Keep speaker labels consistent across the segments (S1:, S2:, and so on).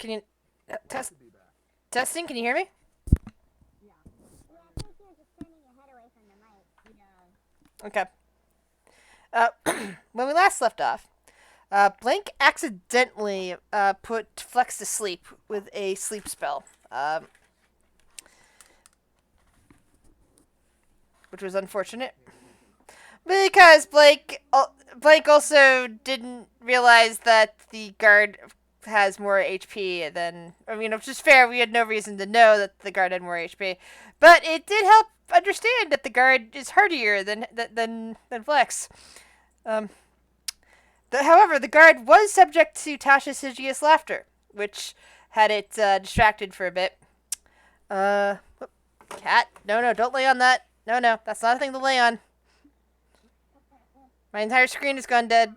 S1: Can you test testing? Can you hear me?
S2: Yeah. Yeah, I think you're just turning your head away from the mic. Yeah.
S1: Okay. Uh, when we last left off, Blank accidentally put Flex to sleep with a sleep spell, which was unfortunate because Blake also didn't realize that the guard has more HP than, I mean, which is fair. We had no reason to know that the guard had more HP, but it did help understand that the guard is hardier than Flex. Um, However, the guard was subject to Tasha's hideous laughter, which had it distracted for a bit. Uh, Cat, no, don't lay on that. No, that's not a thing to lay on. My entire screen has gone dead.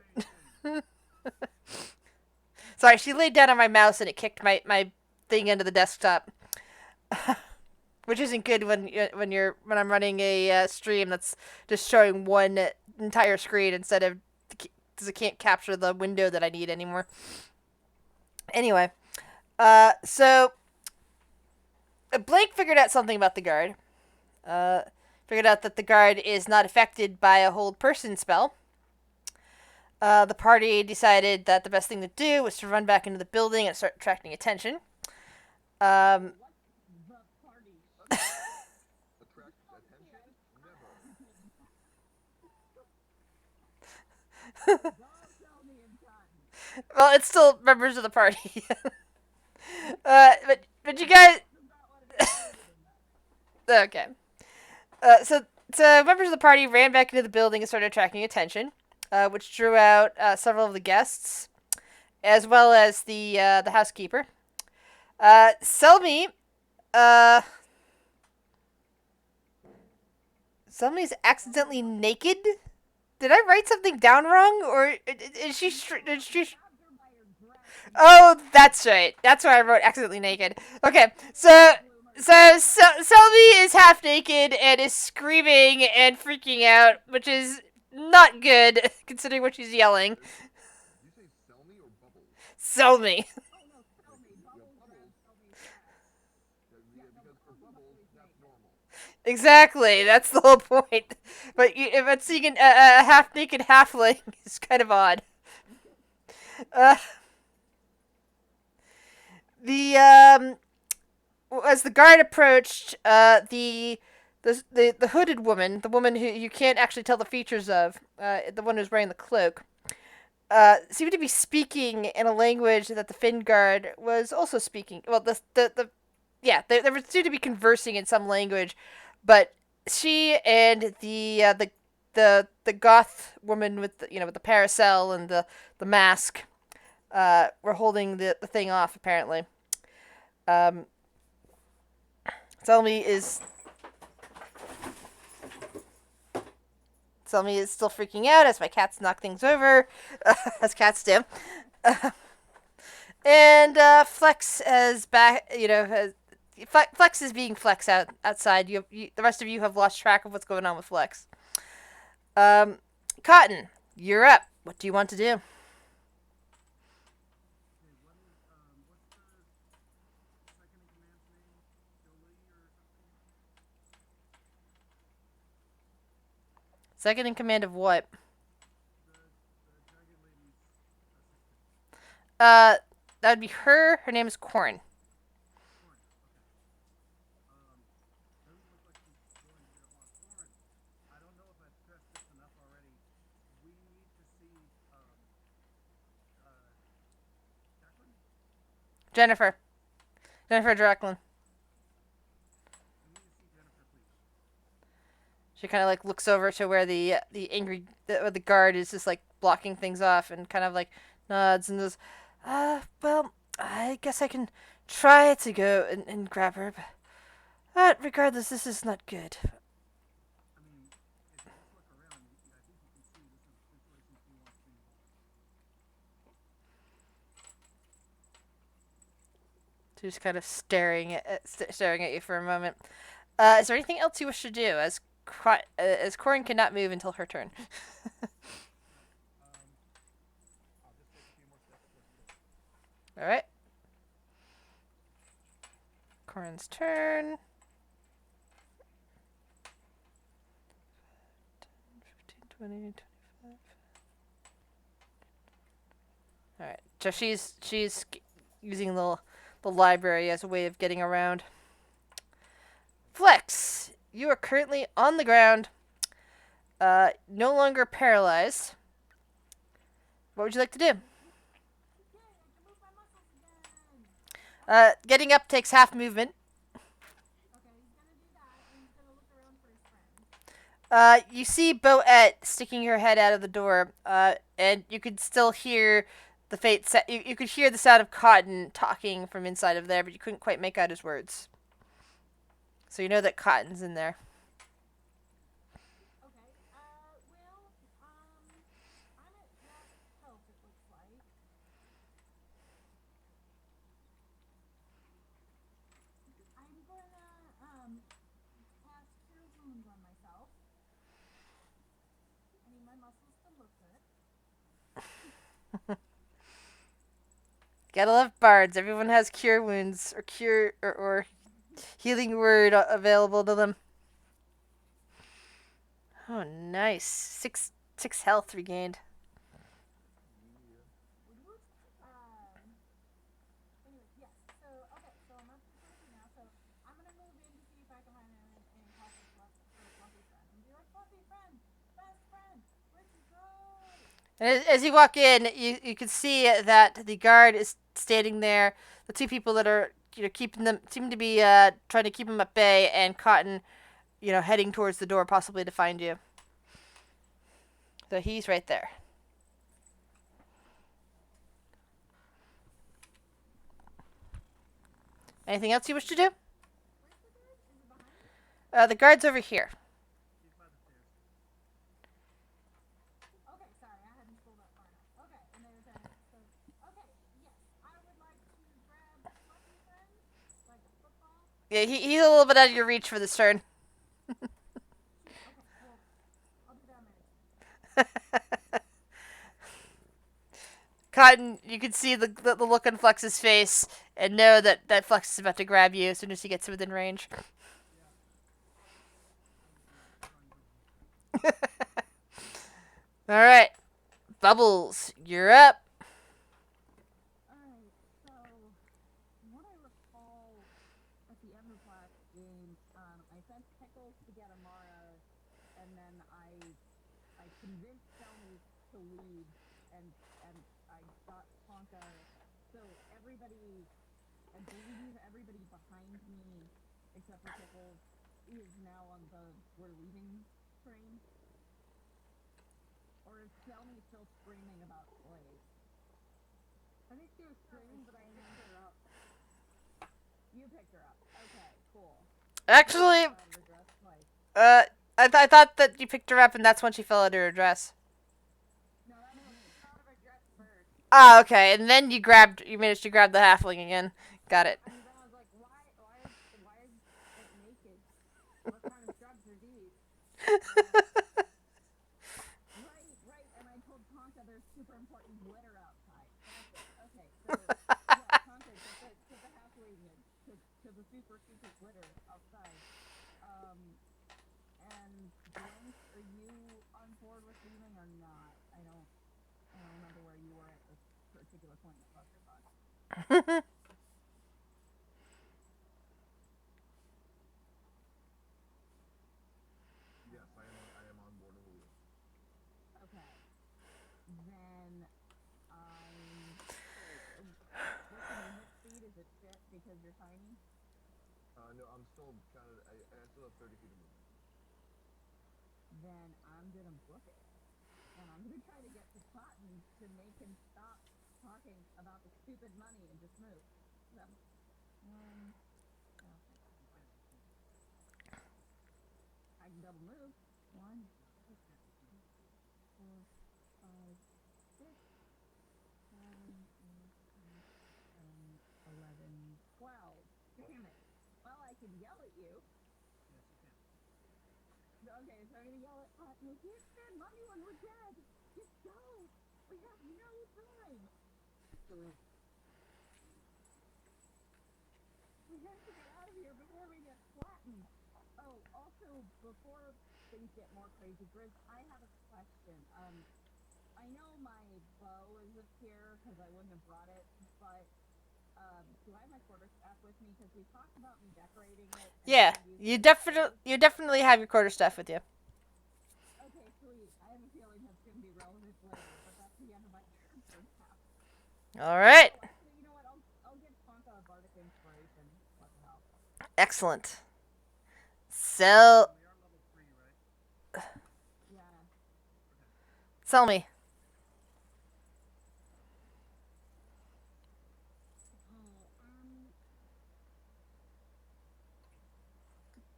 S1: Sorry, she laid down on my mouse and it kicked my thing into the desktop, which isn't good when I'm running a stream that's just showing one entire screen instead of, because it can't capture the window that I need anymore. Anyway, so Blake figured out something about the guard. Figured out that the guard is not affected by a hold person spell. The party decided that the best thing to do was to run back into the building and start attracting attention. Um, well, it's still members of the party. But you guys, okay. So members of the party ran back into the building and started attracting attention, which drew out several of the guests, as well as the housekeeper. Selmy, Selmy's accidentally naked. Did I write something down wrong, or is she? Oh, that's right. That's why I wrote accidentally naked. Okay, so Selby is half naked and is screaming and freaking out, which is not good considering what she's yelling. Selmy. Exactly, that's the whole point. But seeing a half naked halfling is kind of odd. Uh, the As the guard approached, the hooded woman, the woman who you can't actually tell the features of, the one who's wearing the cloak, seemed to be speaking in a language that the Finn guard was also speaking. Well, yeah, they were seemed to be conversing in some language, but she and the goth woman with with the parasol and the mask, were holding the thing off apparently. Um, Selmy is Selmy is still freaking out as my cats knock things over, as cats do. And Flex has back, Flex is being Flex outside. The rest of you have lost track of what's going on with Flex. Cotton, you're up. What do you want to do? Second in command of what? Uh, that would be her. Her name is Corn. Jennifer. Jennifer Dracklin. She kind of like looks over to where the guard is just like blocking things off and kind of like nods and goes, well, I guess I can try to go and grab her, but regardless, this is not good. She's kind of staring at you for a moment. Is there anything else you wish to do? As Corin cannot move until her turn. All right. Corin's turn. 15, 20, 25. All right. So she's using the library as a way of getting around. Flex, you are currently on the ground, no longer paralyzed. What would you like to do? Getting up takes half movement. You see Boette sticking her head out of the door, and you could still hear the you could hear the sound of Cotton talking from inside of there, but you couldn't quite make out his words. So you know that Cotton's in there. Gotta love bards. Everyone has cure wounds or cure or healing word available to them. Oh, nice. Six health regained. And as you walk in, you can see that the guard is standing there. The two people that are keeping them seem to be trying to keep him at bay, and Cotton, heading towards the door, possibly to find you. So he's right there. Anything else you wish to do? The guard's over here. Yeah, he's a little bit out of your reach for this turn. Cotton, you can see the look on Flex's face and know that Flex is about to grab you as soon as he gets within range. Alright. Bubbles, you're up. Actually, I thought that you picked her up and that's when she fell out of her dress. Ah, okay, and then you managed to grab the halfling again. Got it.
S3: before things get more crazy, Grizz, I have a question. I know my bow isn't here because I wouldn't have brought it, but do I have my quarterstaff with me? Because we talked about me decorating it and
S1: Yeah,
S3: maybe using it as bows.
S1: you definitely have your quarterstaff with you.
S3: Okay, sweet. I have a feeling that's going to be relevant later, but that's the end of my character now.
S1: All right.
S3: Oh, actually, you know what? I'll give Tonka a bardic inspiration. What the hell?
S1: Excellent. So,
S4: We are level 3, right?
S3: Yeah.
S1: tell me.
S2: Okay,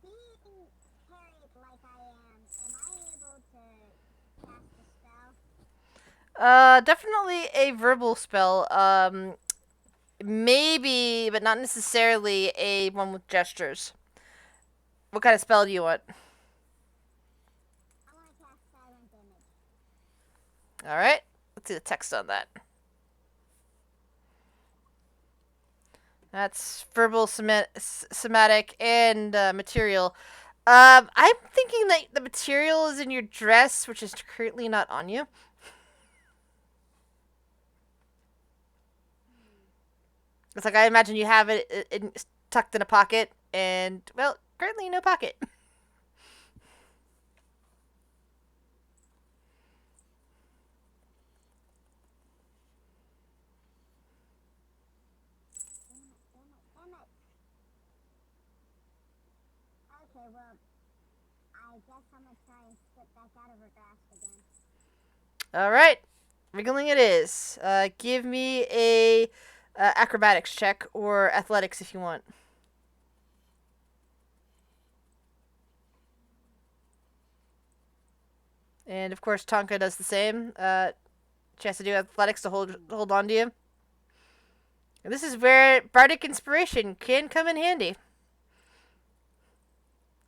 S2: being carried like I am I able to cast a spell?
S1: Definitely a verbal spell. Maybe, but not necessarily a one with gestures. What kind of spell do you want?
S2: I want to cast Silent Image.
S1: All right. Let's see the text on that. That's verbal, somatic, and material. I'm thinking that the material is in your dress, which is currently not on you. It's like I imagine you have it tucked in a pocket, and well, currently no pocket.
S2: Damn it. Okay, well, I guess I'm gonna try and slip back out of her grasp again.
S1: All right, wriggling it is. Give me a acrobatics check or athletics if you want. And of course, Tonka does the same. She has to do athletics to hold on to you. And this is where bardic inspiration can come in handy.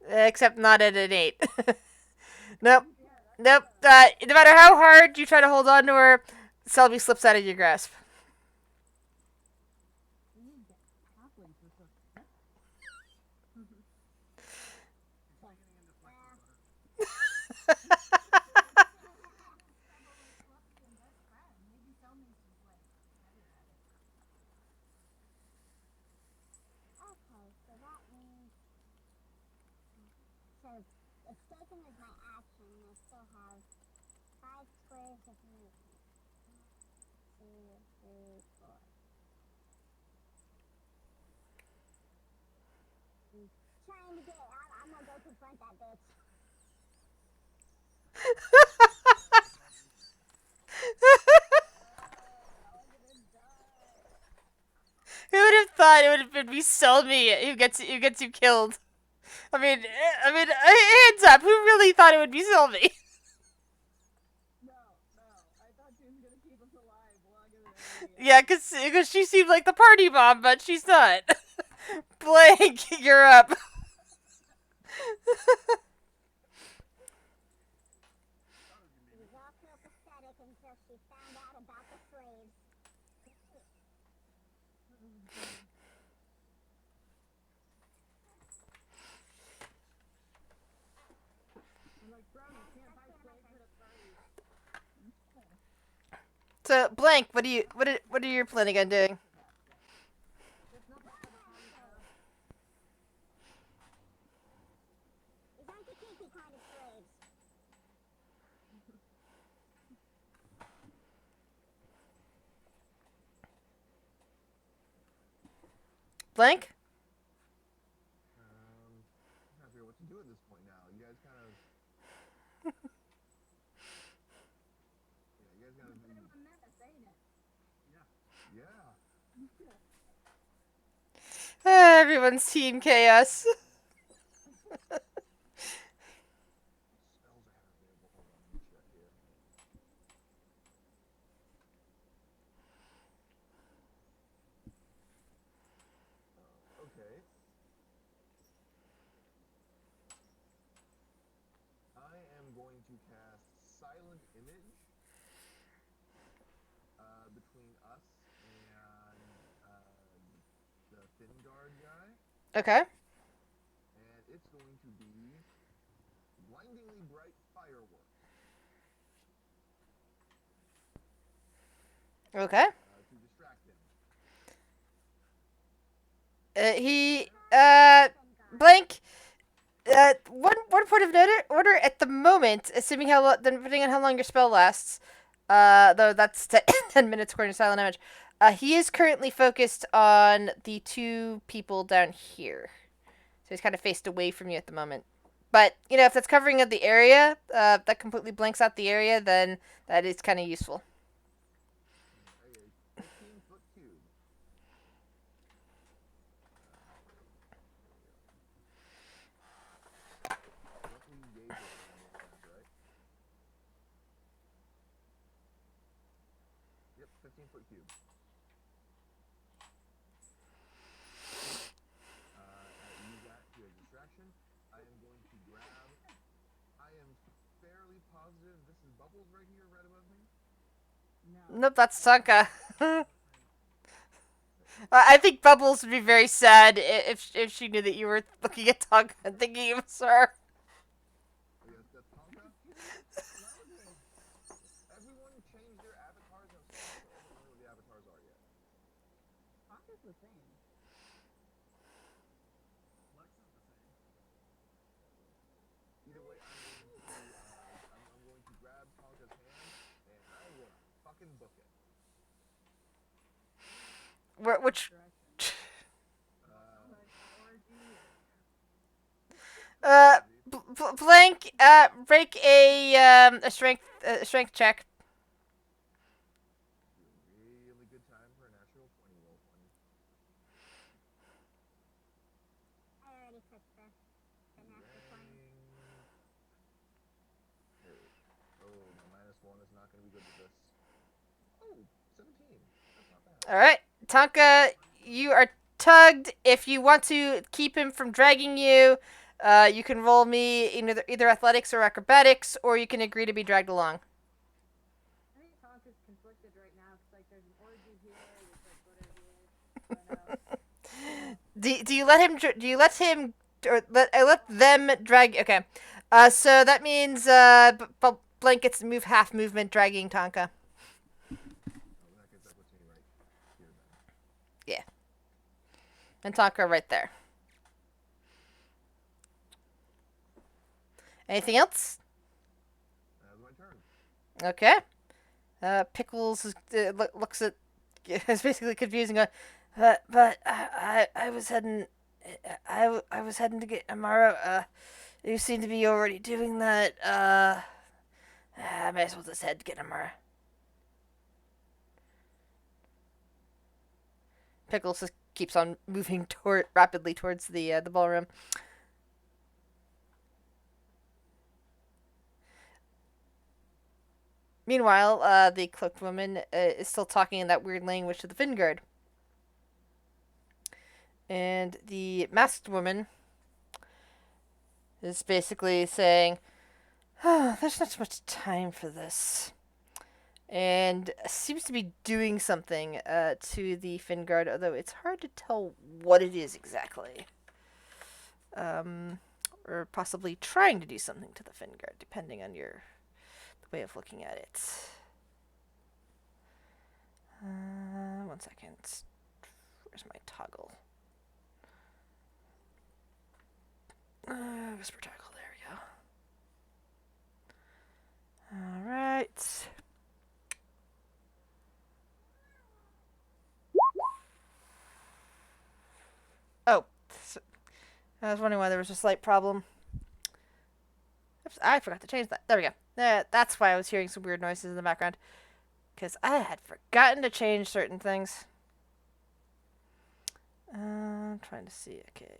S1: Except not at an 8. Nope. Nope. No matter how hard you try to hold on to her, Selby slips out of your grasp.
S3: Halflings are so sick.
S4: He's like getting into flex butter.
S3: Maybe Selmy's just like better at it.
S2: Okay, so that means. So, escaping is my action, and I still have 5 squares of movement. 1, 2, 3, 4. Trying to get. I'm gonna go confront that bitch.
S1: Who would have thought it would have been me Selby who gets you killed? Hands up. Who really thought it would be Selby?
S3: No. I thought she was going to keep us alive longer than everybody else.
S1: Yeah, because she seemed like the party mom, but she's not. Blank, you're up.
S2: She was all so pathetic until she found out about the slaves.
S3: I'm like, bro, you can't buy slaves at a party.
S1: So, Blank, what are you planning on doing?
S3: There's nothing for the party pass.
S2: These aren't the kinky kind of slaves.
S1: Blank?
S5: I'm trying to figure out what to do at this point now. You guys kind of. Yeah, you guys kind of.
S3: Kind of a menace, ain't it?
S5: Yeah.
S1: Everyone's team chaos.
S5: Spells I have available. Hold on, let me check here. Okay. I am going to cast Silent Image between us and the Thin Guard guy.
S1: Okay.
S5: And it's going to be fireworks
S1: Okay.
S5: to distract him.
S1: He
S2: Fin guard.
S1: blank. One point of order at the moment, assuming depending on how long your spell lasts. Though that's 10 minutes according to silent image. He is currently focused on the two people down here, so he's kind of faced away from you at the moment. But if that's covering of the area, that completely blanks out the area, then that is kind of useful.
S5: A 15-foot cube. Roughly gauge it around the lines, right? Yep, 15-foot cube. Use that to a distraction. I am going to grab. I am fairly positive this is Bubbles right here, right above me.
S3: No.
S1: Nope, that's Sanka. I think Bubbles would be very sad if she knew that you were looking at Tonka and thinking it was her.
S5: Oh, yes, that's Tonka. Everyone changed their avatars themselves, so I don't know what the avatars are yet.
S3: Tonka's the same.
S4: Lex is the same.
S5: Either way, I'm going to grab Tonka's hand and I will fucking book it.
S1: Which
S3: Direction. Orgy.
S1: blank break a strength check.
S5: Really good time for a natural 20 roll 20.
S2: I already put the natural 20.
S5: Oh, my -1 is not going to be good with this. Oh, 17. That's not bad.
S1: All right, Tonka, you are tugged. If you want to keep him from dragging you, you can roll me in either athletics or acrobatics, or you can agree to be dragged along.
S3: I think Tonka's conflicted right now. It's like there's an orgy here. There's like whatever.
S1: Do you let him? Do you let him? Or let them drag? Okay. So that means blank gets to move half movement, dragging Tonka.
S5: Oh, in that case, that puts me right here then.
S1: And Tonka right there. Anything else?
S5: That was my turn.
S1: Okay. Pickles looks at. It's basically confusing. But I was heading. I was heading to get Amara. You seem to be already doing that. I might as well just head to get Amara. Pickles just keeps on moving rapidly towards the ballroom. Meanwhile, the cloaked woman is still talking in that weird language to the Fingard. And the masked woman is basically saying, oh, there's not much time for this. And seems to be doing something to the Fingard, although it's hard to tell what it is exactly. Or possibly trying to do something to the Fingard, depending on the way of looking at it. 1 second. Where's my toggle? Whisper toggle, there we go. Alright. Oh. I was wondering why there was a slight problem. Oops, I forgot to change that. There we go. That's why I was hearing some weird noises in the background. Because I had forgotten to change certain things. I'm trying to see. Okay.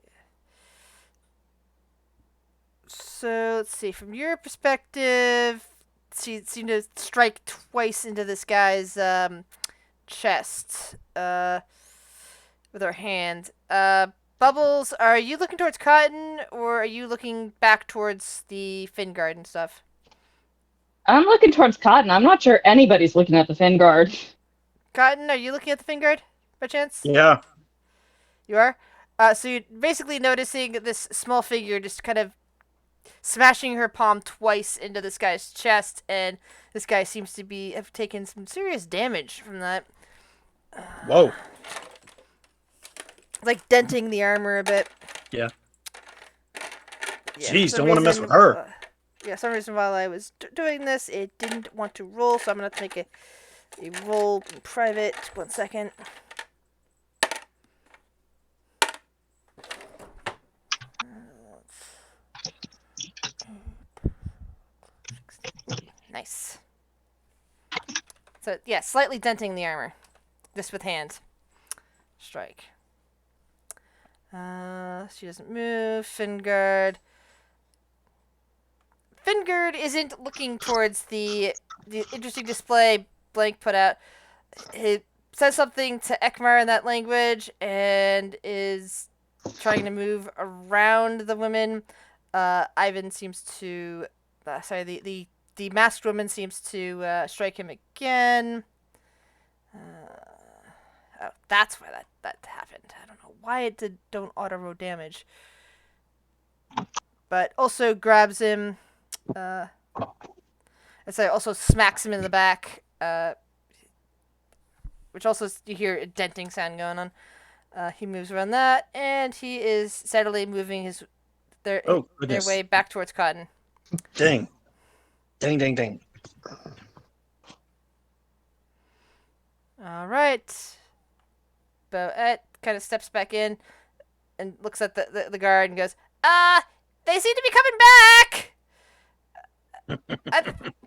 S1: So, let's see. From your perspective, she seemed to strike twice into this guy's chest with her hand. Bubbles, are you looking towards Cotton, or are you looking back towards the Fingard and stuff?
S6: I'm looking towards Cotton. I'm not sure anybody's looking at the Fingard.
S1: Cotton, are you looking at the Fingard, by chance?
S7: Yeah.
S1: You are? So you're basically noticing this small figure just kind of smashing her palm twice into this guy's chest, and this guy seems to have taken some serious damage from that.
S7: Whoa.
S1: Like denting the armor a bit.
S7: Yeah.
S1: Yeah,
S7: Jeez, don't want to mess with her.
S1: Yeah, some reason while I was doing this, it didn't want to roll, so I'm going to make a roll in private. 1 second. Nice. So, yeah, slightly denting the armor. Just with hand. Strike. She doesn't move. Fingard. Fingard isn't looking towards the interesting display Blank put out. It says something to Ekmar in that language and is trying to move around the women. Ivan seems to... the masked woman seems to strike him again. Oh, that's why that happened. I don't know why it don't auto-roll damage. But also grabs him... and so also smacks him in the back, which also you hear a denting sound going on. He moves around that, and he is steadily moving their way back towards Cotton.
S7: Dang. Dang.
S1: All right. Boet kind of steps back in and looks at the guard and goes, they seem to be coming back!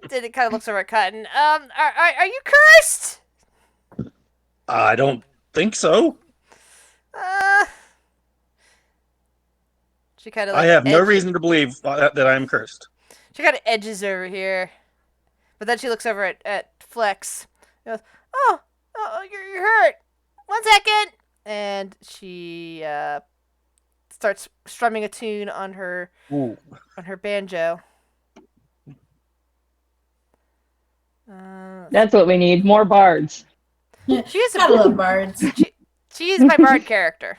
S1: Then it kind of looks over at Cotton. Are you cursed?
S7: I don't think so.
S1: She kind of.
S7: I have no reason to believe that I am cursed.
S1: She kind of edges over here, but then she looks over at Flex. And goes, "Oh, you're hurt. 1 second." And she starts strumming a tune on her banjo.
S6: That's what we need. More bards.
S1: She is
S8: I love bards.
S1: She is my bard character.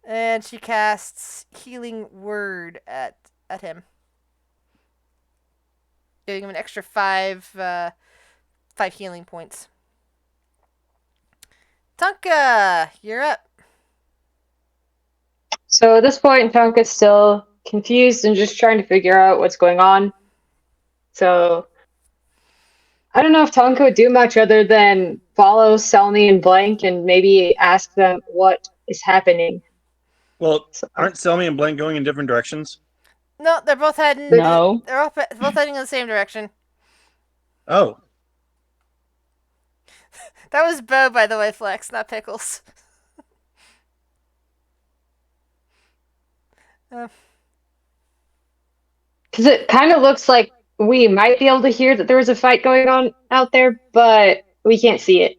S1: And she casts Healing Word at him, giving him an extra 5 healing points. Tonka, you're up.
S9: So at this point, Tonka's still confused and just trying to figure out what's going on. So I don't know if Tonka would do much other than follow Selmy and Blank and maybe ask them what is happening.
S7: Well, aren't Selmy and Blank going in different directions?
S1: No, they're both heading.
S6: No.
S1: They're both heading in the same direction.
S7: Oh.
S1: That was Bo, by the way, Flex, not Pickles.
S9: Because it kind of looks like we might be able to hear that there was a fight going on out there, but we can't see it.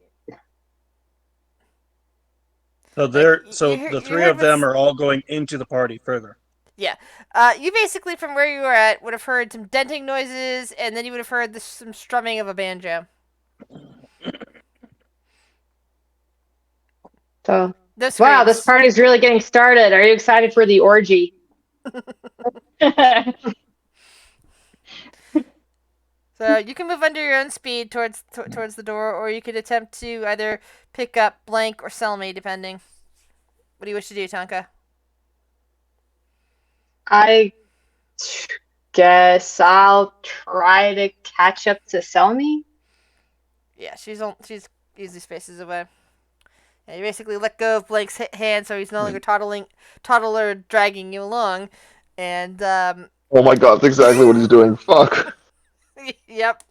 S7: So the three of them are all going into the party further.
S1: Yeah. You basically, from where you were at, would have heard some denting noises, and then you would have heard some strumming of a banjo.
S9: So, wow, this party's really getting started. Are you excited for the orgy?
S1: So you can move under your own speed towards the door, or you could attempt to either pick up Blank or Selmy, depending. What do you wish to do, Tonka?
S9: I guess I'll try to catch up to Selmy.
S1: Yeah, she's easy spaces away. Yeah, you basically let go of Blake's hand, so he's no longer toddler dragging you along, and
S5: Oh my god, that's exactly what he's doing. Fuck.
S1: Yep.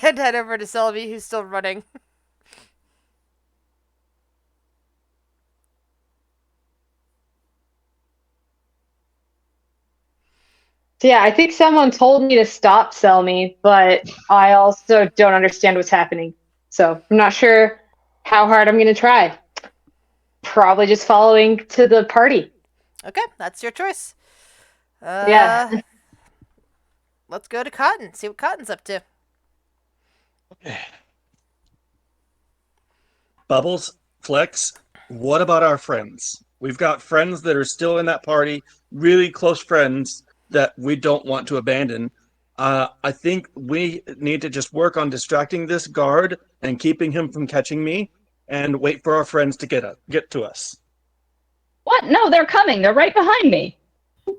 S1: and head over to Selby, who's still running.
S9: So yeah, I think someone told me to stop Selmy, but I also don't understand what's happening. So I'm not sure how hard I'm going to try. Probably just following to the party.
S1: Okay, that's your choice.
S9: Yeah.
S1: Let's go to Cotton. See what Cotton's up to.
S7: Okay. Bubbles, Flex, what about our friends? We've got friends that are still in that party, really close friends that we don't want to abandon. I think we need to just work on distracting this guard and keeping him from catching me, and wait for our friends to get to us.
S6: What? No, they're coming. They're right behind me.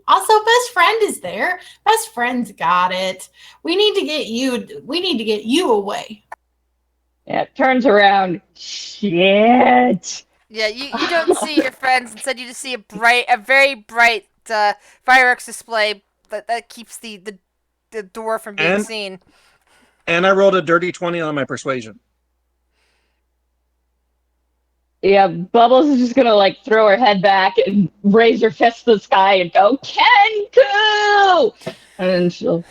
S8: Also, best friend is there. Best friend's got it. We need to get you away.
S6: Yeah, turns around. Shit.
S1: Yeah, you don't see your friends. Instead, you just see a very bright fireworks display that keeps the door from being seen.
S7: And I rolled a dirty 20 on my persuasion.
S6: Yeah, Bubbles is just gonna like throw her head back and raise her fist to the sky and go, Kenku! And then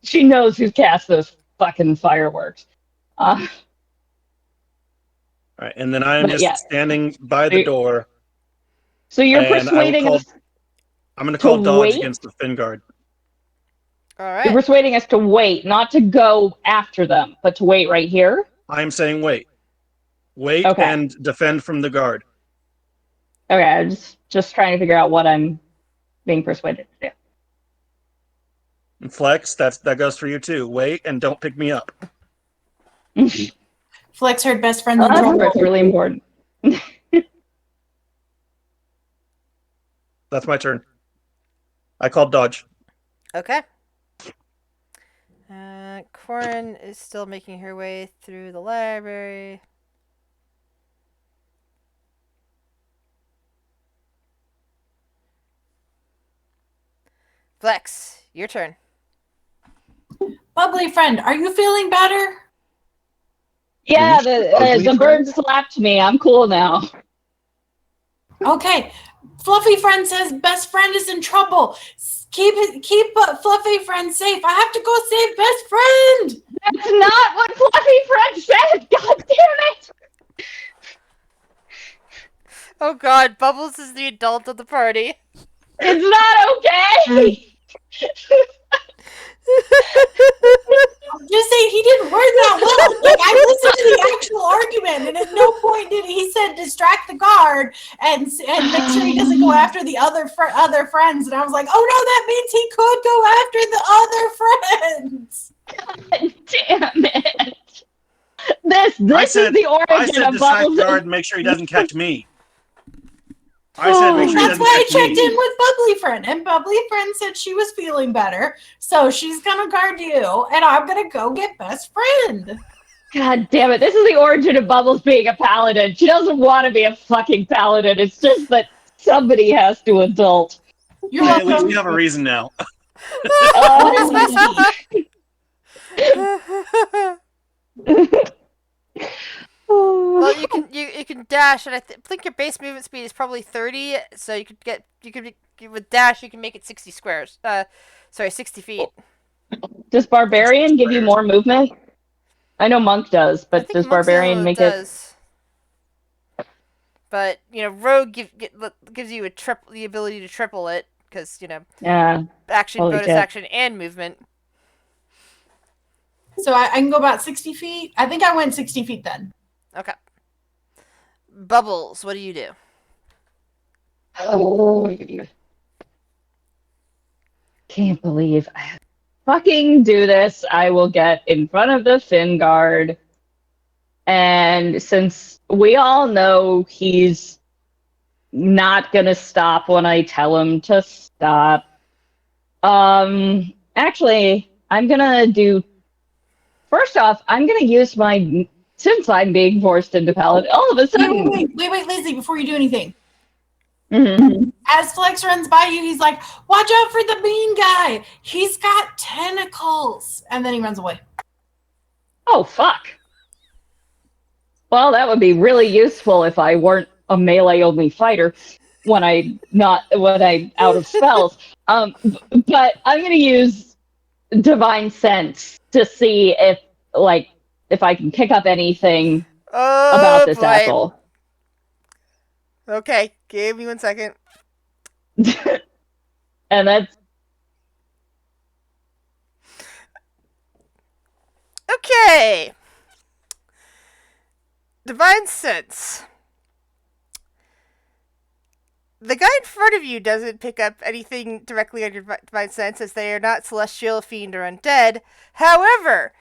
S6: she knows who cast those fucking fireworks.
S7: All right, and then I am just standing by the door.
S6: So you're persuading us.
S7: I'm going to call dodge
S6: wait?
S7: against the Fin Guard.
S1: All right.
S6: You're persuading us to wait, not to go after them, but to wait right here?
S7: I'm saying wait. Wait and defend from the guard.
S6: Okay, I'm just trying to figure out what I'm being persuaded to do.
S7: And Flex, that goes for you too. Wait and don't pick me up.
S8: Flex heard best friend.
S6: That's really important.
S7: That's my turn. I called dodge.
S1: Okay. Corin is still making her way through the library. Flex, your turn.
S8: Bubbly friend, are you feeling better?
S6: Yeah, the bird slapped me. I'm cool now.
S8: Okay. Fluffy friend says best friend is in trouble. Keep Fluffy friend safe. I have to go save best friend.
S6: That's not what Fluffy friend said. God damn it.
S1: Oh God, Bubbles is the adult of the party.
S6: It's not okay.
S8: I'm just saying he didn't word that well. Like I listened to the actual argument, and at no point did he said distract the guard and make sure he doesn't go after the other friends. And I was like, oh no, that means he could go after the other friends.
S6: God damn it! This is the origin
S7: I said
S6: of
S7: distract
S6: Bubbles.
S7: guard and make sure he doesn't catch me. I said make sure he
S8: That's
S7: doesn't
S8: why I
S7: catch
S8: checked
S7: me.
S8: in with Bubbly Friend, and Bubbly Friend said she was feeling better, so she's gonna guard you, and I'm gonna go get best friend.
S6: God damn it! This is the origin of Bubbles being a paladin. She doesn't want to be a fucking paladin. It's just that somebody has to adult.
S8: You're
S7: At least
S8: welcome.
S7: we have a reason now.
S1: Well, you can dash, and I think your base movement speed is probably 30. So with dash you can make it 60 squares. 60 feet.
S6: Does Barbarian give you more movement? I know Monk does, but does Barbarian make it?
S1: But Rogue gives you the ability to triple it because action,
S6: Holy
S1: bonus
S6: shit.
S1: action, and movement.
S8: So I can go about 60 feet. I think I went 60 feet then.
S1: Okay. Bubbles, what do you do?
S6: Oh, can't believe I fucking do this. I will get in front of the Fin Guard, and since we all know he's not gonna stop when I tell him to stop, actually, I'm gonna do. First off, I'm gonna use my. Since I'm being forced into paladin, all of a sudden.
S8: Wait, Lizzie, before you do anything.
S6: Mm-hmm.
S8: As Flex runs by you, he's like, watch out for the bean guy. He's got tentacles. And then he runs away.
S6: Oh, fuck. Well, that would be really useful if I weren't a melee-only fighter when I'm out of spells. But I'm going to use Divine Sense to see if I can pick up anything about this asshole.
S1: Okay, give me 1 second.
S6: And that's...
S1: Okay. Divine Sense. The guy in front of you doesn't pick up anything directly on your divine sense, as they are not celestial, fiend, or undead. However,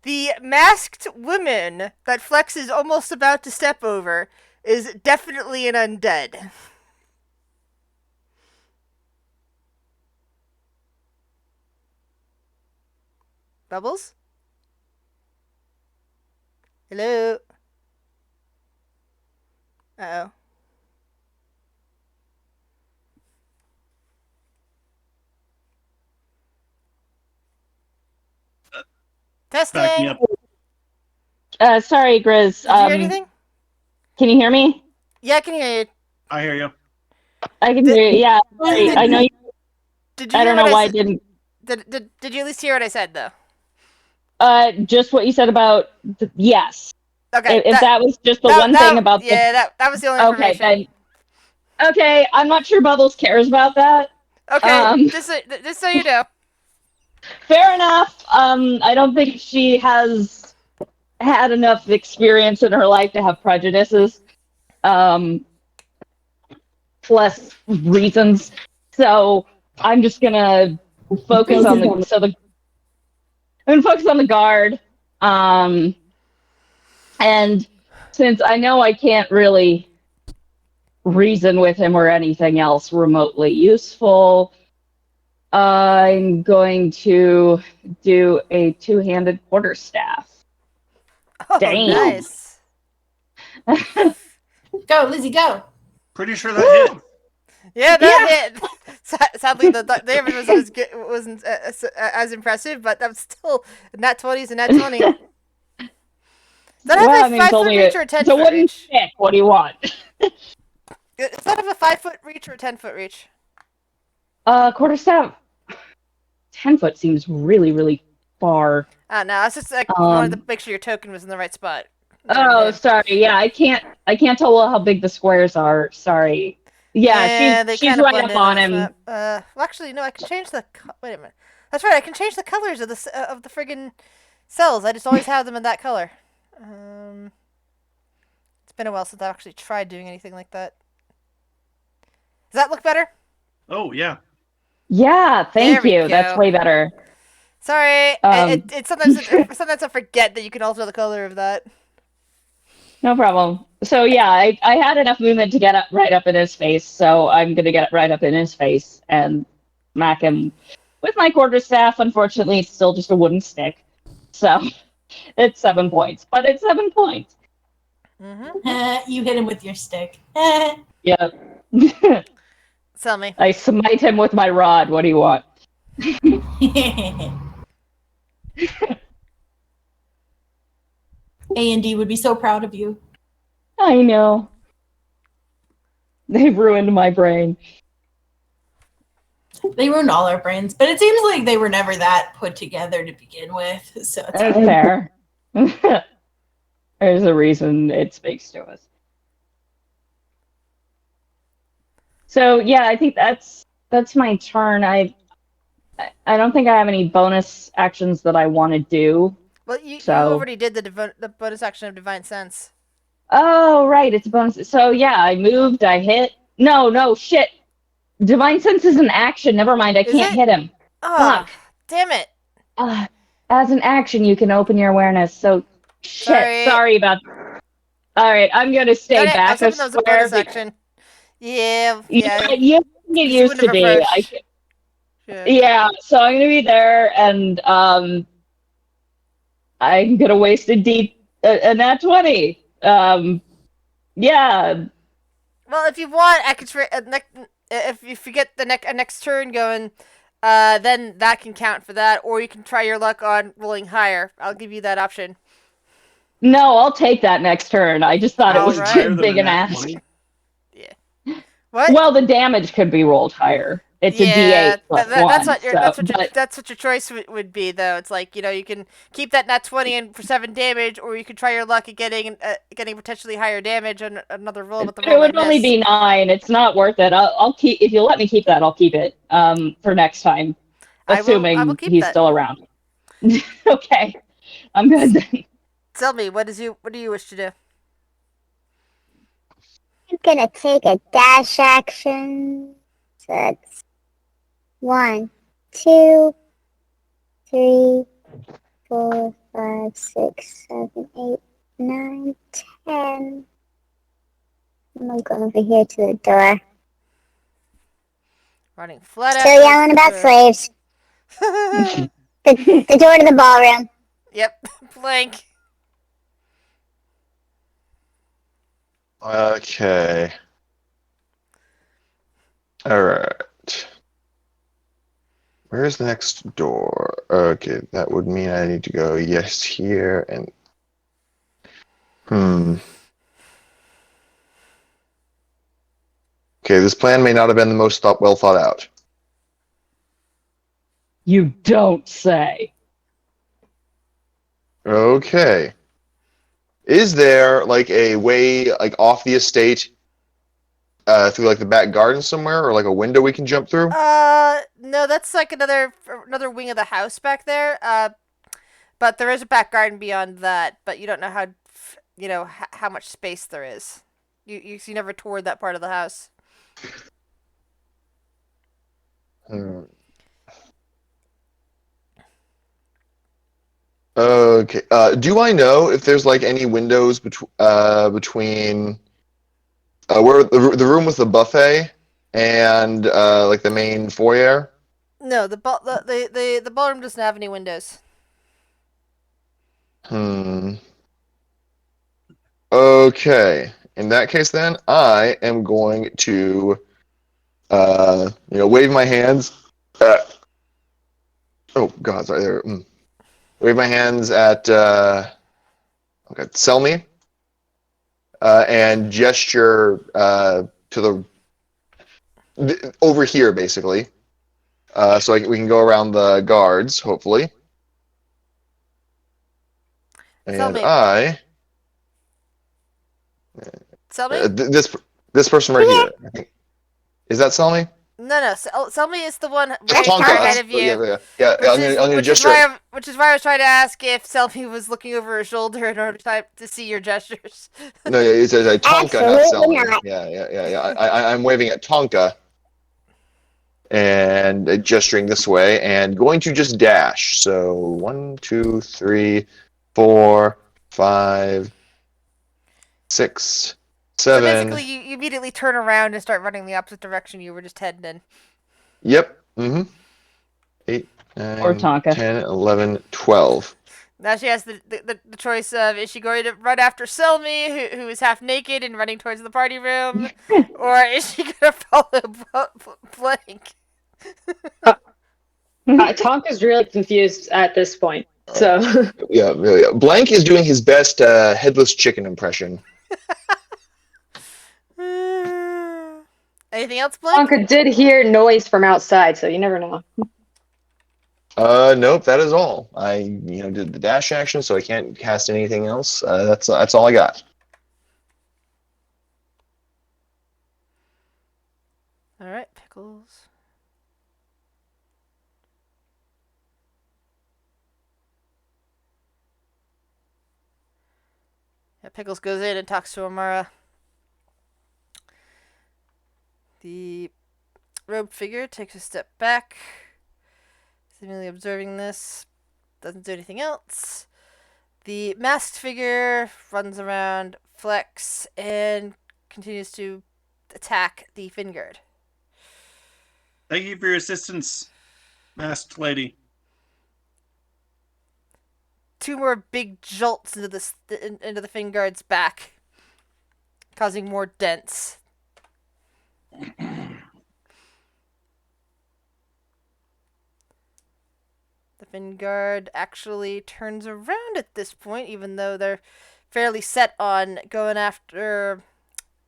S1: the masked woman that Flex is almost about to step over is definitely an undead. Bubbles? Hello? Uh-oh.
S7: Back me
S1: Testing!
S7: up.
S6: Sorry, Grizz.
S1: Did you hear anything?
S6: Can you hear me?
S1: Yeah, I can hear you.
S7: I hear you.
S6: I can hear you. Yeah, sorry. I know you.
S1: Did you
S6: I
S1: hear
S6: don't know
S1: what
S6: why I
S1: said?
S6: didn't.
S1: Did you at least hear what I said, though?
S6: Just what you said about yes.
S1: Okay.
S6: If that was just the one thing about the.
S1: That was the only
S6: Okay,
S1: information.
S6: then. Okay, I'm not sure Bubbles cares about that.
S1: Okay, just so you know.
S6: Fair enough. I don't think she has had enough experience in her life to have prejudices. Plus reasons. So I'm just gonna focus on the I'm gonna focus on the guard. And since I know I can't really reason with him or anything else remotely useful, I'm going to do a two-handed quarterstaff.
S1: Oh,
S6: Damn.
S1: nice.
S8: Go, Lizzie, go.
S7: Pretty sure that hit.
S1: Yeah, that hit. Sadly, the damage wasn't as impressive, but that was still nat 20's a nat 20. Does that have
S6: Well,
S1: a
S6: I mean, it's
S1: 5 foot
S6: only
S1: reach or a 10
S6: it's a
S1: foot
S6: wooden
S1: reach?
S6: stick. What do you want?
S1: Does that have a 5 foot reach or a 10 foot reach?
S6: Quarterstaff. 10 foot seems really, really far.
S1: No, it's just like wanted to make sure your token was in the right spot.
S6: Oh, sorry. Yeah, I can't tell how big the squares are. Sorry. Yeah,
S1: they
S6: she's
S1: kind of
S6: right
S1: blend
S6: up
S1: in
S6: on
S1: this
S6: him.
S1: map. Well, actually, no. I can change the. Wait a minute. That's right. I can change the colors of the friggin' cells. I just always have them in that color. It's been a while since I've actually tried doing anything like that. Does that look better?
S7: Oh, yeah.
S6: Yeah, thank
S1: There we
S6: you.
S1: go.
S6: That's way better.
S1: Sorry, it's sometimes I forget that you can alter the color of that.
S6: No problem. So yeah, I had enough movement to get up right up in his face, so I'm gonna get right up in his face and smack him with my quarterstaff. Unfortunately, it's still just a wooden stick, so it's 7 points. But it's 7 points.
S8: You hit him with your stick.
S6: Yeah.
S1: Tell me.
S6: I smite him with my rod. What do you want?
S8: A&D would be so proud of you.
S6: I know. They've ruined my brain.
S8: They ruined all our brains, but it seems like they were never that put together to begin with. So it's
S6: That's fair. There's a reason it speaks to us. So yeah, I think that's my turn. I don't think I have any bonus actions that I want to do.
S1: Well, you
S6: So-
S1: already did the bonus action of Divine Sense.
S6: Oh, right, it's a bonus. So yeah, I moved, I hit. No, shit. Divine Sense is an action. Never mind, I can't
S1: it?
S6: hit him.
S1: Oh,
S6: Fuck.
S1: damn it.
S6: As an action, you can open your awareness. So shit. Sorry about. All right, I'm gonna stay
S1: Darn it, I
S6: back
S1: was
S6: a
S1: hoping that was a
S6: square.
S1: bonus action. Yeah.
S6: You get used
S1: wouldn't
S6: to
S1: have
S6: be.
S1: approached.
S6: Yeah, so I'm gonna be there, and I'm gonna waste a nat 20. Yeah.
S1: Well, if you want, I could if you get the next turn going, then that can count for that, or you can try your luck on rolling higher. I'll give you that option.
S6: No, I'll take that next turn. I just thought it was
S1: Alright.
S6: too big an ask.
S1: Yeah. What?
S6: Well, the damage could be rolled higher. It's a D8 plus
S1: that's
S6: 1.
S1: that's what your choice would be, though. It's like, you can keep that nat 20 in for 7 damage, or you could try your luck at getting potentially higher damage on another roll. But the roll
S6: It would
S1: might
S6: only
S1: miss.
S6: be 9. It's not worth it. I'll keep. If you let me keep that, I'll keep it. For next time,
S1: I
S6: assuming
S1: will keep
S6: he's
S1: that.
S6: still around. Okay, I'm good then.
S1: Tell me, what do you wish to do?
S2: I'm gonna take a dash action. So that's 1, 2, 3, 4, 5, 6, 7, 8, 9, 10. I'm gonna go over here to the door.
S1: Running flat out.
S2: Still yelling about slaves. The door to the ballroom.
S1: Yep, blank.
S5: Okay. All right. Where's the next door? Okay, that would mean I need to go yes here and Okay, this plan may not have been the most well thought out.
S6: You don't say.
S5: Okay. Is there like a way like off the estate through like the back garden somewhere or like a window we can jump through?
S1: No, that's like another wing of the house back there. But there is a back garden beyond that, but you don't know how much space there is. You never toured that part of the house.
S5: Hmm. Okay. Do I know if there's like any windows between where the room with the buffet and like the main foyer?
S1: No, the ballroom doesn't have any windows.
S5: Hmm. Okay. In that case, then I am going to, wave my hands. Oh God, sorry. There. Wave my hands at okay, Selmy, and gesture to over here, basically, so we can go around the guards, hopefully. And
S1: Selmy.
S5: I,
S1: Selmy?
S5: this person right here, I think, is that Selmy?
S1: No. Selmy is the one
S2: That's
S1: very far ahead
S2: Tonka.
S1: of you.
S5: Yeah. I'm gonna gesture.
S1: Which is why I was trying to ask if Selmy was looking over her shoulder in order to see your gestures.
S5: No, yeah, it's a Tonka, not
S2: Absolutely
S5: Selmy.
S2: not.
S5: Yeah. I'm waving at Tonka and gesturing this way and going to just dash. So 1, 2, 3, 4, 5, 6,
S1: So
S5: 7.
S1: basically, you immediately turn around and start running the opposite direction you were just heading in.
S5: Yep. 8,
S6: Or
S5: 9,
S6: Tonka.
S5: 10, 11, 12.
S1: Now she has the choice of, is she going to run after Selmy, who is half naked and running towards the party room, or is she going to follow Blank?
S9: Tonka's really confused at this point. So
S5: Yeah. Blank is doing his best headless chicken impression.
S1: Anything else, Blank?
S9: Tonka did hear noise from outside, so you never know.
S5: Nope, that is all. I did the dash action, so I can't cast anything else. That's all I got.
S1: All right, Pickles. Yeah, Pickles goes in and talks to Amara. The robed figure takes a step back, seemingly observing this. Doesn't do anything else. The masked figure runs around, flex, and continues to attack the Finguard.
S7: Thank you for your assistance, masked lady.
S1: 2 more big jolts into the Finguard's back, causing more dents. The Finguard actually turns around at this point, even though they're fairly set on going after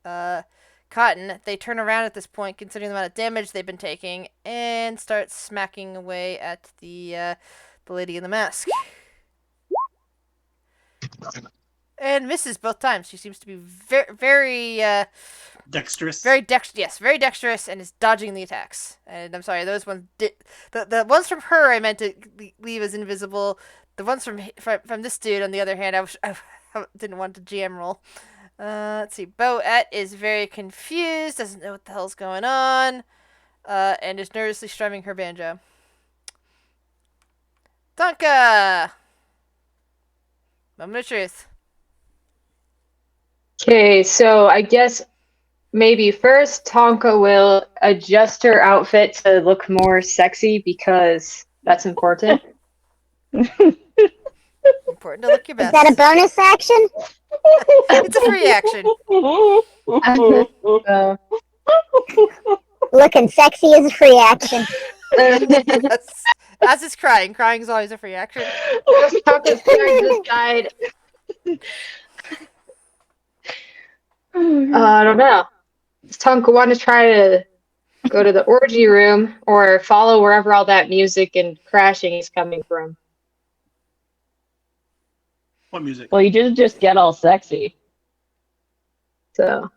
S1: Cotton. They turn around at this point, considering the amount of damage they've been taking, and start smacking away at the lady in the mask. And misses both times. She seems to be very
S7: Dexterous.
S1: very dexterous, and is dodging the attacks. And I'm sorry, those ones the ones from her I meant to leave as invisible. The ones from this dude, on the other hand, I didn't want to GM roll. Let's see. Boet is very confused, doesn't know what the hell's going on, and is nervously strumming her banjo. Tonka! Moment of truth.
S9: Okay, so I guess maybe first Tonka will adjust her outfit to look more sexy because that's important.
S1: Important to look your
S2: Is
S1: best.
S2: that a bonus action?
S1: It's a free action.
S9: So,
S2: Looking sexy is a free action.
S1: Yes. As is crying. Crying is always a free action.
S9: Tonka's carrying this guide. I don't know. Does Tonka want to try to go to the orgy room or follow wherever all that music and crashing is coming from?
S7: What music?
S6: Well, you did just get all sexy.
S9: So,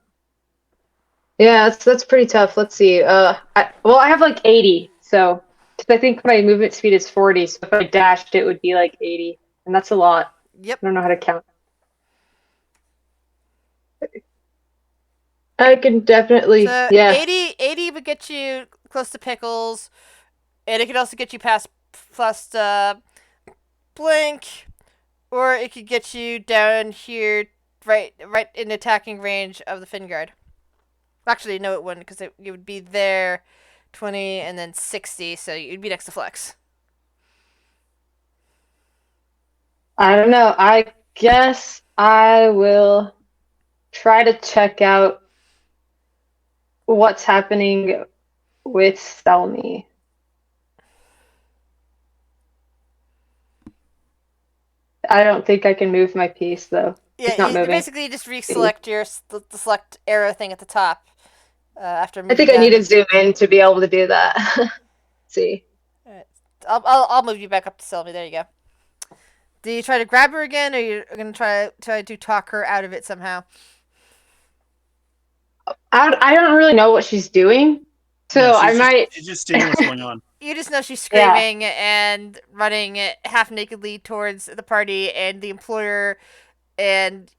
S9: yeah, that's pretty tough. Let's see. I have like 80, so because I think my movement speed is 40, so if I dashed, it would be like 80, and that's a lot.
S1: Yep.
S9: I don't know how to count. I can definitely,
S1: So
S9: yeah.
S1: 80 would get you close to Pickles, and it could also get you past Blink, or it could get you down here, right in attacking range of the Fin Guard. Actually, no, it wouldn't, because you would be there, 20, and then 60, so you'd be next to Flex.
S9: I don't know. I guess I will try to check out what's happening with Selmy. I don't think I can move my piece though. It's
S1: Yeah,
S9: not
S1: you
S9: moving.
S1: basically just reselect the select arrow thing at the top after moving
S9: I think I
S1: down.
S9: need to zoom in to be able to do that. See.
S1: Alright. I'll move you back up to Sylvie. There you go. Do you try to grab her again, or you're gonna try to talk her out of it somehow?
S9: I don't really know what she's doing, so
S7: Yeah,
S9: I might.
S7: She's just seeing what's going on.
S1: You just know she's screaming and running half nakedly towards the party and the employer, and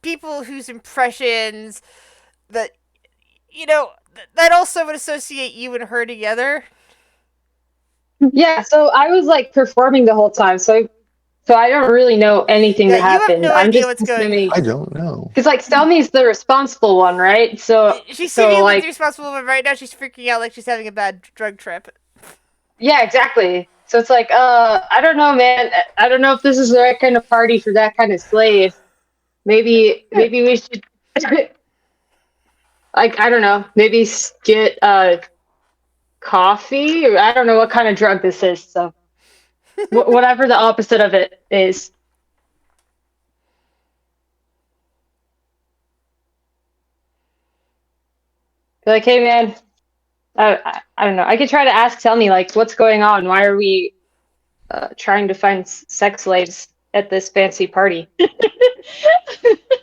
S1: people whose impressions that that also would associate you and her together.
S9: Yeah, so I was like performing the whole time, so I don't really know anything
S1: Yeah,
S9: that
S1: you have
S9: happened.
S1: no
S9: I'm
S1: idea
S9: just
S1: what's going
S9: assuming
S5: I don't know.
S9: because like Selmy's the responsible one, right? So
S1: She's
S9: so
S1: seemingly
S9: like
S1: the responsible one right now. She's freaking out like she's having a bad drug trip.
S9: yeah, exactly. So it's like I don't know, man. I don't know if this is the right kind of party for that kind of slave. Maybe we should like I don't know, maybe get coffee or I don't know what kind of drug this is. So whatever the opposite of it is. Be like, hey man, I don't know. I could try to ask, tell me like what's going on. Why are we trying to find sex slaves at this fancy party?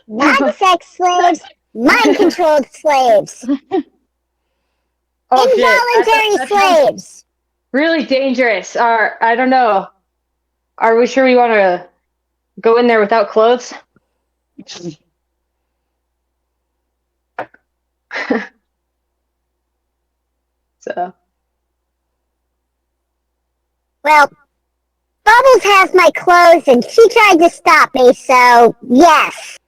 S2: Not sex slaves, mind-controlled slaves.
S9: Oh, shit.
S2: Involuntary
S9: That sounds
S2: slaves.
S9: really dangerous. I don't know. Are we sure we want to go in there without clothes? So
S2: Well, Bubbles has my clothes and she tried to stop me, so yes.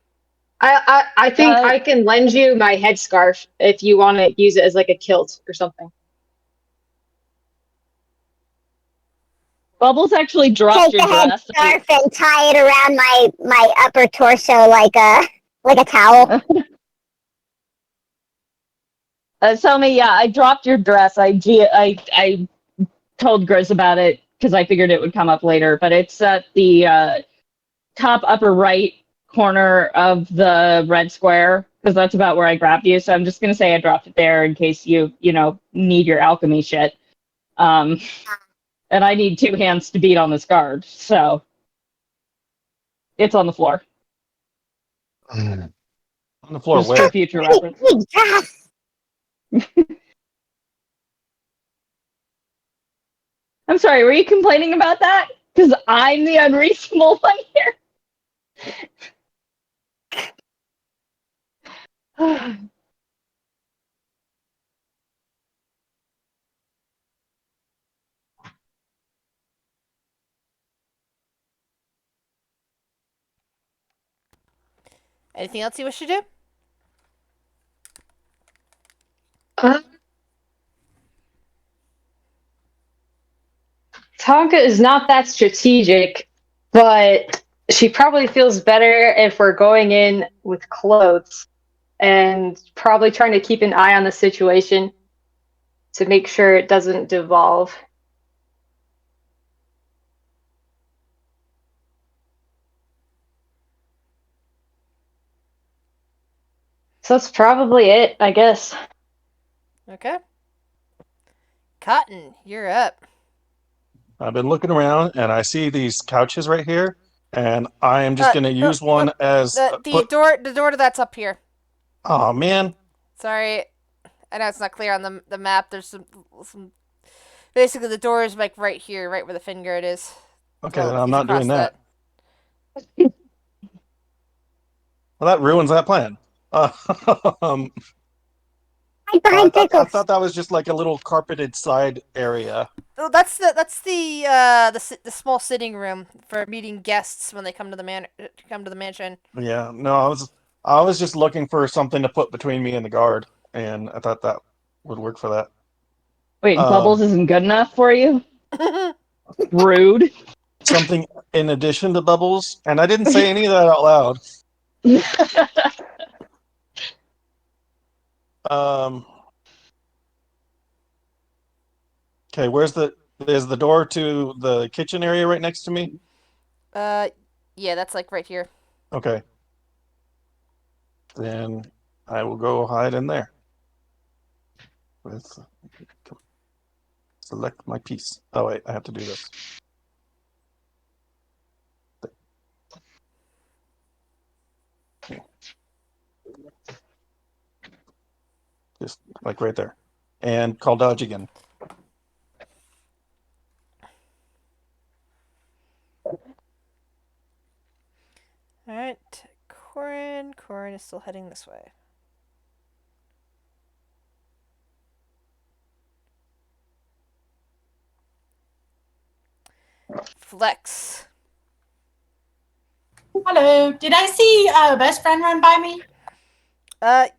S9: I think I can lend you my headscarf if you want to use it as like a kilt or something.
S6: Bubbles actually dropped
S2: Take the
S6: your dress.
S2: headscarf and tie it around my upper torso like a towel.
S6: Selmy, yeah, I dropped your dress. I told Grizz about it because I figured it would come up later, but it's at the top upper right corner of the red square because that's about where I grabbed you. So I'm just gonna say I dropped it there in case you need your alchemy shit. And I need 2 hands to beat on this guard, so it's on the floor.
S4: On the floor,
S6: Just for
S4: where?
S6: future reference.
S2: Yes.
S6: I'm sorry, were you complaining about that? Because I'm the unreasonable one here.
S1: Anything else you wish to do?
S9: Tonka is not that strategic, but she probably feels better if we're going in with clothes and probably trying to keep an eye on the situation to make sure it doesn't devolve. So that's probably it, I guess.
S1: Okay. Cotton, you're up.
S7: I've been looking around and I see these couches right here, and I am just going to use one as
S1: The door to that's up here.
S7: Oh man.
S1: Sorry, I know it's not clear on the map. There's some. Basically, the door is like right here, right where the fin guard is.
S7: Okay,
S1: Well,
S7: then I'm
S1: he's
S7: not
S1: across
S7: doing that. Well, that ruins that plan. Um, I thought that was just like a little carpeted side area.
S1: Oh, that's the small sitting room for meeting guests when they come to the mansion.
S7: Yeah, no, I was just looking for something to put between me and the guard, and I thought that would work for that.
S6: Wait, Bubbles isn't good enough for you? Rude.
S7: Something in addition to Bubbles, and I didn't say any of that out loud. Okay, is the door to the kitchen area right next to me?
S1: Yeah, that's like right here.
S7: Okay. Then I will go hide in there. Select my piece. Oh wait, I have to do this. Just like right there. And call dodge again.
S1: Alright, Corin is still heading this way. Flex.
S8: Hello. Did I see best friend run by me?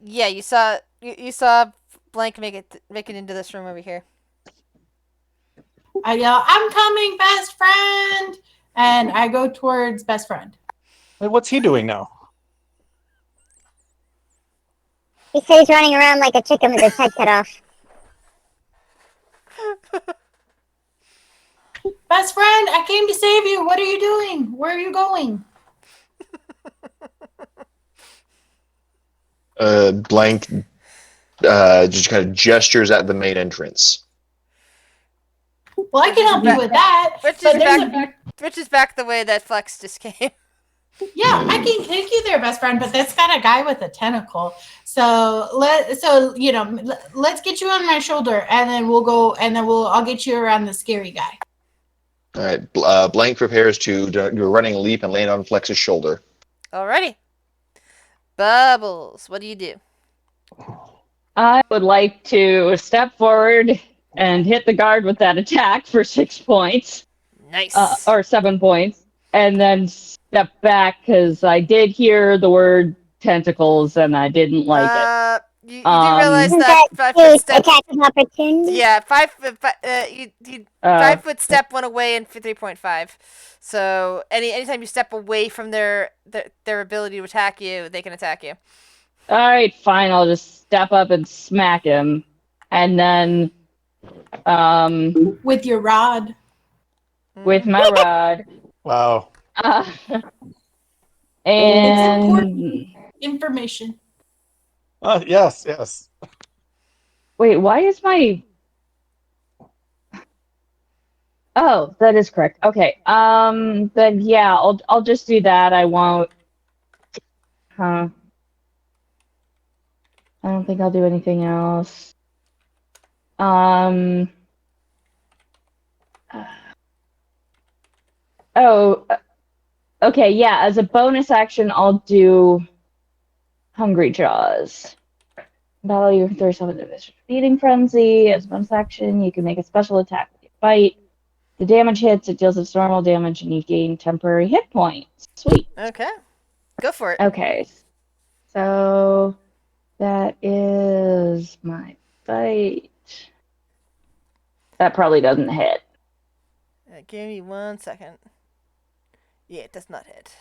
S1: Yeah, you saw Blank make it into this room over here.
S8: I yell, "I'm coming, best friend!" And I go towards best friend.
S7: Hey, what's he doing now?
S2: He says he's running around like a chicken with his head cut off.
S8: Best friend, I came to save you. What are you doing? Where are you going?
S5: Blank just kind of gestures at the main entrance.
S8: Well, I can help you with that.
S1: Which is back the way that Flex just came.
S8: Yeah, I can take you there, best friend, but that's got a guy with a tentacle. So let's get you on my shoulder, and then I'll get you around the scary guy.
S5: All right, Blank prepares to do a running leap and land on Flex's shoulder.
S1: Alrighty. Bubbles, what do you do?
S6: I would like to step forward and hit the guard with that attack for 6 points.
S1: Nice.
S6: Or 7 points. And then step back because I did hear the word tentacles and I didn't like it.
S1: You do realize that 5 foot step
S2: attack of opportunity?
S1: Yeah, 5 foot step went away in 3.5. So anytime you step away from their ability to attack you, they can attack you.
S6: All right, fine. I'll just step up and smack him, and then
S8: with your rod.
S6: With my rod.
S7: Wow.
S6: And
S8: information.
S7: Yes.
S6: Wait, why is my? Oh, that is correct. Okay. Then yeah, I'll just do that. I won't. Huh. I don't think I'll do anything else. Oh. Okay. Yeah. As a bonus action, I'll do Hungry Jaws. Battle you throw yourself into this feeding frenzy. As a bonus action, you can make a special attack with your bite. The damage hits, it deals its normal damage, and you gain temporary hit points. Sweet.
S1: Okay. Go for it.
S6: Okay. So that is my bite. That probably doesn't hit.
S1: Give me 1 second. Yeah, it does not hit.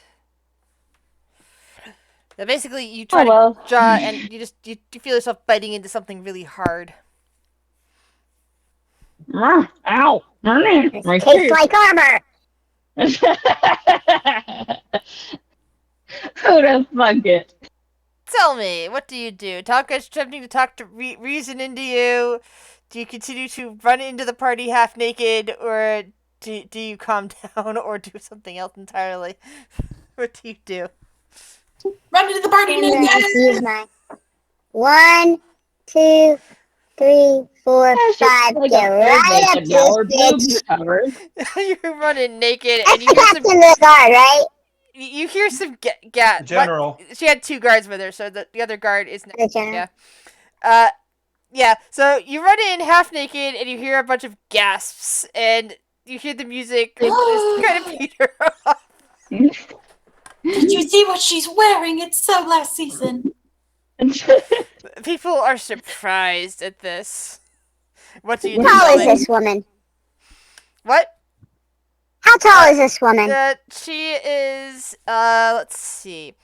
S1: So basically, you try
S6: Oh well.
S1: to draw, and you feel yourself biting into something really hard.
S6: Ow! My
S2: Tastes
S6: teeth.
S2: like armor.
S6: Who the fuck it?
S1: Tell me, what do you do? Tonka's attempting to talk to reason into you. Do you continue to run into the party half naked, or do you calm down, or do something else entirely? What do you do?
S8: Run into the party,
S2: I'm going to just
S8: nigga!
S2: use my 1, 2, 3, 4,
S6: It's
S2: 5.
S6: just like
S2: Get
S6: a third
S2: right up
S6: naked now.
S2: this
S6: Her
S2: bitch.
S6: boobs covered.
S1: You're running naked,
S2: That's
S1: and you
S2: the
S1: hear some.
S2: captain of the guard, right?
S1: You hear some
S7: General.
S1: What? She had 2 guards with her, so the other guard is.
S2: The general.
S1: Yeah. Yeah. So you run in half naked, and you hear a bunch of gasps, and you hear the music just kind of peter off.
S8: Did you see what she's wearing? It's so last season.
S1: People are surprised at this. What do you do,
S2: How tall is
S1: Sully?
S2: this woman?
S1: What?
S2: How tall is this woman?
S1: She is. Let's see.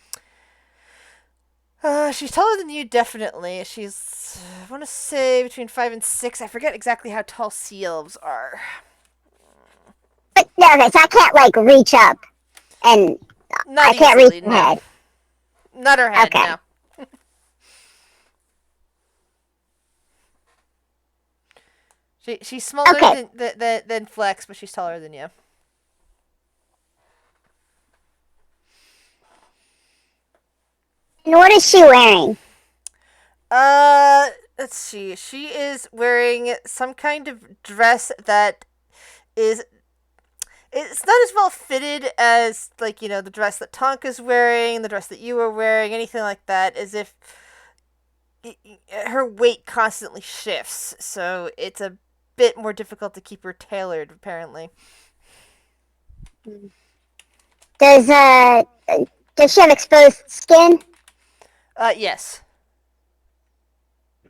S1: She's taller than you, definitely. She's, I want to say, between 5 and 6. I forget exactly how tall sea elves are.
S2: But, no, okay, so I can't, like, reach up. And
S1: Not
S2: I can't
S1: easily,
S2: reach her
S1: no.
S2: head.
S1: Not her head,
S2: Okay.
S1: no. She's smaller
S2: Okay.
S1: than Flex, but she's taller than you.
S2: And what is she wearing?
S1: Let's see. She is wearing some kind of dress that is. It's not as well fitted as, like, the dress that Tonka's wearing, the dress that you were wearing, anything like that, as if her weight constantly shifts, so it's a bit more difficult to keep her tailored, apparently.
S2: Does she have exposed skin?
S1: Yes.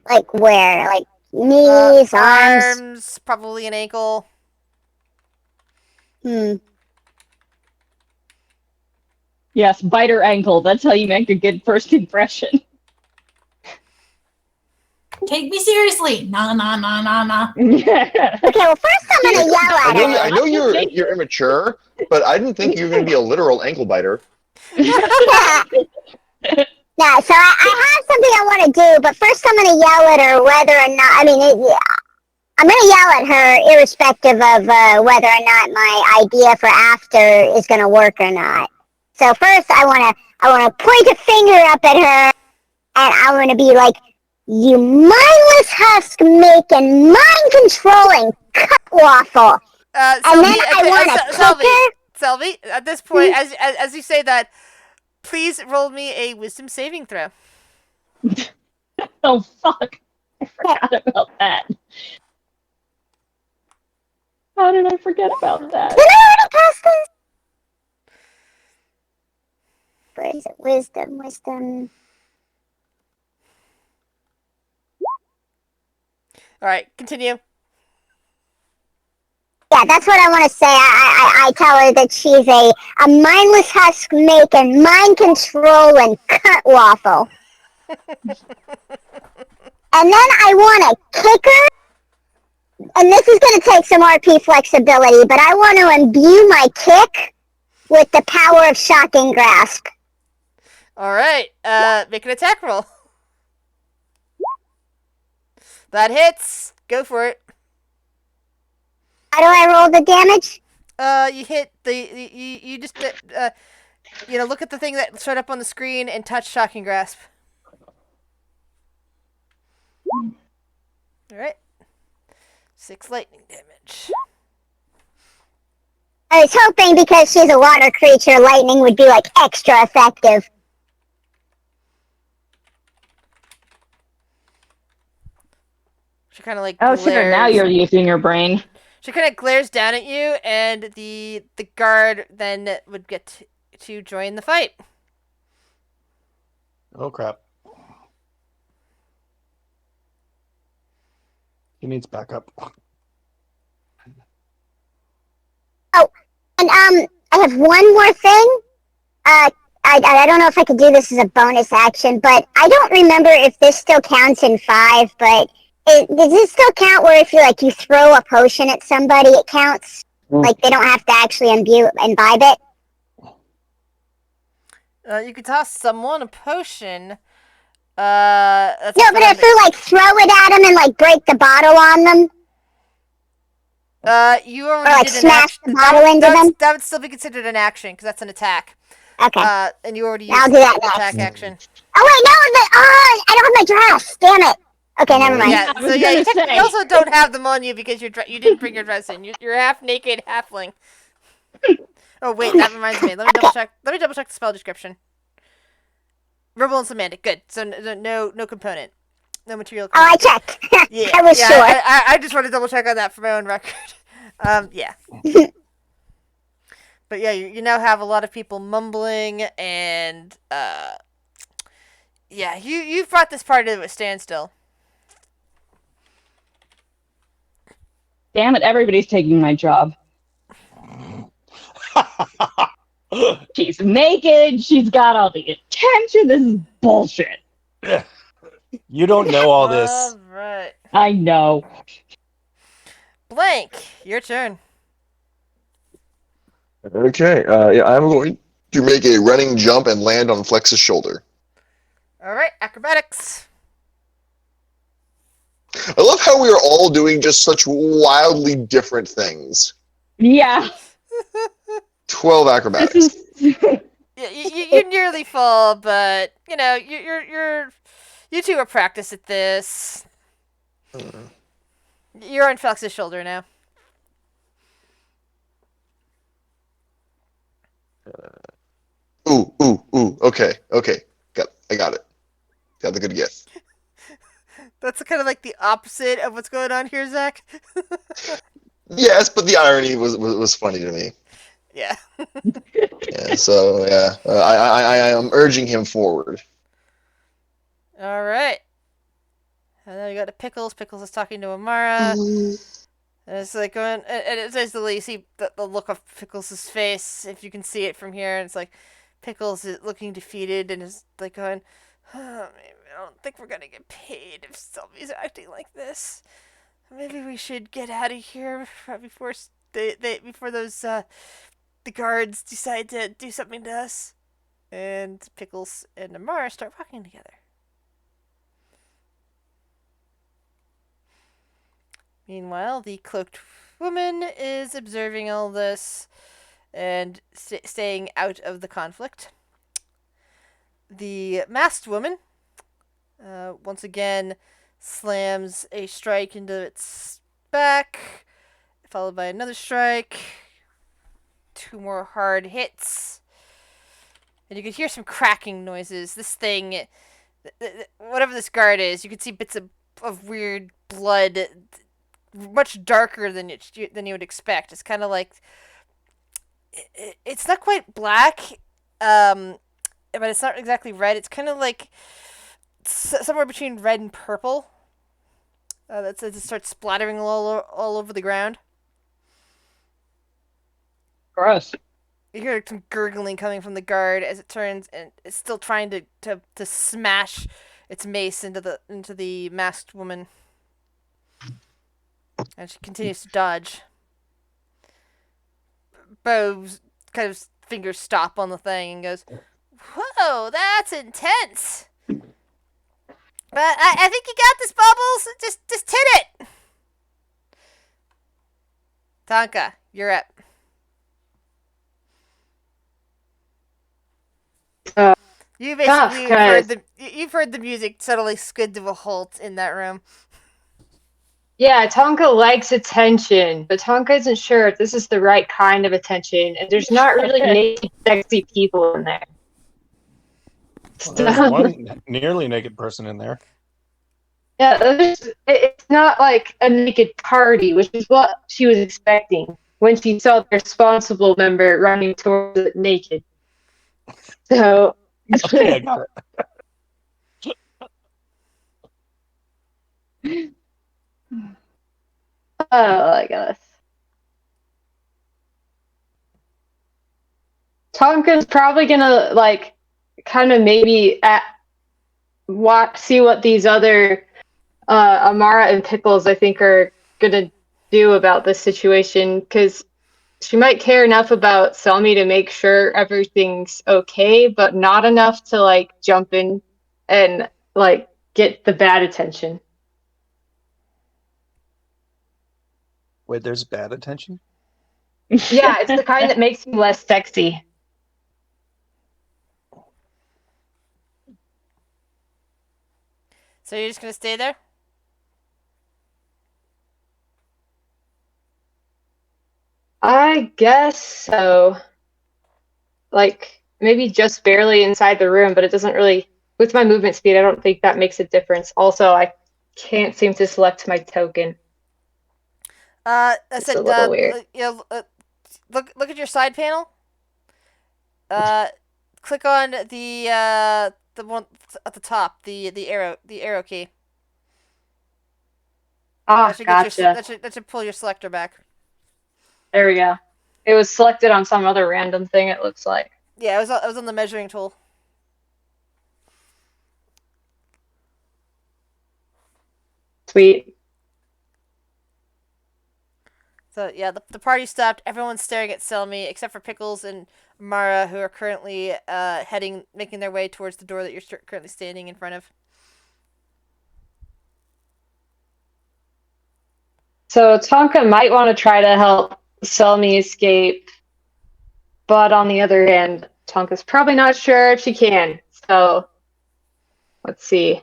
S2: Like where? Like knees, arms?
S1: Arms, probably an ankle.
S6: Yes, bite her ankle. That's how you make a good first impression.
S8: Take me seriously. Nah.
S2: Okay, well, first I'm gonna yell
S5: I
S2: at
S5: know,
S2: her.
S5: I know you're immature, but I didn't think you were going to be a literal ankle biter.
S2: No, so I have something I want to do, but first I'm gonna yell at her whether or not. I'm gonna yell at her irrespective of whether or not my idea for after is gonna work or not. So first I wanna point a finger up at her, and I wanna be like, "You mindless husk making, mind controlling cut waffle." And
S1: Selby,
S2: then I wanna kick her.
S1: Selby, at this point, as you say that, please roll me a wisdom saving throw.
S6: Oh, fuck. I forgot about that. How did I forget about that?
S2: Did I already pass this? Where is it? Wisdom.
S1: Alright, continue.
S2: Yeah, that's what I want to say. I tell her that she's a mindless husk making, mind controlling cut waffle. And then I want to kick her. And this is going to take some RP flexibility, but I want to imbue my kick with the power of shocking grasp.
S1: Alright, make an attack roll. That hits. Go for it.
S2: How do I roll the damage?
S1: You hit you just look at the thing that showed up on the screen and touch shocking grasp. All right. 6 lightning damage.
S2: I was hoping because she's a water creature, lightning would be like extra effective.
S1: She kind of like
S6: Oh,
S1: glares.
S6: sure. Now you're using your brain.
S1: She kind of glares down at you, and the guard then would get to join the fight.
S4: Oh crap. He needs backup.
S2: And I have one more thing. I don't know if I could do this as a bonus action, but I don't remember if this still counts in 5. But does this still count where if you throw a potion at somebody, it counts? Like they don't have to actually imbibe it.
S1: You could toss someone a potion.
S2: No, but if you throw it at them and break the bottle on them,
S1: you
S2: or
S1: already did an
S2: smash
S1: action.
S2: the bottle into them.
S1: That would still be considered an action because that's an attack.
S2: Okay.
S1: And you already used
S2: I'll do that
S1: the attack
S2: next.
S1: action.
S2: Oh wait, no, I don't have my dress. Damn it. Okay, never mind.
S1: Yeah, so yeah, you also don't have them on you because you didn't bring your dress in. You're half naked halfling. Oh wait, that reminds me. Let me double check. Let me double check the spell description. Verbal and semantic. Good. So no component. No material component.
S2: Oh, I checked.
S1: Yeah,
S2: I was sure.
S1: I just want to double check on that for my own record. Yeah. But yeah, you now have a lot of people mumbling and yeah, you've brought this party to a standstill.
S6: Damn it, everybody's taking my job. She's naked, she's got all the attention, this is bullshit.
S4: You don't know all this.
S1: All right.
S6: I know.
S1: Blank, your turn.
S5: Okay. Yeah, I'm going to make a running jump and land on Flex's shoulder.
S1: All right, acrobatics.
S5: I love how we are all doing just such wildly different things.
S6: Yeah.
S5: 12 acrobatics.
S1: Yeah, you nearly fall, but you know you two are practiced at this. You're on Flex's shoulder now.
S5: Ooh. Okay. I got it. Got the good guess.
S1: That's kind of like the opposite of what's going on here, Zach.
S5: Yes, but the irony was funny to me.
S1: Yeah.
S5: Yeah. So yeah, I am urging him forward.
S1: All right. And then we got to Pickles. Pickles is talking to Amara. And it's like going, and it's basically you see the look of Pickles' face, if you can see it from here. And it's like Pickles is looking defeated and is like going, oh, maybe I don't think we're gonna get paid if Sylvie's acting like this. Maybe we should get out of here before before those the guards decide to do something to us. And Pickles and Amara start walking together. Meanwhile, the cloaked woman is observing all this and staying out of the conflict. The masked woman, once again, slams a strike into its back, followed by another strike, 2 more hard hits, and you can hear some cracking noises. This thing, whatever this guard is, you can see bits of weird blood, much darker than you would expect. It's kind of like it's not quite black, but it's not exactly red. It's kind of like somewhere between red and purple. It starts splattering all over the ground.
S6: Gross.
S1: You hear some gurgling coming from the guard as it turns, and it's still trying to smash its mace into the masked woman. And she continues to dodge. Bo's kind of fingers stop on the thing and goes, "Whoa, that's intense. But I think you got this, Bubbles. Just hit it." Tonka, you're up. You basically you've heard the music suddenly skid to a halt in that room.
S9: Yeah, Tonka likes attention, but Tonka isn't sure if this is the right kind of attention, and there's not really naked, sexy people in there.
S4: Well, there's one nearly naked person in there.
S9: Yeah, it's not like a naked party, which is what she was expecting when she saw the responsible member running towards it naked. So
S4: Okay, I got it.
S9: I guess. Tonka's probably gonna like kind of maybe see what these other Amara and Pickles I think are gonna do about this situation, because she might care enough about Selmy to make sure everything's okay, but not enough to like jump in and like get the bad attention.
S4: Wait, there's bad attention?
S9: Yeah, it's the kind that makes you less sexy.
S1: So you're just gonna stay there?
S9: I guess so. Like, maybe just barely inside the room, but it doesn't really, with my movement speed, I don't think that makes a difference. Also, I can't seem to select my token.
S1: I
S9: It's
S1: said,
S9: a little weird.
S1: look at your side panel. Click on the one at the top, the arrow key.
S9: Ah, gotcha.
S1: That should pull your selector back.
S9: There we go. It was selected on some other random thing, it looks like.
S1: Yeah, it was on the measuring tool.
S9: Sweet.
S1: So yeah, the party stopped. Everyone's staring at Selmy, except for Pickles and Mara, who are currently making their way towards the door that you're currently standing in front of.
S9: So Tonka might want to try to help Selmy escape, but on the other hand, Tonka's probably not sure if she can. So let's see.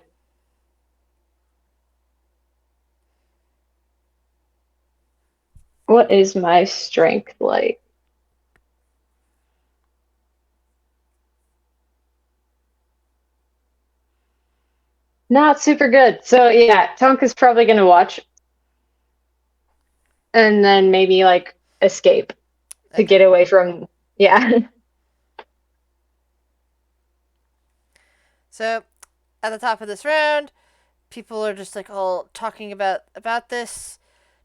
S9: What is my strength like? Not super good. So yeah, Tonka's probably gonna watch and then maybe like escape to get away from, yeah.
S1: So at the top of this round, people are just like all talking about this.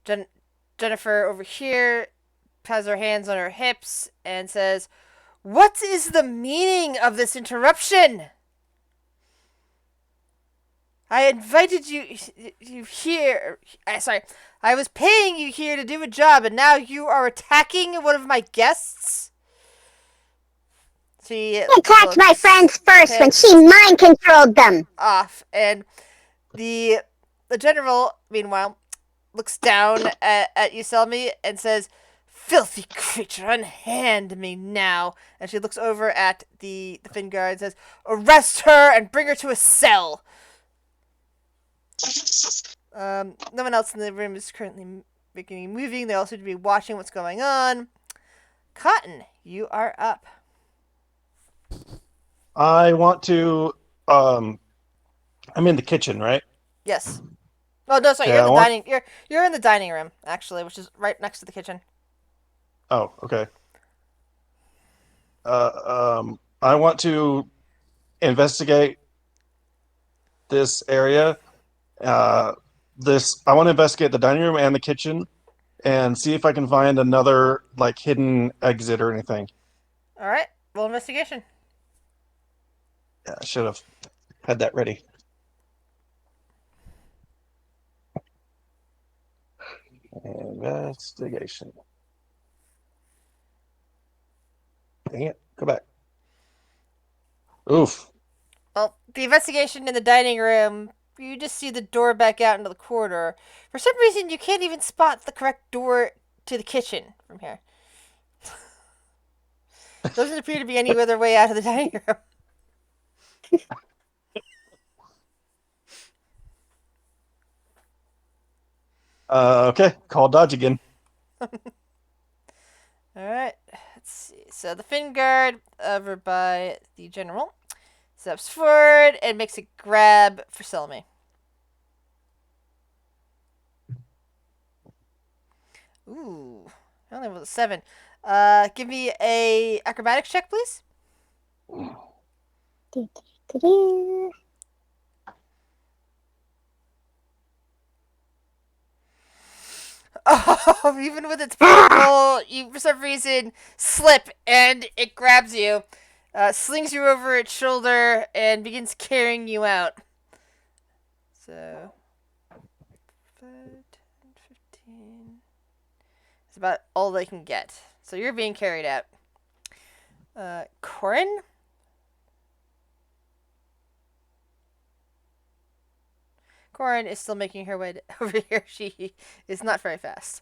S1: Jennifer over here has her hands on her hips and says, "What is the meaning of this interruption? I invited you here. Sorry, I was paying you here to do a job, and now you are attacking one of my guests." She
S2: attacked my friends first when she mind controlled them.
S1: Off, and the general, meanwhile, looks down at Yuselmi and says, "Filthy creature, unhand me now." And she looks over at the Finguard and says, "Arrest her and bring her to a cell." No one else in the room is currently making moving. They all seem to be watching what's going on. Cotton, you are up.
S4: I want to. I'm in the kitchen, right?
S1: Yes. Oh no, sorry.
S4: Okay,
S1: You're in the dining. You're in the dining room actually, which is right next to the kitchen.
S4: Oh, okay. I want to investigate this area. I want to investigate the dining room and the kitchen, and see if I can find another like hidden exit or anything.
S1: All right. Roll investigation.
S4: Yeah, I should have had that ready. Investigation. Dang it. Go back. Oof.
S1: Well, the investigation in the dining room, you just see the door back out into the corridor. For some reason, you can't even spot the correct door to the kitchen from here. Doesn't appear to be any other way out of the dining room.
S4: Okay. Call dodge again.
S1: Alright, let's see. So the Finguard over by the general steps forward and makes a grab for Selmy. Ooh, I only rolled a 7. Give me a acrobatics check, please. Oh, even with its vertical, you for some reason slip and it grabs you, slings you over its shoulder, and begins carrying you out. So, 5, 10, 15. It's about all they can get. So you're being carried out. Corin? Corin is still making her way over here. She is not very fast.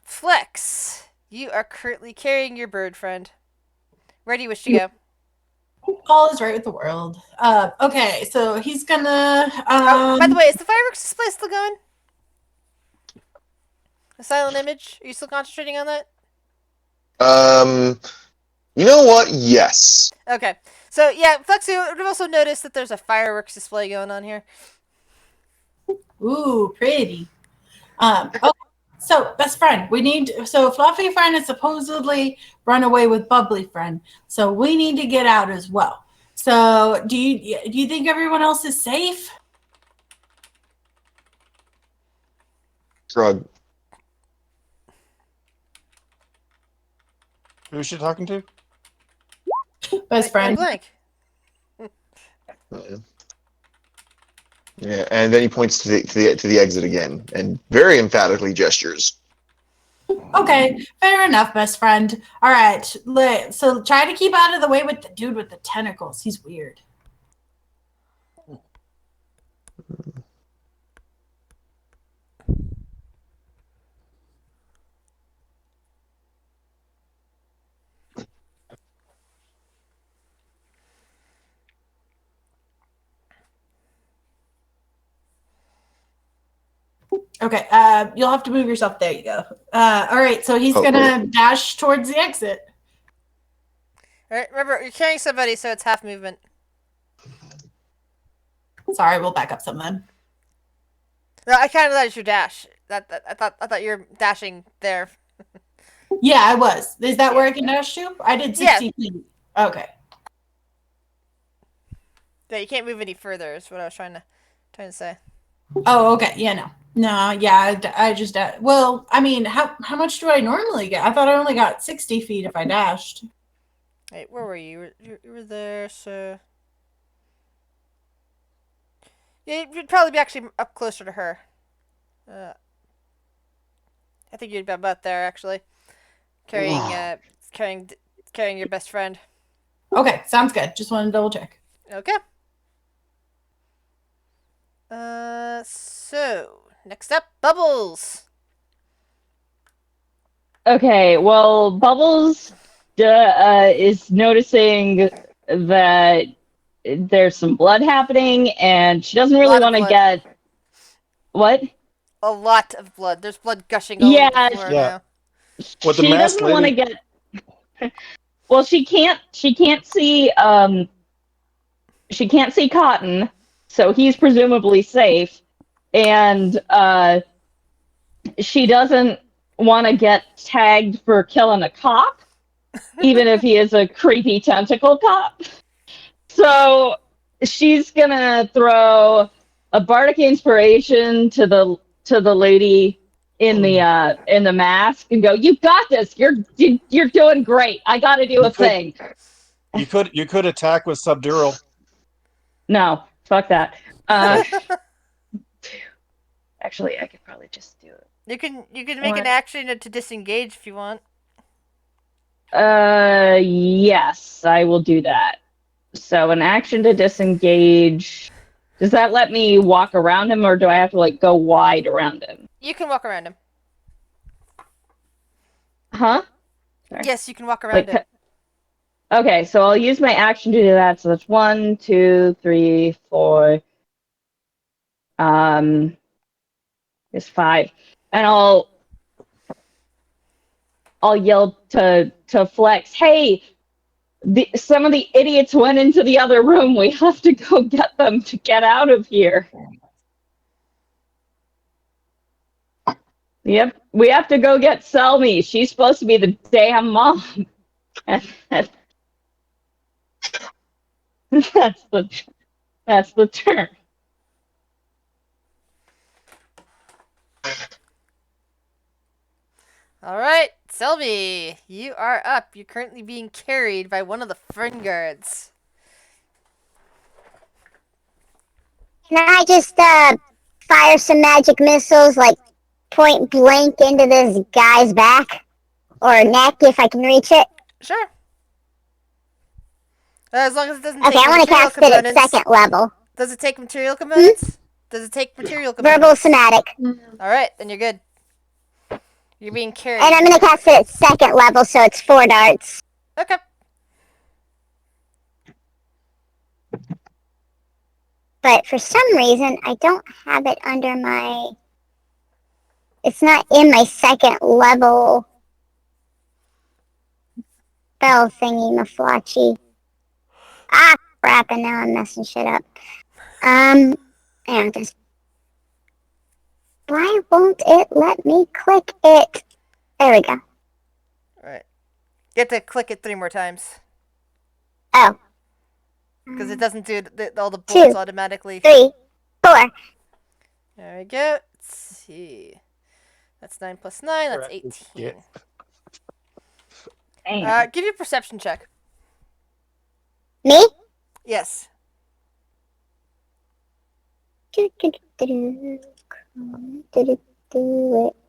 S1: Flex, you are currently carrying your bird friend. Where do you wish to go?
S8: All is right with the world. Okay, so he's gonna.
S1: Oh, by the way, is the fireworks display still going? The silent image? Are you still concentrating on that?
S5: You know what? Yes.
S1: Okay. So, yeah, Flex, you would have also noticed that there's a fireworks display going on here.
S8: Ooh, pretty. Okay. So, best friend, we need. So, Fluffy friend is supposedly run away with Bubbly friend. So, we need to get out as well. So, do you think everyone else is safe?
S5: Shrug.
S4: Who's she talking to?
S8: Best friend.
S1: Blank.
S5: Yeah, and then he points to the exit again, and very emphatically gestures.
S8: Okay, fair enough, best friend. All right, so try to keep out of the way with the dude with the tentacles. He's weird. Okay, you'll have to move yourself. There you go. All right, so he's gonna dash towards the exit.
S1: All right, remember, you're carrying somebody, so it's half movement.
S8: Sorry, we'll back up some then.
S1: No, I kind of thought it was your dash. I thought you were dashing there.
S8: Yeah, I was. Is that where I can dash to? I did 60 feet. Okay.
S1: Yeah, you can't move any further. Is what I was trying to say.
S8: Oh, okay. Yeah, no, yeah. I just well, I mean, how much do I normally get? I thought I only got 60 feet if I dashed.
S1: Wait, where were you? You were there, so yeah, you'd probably be actually up closer to her. I think you'd be about there actually, carrying your best friend.
S8: Okay, sounds good. Just want to double check.
S1: Okay. So next up, Bubbles.
S6: Okay, well, Bubbles is noticing that there's some blood happening, and she doesn't really want to get what?
S1: A lot of blood. There's blood gushing all over the floor now.
S4: What the
S6: she
S4: masked
S6: doesn't want to
S4: lady-
S6: get. Well, she can't see. She can't see Cotton, so he's presumably safe, and she doesn't want to get tagged for killing a cop, even if he is a creepy tentacle cop. So she's gonna throw a bardic inspiration to the lady in the mask and go, "You got this. You're doing great. I got to do a thing."
S4: You could attack with subdural.
S6: No, fuck that. Actually, I could probably just do it.
S1: You can make an action to disengage if you want.
S6: Yes, I will do that. So an action to disengage. Does that let me walk around him, or do I have to go wide around him?
S1: You can walk around him.
S6: Huh? Sorry.
S1: Yes, you can walk around him.
S6: Okay, so I'll use my action to do that. So that's 1, 2, 3, 4. It's 5, and I'll yell to Flex, "Hey, some of the idiots went into the other room. We have to go get them to get out of here." Yep, we have to go get Selmy. She's supposed to be the damn mom. That's the term.
S1: All right, Selby, you are up. You're currently being carried by one of the friend guards.
S2: Can I just fire some magic missiles, like point blank into this guy's back or neck if I can reach it?
S1: Sure. As long as it doesn't
S2: Okay,
S1: take
S2: I want to
S1: material
S2: cast it at
S1: components.
S2: second level.
S1: Does it take material components? Does it take material
S2: Verbal
S1: components?
S2: somatic.
S1: All right, then you're good. You're being carried.
S2: And I'm going to cast it at second level, so it's 4 darts.
S1: Okay.
S2: But for some reason, I don't have it under my... It's not in my second level spell thingy, Maflachi. Ah, crap, and now I'm messing shit up. And just... Why won't it let me click it? There we go.
S1: All right. You have to click it 3 more times.
S2: Oh.
S1: Because it doesn't do all the bullets automatically.
S2: 3, 4.
S1: There we go. Let's see. That's 9 plus 9. That's 18. Give you a perception check.
S2: Me?
S1: Yes.
S2: It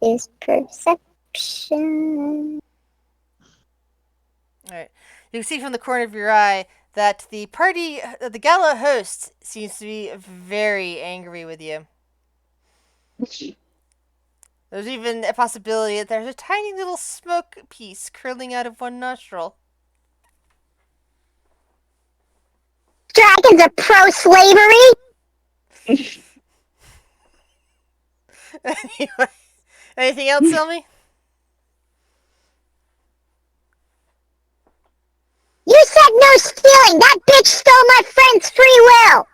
S2: is perception.
S1: Alright. You can see from the corner of your eye that the party, the gala host, seems to be very angry with you. There's even a possibility that there's a tiny little smoke piece curling out of one nostril.
S2: Dragons are pro-slavery?
S1: Anyway, anything else, Selmy?
S2: You said no stealing! That bitch stole my friend's free will!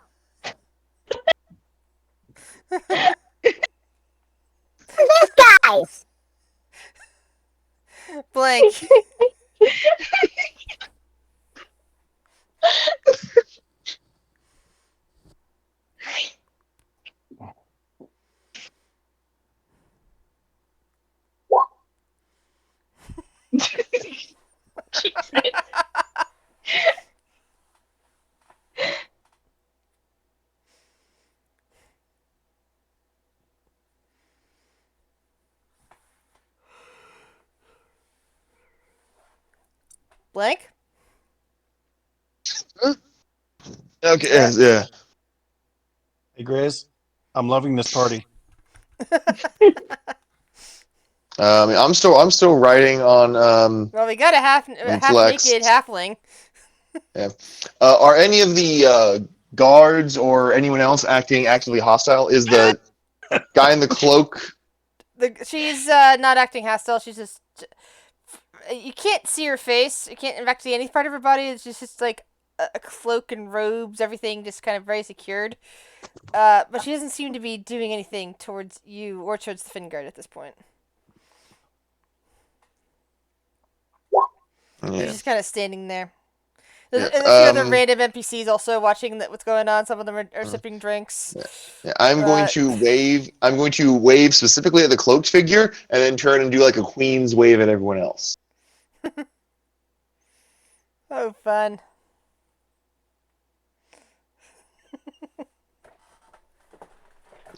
S2: This guy's!
S1: Blank. Blank?
S5: Okay, yeah.
S4: Hey, Grizz, I'm loving this party.
S5: I'm still writing on
S1: Well, we got a half naked halfling.
S5: Yeah. Are any of the guards or anyone else acting actively hostile? Is the guy in the cloak?
S1: She's not acting hostile. She's just... You can't see her face. You can't, in fact, see any part of her body. It's just like a cloak and robes, everything just kind of very secured. But she doesn't seem to be doing anything towards you or towards the Fingard at this point.
S5: Yeah.
S1: She's just kind of standing there. There's
S5: Yeah,
S1: a few other random NPCs also watching what's going on. Some of them are sipping drinks.
S5: Yeah, I'm going to wave. I'm going to wave specifically at the cloaked figure, and then turn and do like a queen's wave at everyone else.
S1: Oh, fun.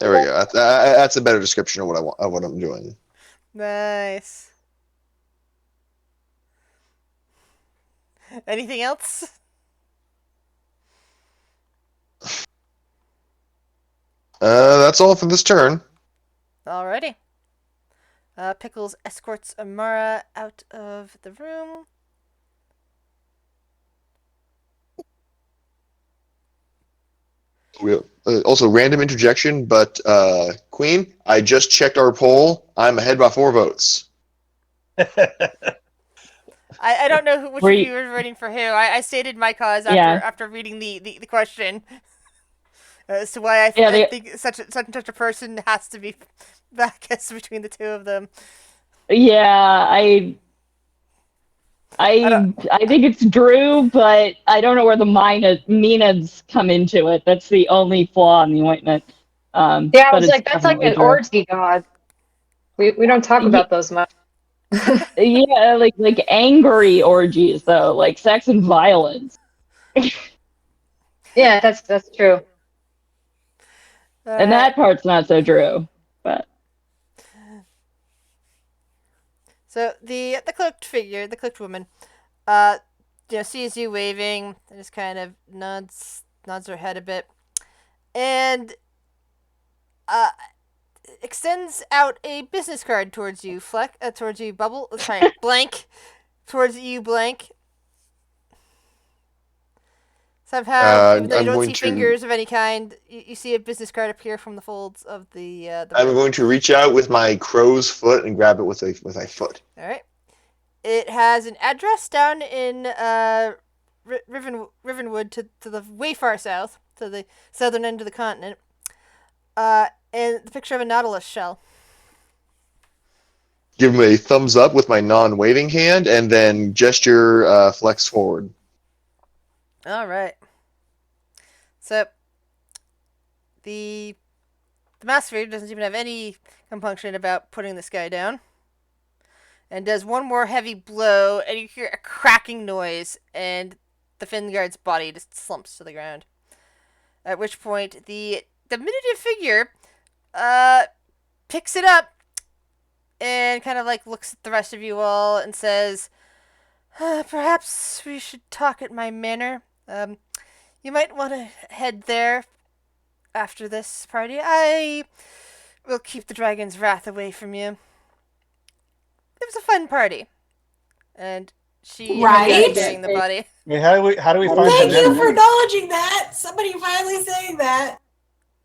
S5: There we go. That's a better description of what I want. Of what I'm doing.
S1: Nice. Anything else?
S5: That's all for this turn.
S1: Alrighty. Pickles escorts Amara out of the room.
S5: Also, random interjection, but Queen, I just checked our poll. I'm ahead by 4 votes.
S1: I don't know which of you was voting for who. I stated my cause after reading the question as to why I think such a person has to be back as between the two of them.
S6: Yeah, I think it's Drew, but I don't know where the Minads come into it. That's the only flaw in the ointment.
S9: Yeah, I was like, that's like an orgy god. We don't talk about those much.
S6: Yeah, like angry orgies though, like sex and violence.
S9: Yeah, that's true.
S1: All
S6: And
S1: right.
S6: that part's not so true. But
S1: So the cloaked figure, the cloaked woman, sees you waving and just kind of nods her head a bit, and uh, extends out a business card towards you, towards you, Bubble. Sorry, Blank, towards you, Blank. Somehow, even though you
S5: I'm
S1: don't
S5: going
S1: see
S5: to
S1: fingers of any kind, you see a business card appear from the folds of the
S5: I'm
S1: robe.
S5: going to reach out with my crow's foot and grab it with a foot.
S1: All right. It has an address down in Rivenwood to the way far south, to the southern end of the continent. And the picture of a nautilus shell.
S5: Give him a thumbs up with my non-waving hand, and then gesture flex forward.
S1: All right. So the master doesn't even have any compunction about putting this guy down, and does one more heavy blow, and you hear a cracking noise, and the Finguard's body just slumps to the ground. At which point the diminutive figure picks it up and kind of like looks at the rest of you all and says, perhaps we should talk at my manor. You might want to head there after this party. I will keep the dragon's wrath away from you. It was a fun party. And she
S8: Right?
S1: heads out carrying the body.
S4: I mean, how do we find
S8: Thank
S4: her
S8: you
S4: manor?
S8: for acknowledging that. Somebody finally saying that.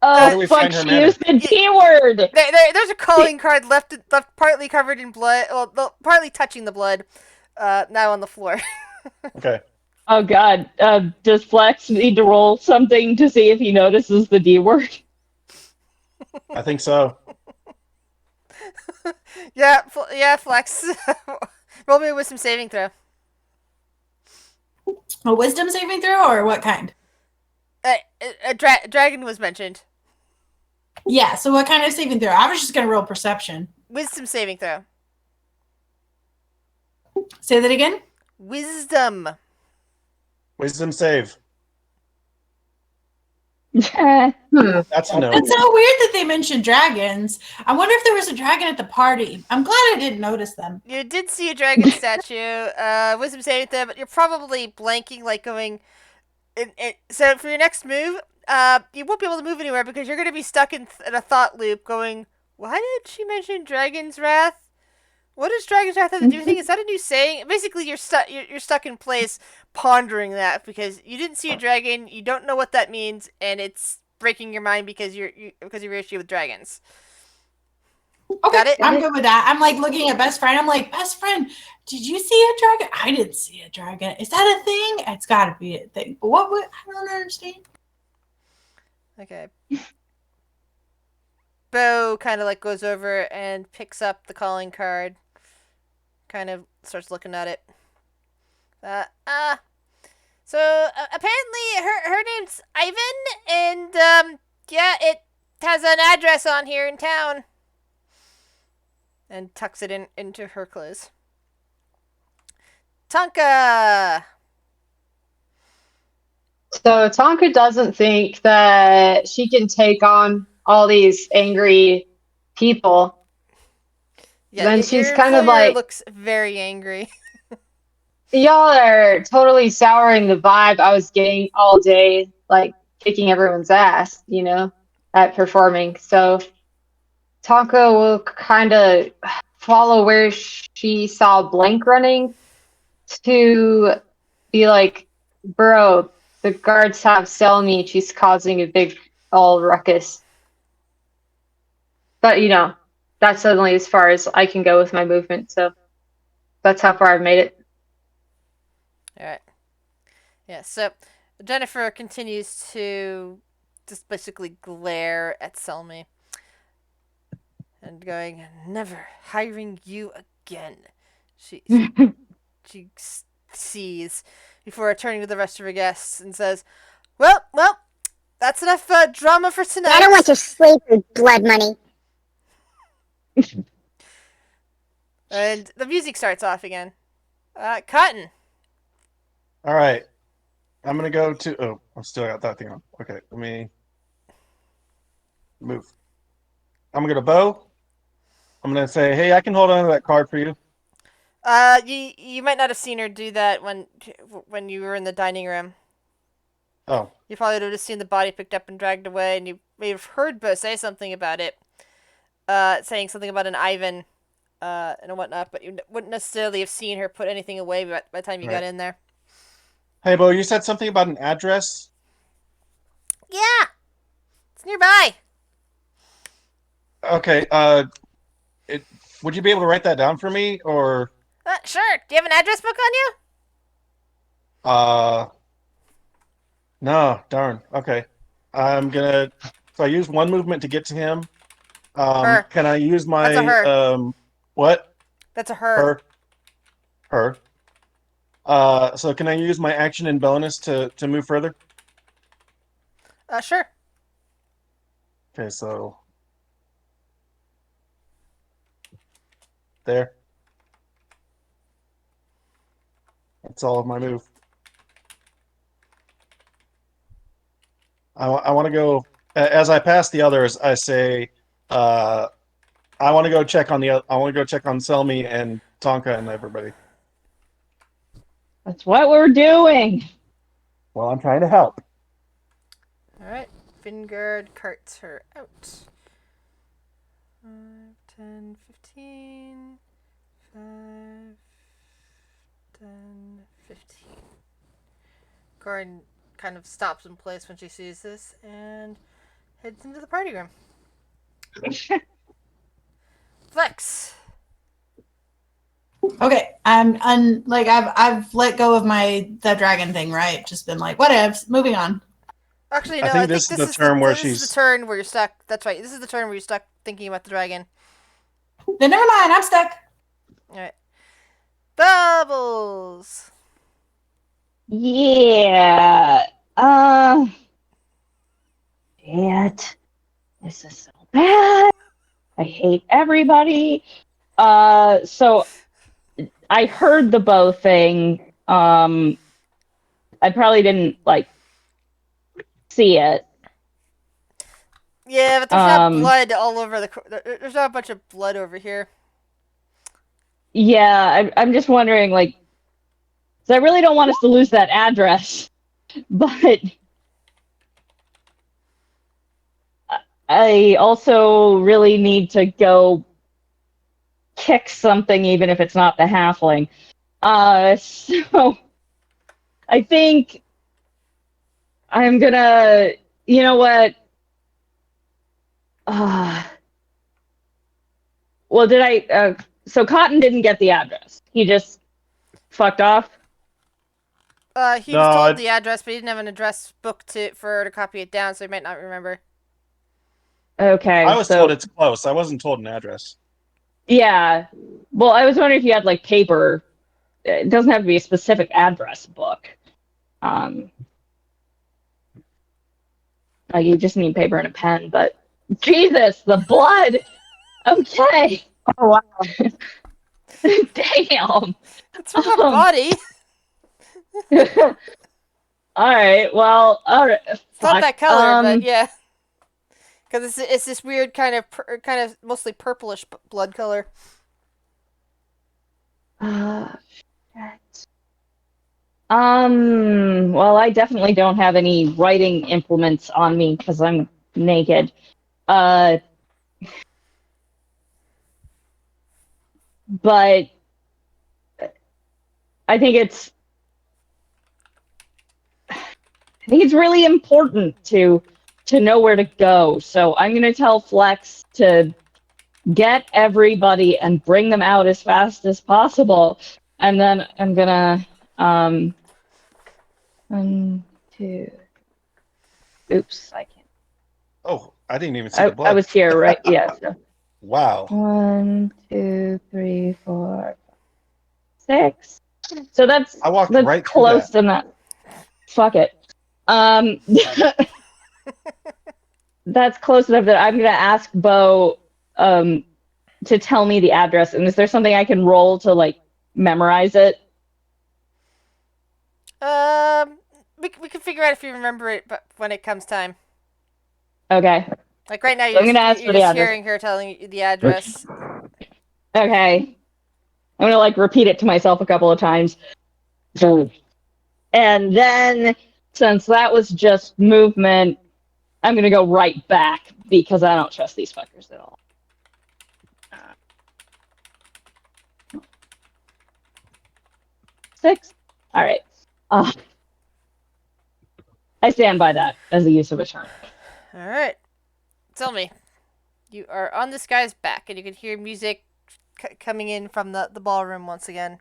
S4: How do we
S6: fuck,
S4: find her
S6: she
S4: manor?
S6: used the T word.
S1: There's a calling card left partly covered in blood, well, partly touching the blood, now on the floor.
S4: Okay.
S6: Oh god, does Flex need to roll something to see if he notices the D word?
S4: I think so.
S1: Yeah, Flex. Roll me a wisdom saving throw.
S8: A wisdom saving throw or what kind?
S1: A dragon was mentioned.
S8: Yeah, so what kind of saving throw? I was just going to roll perception.
S1: Wisdom saving throw.
S8: Say that again?
S1: Wisdom.
S4: Wisdom save.
S9: Hmm.
S4: That's a no.
S8: It's so weird that they mentioned dragons. I wonder if there was a dragon at the party. I'm glad I didn't notice them.
S1: You did see a dragon statue. Wisdom saving throw, but you're probably blanking, like going. So for your next move, you won't be able to move anywhere because you're going to be stuck in a thought loop, going, "Why did she mention Dragon's Wrath? What does Dragon's Wrath have to do with anything? Is that a new saying?" Basically, you're stuck. You're stuck in place, pondering that because you didn't see a dragon, you don't know what that means, and it's breaking your mind because because of your issue with dragons.
S8: Okay,
S1: Got it?
S8: I'm good with that. I'm like looking at best friend. I'm like, best friend, did you see a dragon? I didn't see a dragon. Is that a thing? It's got to be a thing. But what would I don't understand.
S1: Okay. Bo kind of like goes over and picks up the calling card. Kind of starts looking at it. So apparently her name's Ivan, and yeah, it has an address on here in town. And tucks it into her clothes. Tonka.
S9: So Tonka doesn't think that she can take on all these angry people.
S1: Yeah,
S9: Then
S1: your
S9: she's kind of
S1: employer
S9: like,
S1: looks very angry.
S9: y'all are totally souring the vibe I was getting all day, like kicking everyone's ass, at performing. So Tonka will kind of follow where she saw Blank running to be like, bro, the guards have Selmy. She's causing a big old ruckus. But, that's suddenly as far as I can go with my movement. So that's how far I've made it.
S1: All right. Yeah, so Jennifer continues to just basically glare at Selmy. And going, never hiring you again. She sees before turning to the rest of her guests and says, well, that's enough drama for tonight.
S2: I don't want your sleep or blood money.
S1: And the music starts off again. Cotton.
S4: All right. I'm gonna go to. Oh, I'm still got that thing on. Okay, let me move. I'm gonna bow. I'm gonna say, hey, I can hold on to that card for you.
S1: You might not have seen her do that when you were in the dining room.
S4: Oh,
S1: You probably would have just seen the body picked up and dragged away, and you may have heard Bo say something about it. Saying something about an Ivan, and whatnot, but you wouldn't necessarily have seen her put anything away by the time you got in there.
S4: hey, Bo, you said something about an address.
S1: Yeah, it's nearby.
S4: Okay. Would you be able to write that down for me, or?
S1: Sure. Do you have an address book on you?
S4: Uh, no, darn. Okay. I'm gonna. So I use one movement to get to him.
S1: Her.
S4: Can I use
S1: That's a
S4: my
S1: her.
S4: what?
S1: That's a her.
S4: Her. So can I use my action and bonus to move further?
S1: Sure.
S4: Okay, so there. That's all of my move. I want to go as I pass the others. I say, I want to go check on I want to go check on Selmy and Tonka and everybody.
S6: That's what we're doing.
S4: Well, I'm trying to help.
S1: Alright. Vingard carts her out. 5, 10, 15. 5, 10, 15. Gordon kind of stops in place when she sees this and heads into the party room. Flex.
S8: Okay, I've let go of the dragon thing, right? Just been like, whatevs, moving on.
S1: Actually, no.
S4: I think this is the turn where she's.
S1: This is the turn where you're stuck. That's right. This is the turn where you're stuck thinking about the dragon.
S8: Then never mind, I'm stuck.
S1: All right. Bubbles.
S6: Yeah. Shit. This is so bad. I hate everybody. So I heard the bow thing. I probably didn't see it.
S1: Yeah, but there's not blood all over there's not a bunch of blood over here.
S6: Yeah, I'm just wondering, so I really don't want us to lose that address, but I also really need to go kick something, even if it's not the halfling. So I think I'm gonna, you know what? Well, so Cotton didn't get the address. He just fucked off?
S1: He was told the address, but he didn't have an address book for her to copy it down, so he might not remember.
S6: Okay.
S4: I was told it's close. I wasn't told an address.
S6: Yeah. Well, I was wondering if you had paper. It doesn't have to be a specific address book. You just need paper and a pen, but Jesus, the blood. Okay.
S9: Oh wow.
S6: Damn.
S1: It's from her body.
S6: All right. Well, all right.
S1: It's not that color, but yeah. Because it's this weird kind of mostly purplish blood color.
S6: Shit. Well, I definitely don't have any writing implements on me because I'm naked. But I think it's really important to know where to go. So I'm going to tell Flex to get everybody and bring them out as fast as possible. And then I'm going to 1, 2. Oops, I can't.
S4: Oh, I didn't even see the blood.
S6: I was here, right? Yeah. So.
S4: Wow.
S6: 1, 2, 3, 4, 6. So that's
S4: right
S6: close enough. Fuck it. That's close enough that I'm gonna ask Bo to tell me the address, and is there something I can roll to like memorize it?
S1: We can figure out if you remember it, but when it comes time.
S6: Okay.
S1: Like right now,
S6: So I'm gonna ask
S1: you're
S6: for the
S1: just
S6: address.
S1: hearing her telling you the address.
S6: Okay. I'm gonna like repeat it to myself a couple of times. And then, since that was just movement, I'm gonna go right back because I don't trust these fuckers at all. 6. All right. I stand by that as a use of a charm.
S1: All right. Tell me. You are on this guy's back, and you can hear music coming in from the ballroom once again.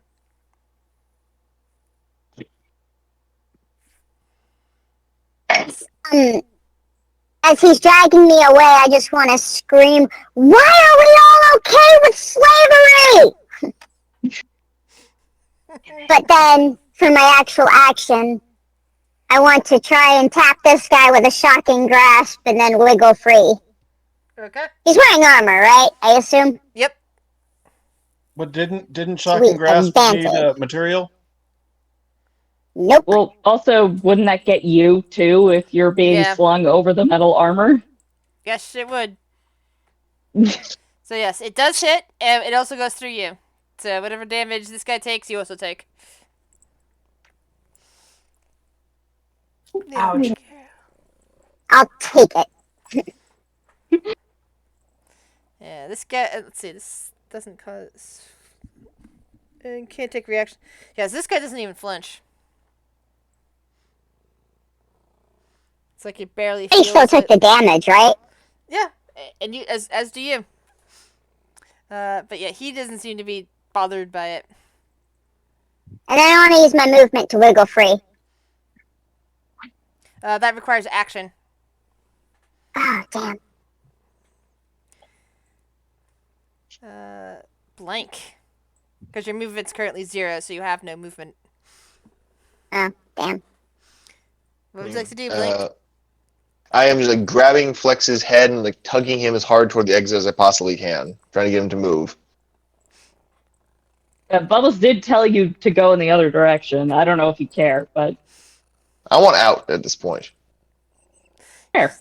S2: As he's dragging me away, I just want to scream, "Why are we all okay with slavery?" But then, for my actual action, I want to try and tap this guy with a shocking grasp and then wiggle free.
S1: Okay.
S2: He's wearing armor, right? I assume?
S1: Yep.
S4: But didn't Shock and
S2: Sweet,
S4: Grasp need
S2: advantage.
S4: material?
S2: Nope.
S6: Well, also, wouldn't that get you too if you're being
S1: Yeah.
S6: slung over the metal armor?
S1: Yes, it would. So yes, it does hit, and it also goes through you. So whatever damage this guy takes, you also take.
S8: Ouch.
S2: I'll take it.
S1: Yeah, this guy. Let's see. This doesn't cause. And can't take reaction. Yes, this guy doesn't even flinch. It's like he barely
S2: He
S1: feels
S2: still took
S1: it.
S2: the damage, right?
S1: Yeah, and you as do you. But yeah, he doesn't seem to be bothered by it.
S2: And I want to use my movement to wiggle free.
S1: That requires action.
S2: Oh, damn.
S1: Blank. Because your movement's currently 0, so you have no movement.
S2: Oh, damn.
S1: What would you like to do, Blank?
S5: I am just like grabbing Flex's head and like tugging him as hard toward the exit as I possibly can, trying to get him to move.
S6: Bubbles did tell you to go in the other direction. I don't know if you care, but
S5: I want out at this point.
S6: care.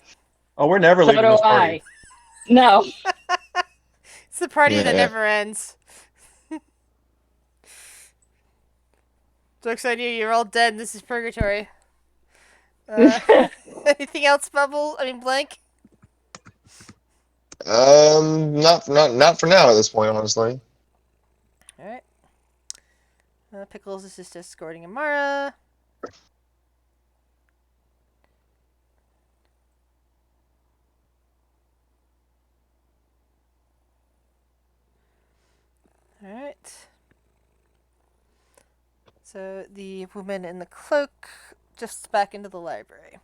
S4: Oh, we're never
S6: So
S4: leaving
S6: do
S4: this
S6: I.
S4: party.
S6: No.
S1: It's the party that
S5: Yeah.
S1: never ends. Joke's on you, you're all dead and this is purgatory. Anything else, Blank?
S5: Not for now at this point, honestly.
S1: Alright. Pickles is just escorting Amara. Alright. So the woman in the cloak just back into the library.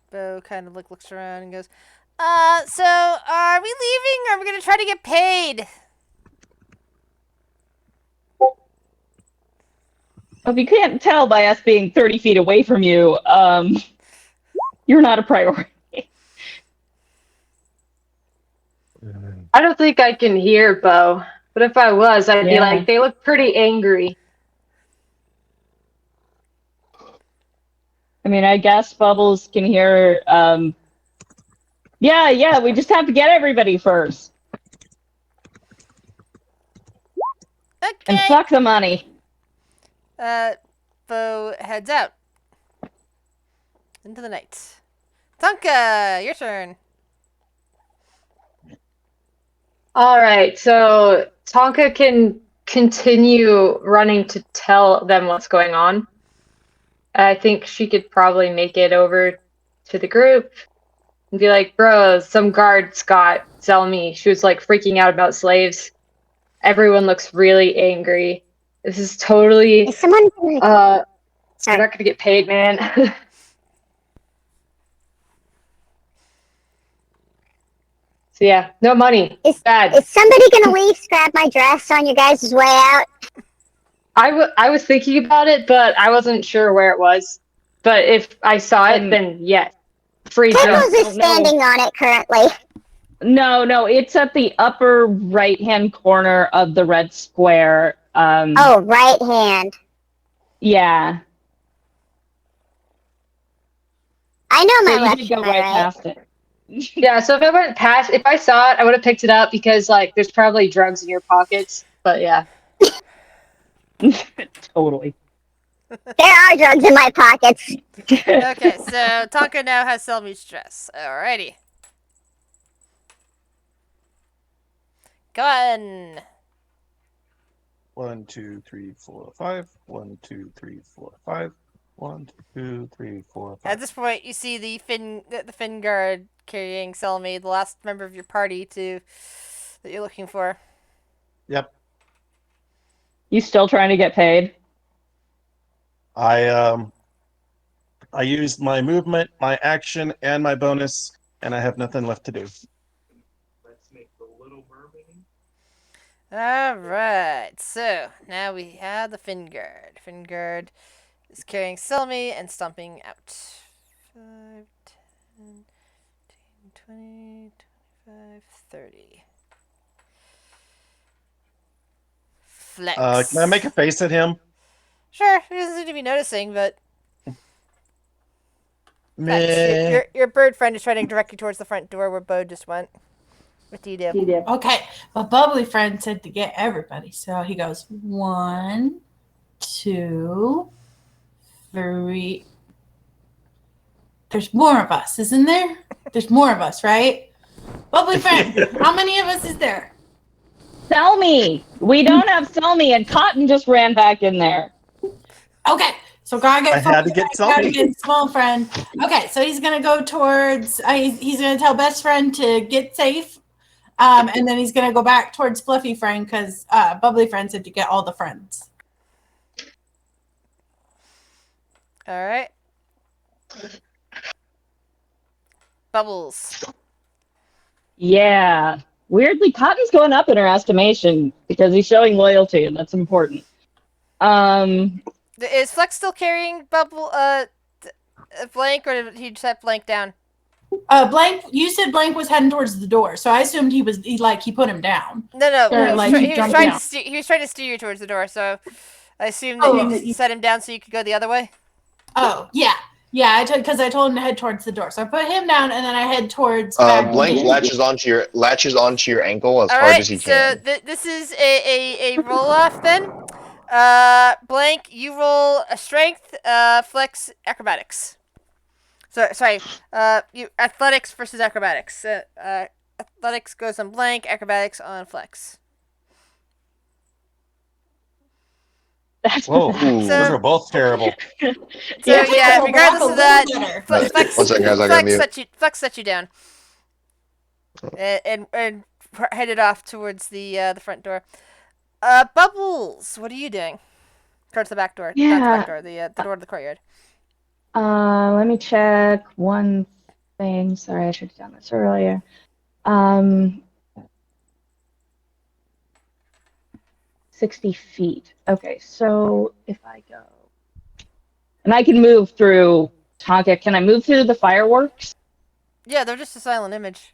S1: Bo kind of looks around and goes, so are we leaving or are we gonna try to get paid?
S6: If you can't tell by us being 30 feet away from you, you're not a priority.
S9: I don't think I can hear Bo, but if I was, I'd be
S6: Yeah.
S9: like, they look pretty angry.
S6: I mean, I guess Bubbles can hear, yeah, we just have to get everybody first.
S1: Okay.
S6: And fuck the money.
S1: Bo heads out into the night. Tonka, your turn.
S9: All right, so Tonka can continue running to tell them what's going on. I think she could probably make it over to the group and be like, bro, some guards got Zelmi. She was like freaking out about slaves. Everyone looks really angry. This is totally
S2: Is someone...
S9: you're
S2: Sorry.
S9: not gonna get paid, man. So yeah, no money.
S2: Is
S9: Bad.
S2: Is somebody gonna leave, grab my dress on your guys' way out?
S9: I was thinking about it, but I wasn't sure where it was. But if I saw it, then yes.
S6: free
S2: Pickles
S6: drink.
S2: is standing on it currently.
S6: No, it's at the upper right-hand corner of the red square.
S2: Oh, right hand.
S6: Yeah.
S2: I know
S6: So
S2: my
S6: you
S2: left
S6: did
S2: from
S6: go
S2: my
S6: right
S2: right.
S6: past it.
S9: Yeah, so if I saw it, I would have picked it up because like there's probably drugs in your pockets. But yeah.
S6: Totally.
S2: There are drugs in my pockets.
S1: Okay, so Tonka now has Selmy's dress. Alrighty. Gun.
S4: 1, 2, 3, 4, 5. 1, 2, 3, 4, 5. 1, 2, 3, 4, 5.
S1: At this point, you see the Finn guard carrying Selmy, the last member of your party that you're looking for.
S4: Yep.
S6: You still trying to get paid?
S4: I used my movement, my action, and my bonus, and I have nothing left to do. Let's make the little mermaid.
S1: Alright, so now we have the Finn guard. Finn guard is carrying Selmy and stomping out. 5, 10, 20, 25, 30. Flex.
S4: Can I make a face at him?
S1: Sure, he doesn't seem to be noticing, but Flex,
S4: Meh.
S1: your bird friend is trying to direct you towards the front door where Bo just went. What do you do?
S8: Okay, but Bubbly Friend said to get everybody. So he goes 1, 2, 3. There's more of us, isn't there? There's more of us, right? Bubbly Friend, how many of us is there?
S6: Selmy! We don't have Selmy, and Cotton just ran back in there.
S8: Okay, so gotta get.
S4: I had to get
S8: gotta
S4: Selmy.
S8: get small friend. Okay, so he's gonna go towards. He's gonna tell best friend to get safe, and then he's gonna go back towards Fluffy Friend because Bubbly Friend said to get all the friends.
S1: All right. Bubbles.
S6: Yeah. Weirdly, Cotton's going up in her estimation because he's showing loyalty, and that's important.
S1: Is Flex still carrying Blank, or did he just have Blank down?
S8: Blank. You said Blank was heading towards the door, so I assumed he put him down.
S1: No.
S8: Or,
S1: He was trying
S8: down.
S1: to he was trying to steer you towards the door, so I assume that
S8: Oh,
S1: you set him down so you could go the other way.
S8: Oh yeah. Yeah, because I told him to head towards the door, so I put him down, and then I head towards.
S5: Blank latches onto your ankle as hard as he can.
S1: So this is a roll off then. Blank, you roll a strength. Flex acrobatics. Sorry. You athletics versus acrobatics. Athletics goes on Blank. Acrobatics on Flex.
S4: Whoa, those are both terrible.
S1: So yeah, regardless of that, Flex.
S5: One second, guys, I gotta mute.
S1: Flex set you down, and headed off towards the front door. Bubbles, what are you doing? Towards the back door.
S6: Yeah.
S1: Not the back door. The door to the courtyard.
S6: Let me check one thing. Sorry, I should have done this earlier. 60 feet. Okay, so if I go, and I can move through Tonka. Can I move through the fireworks?
S1: Yeah, they're just a silent image.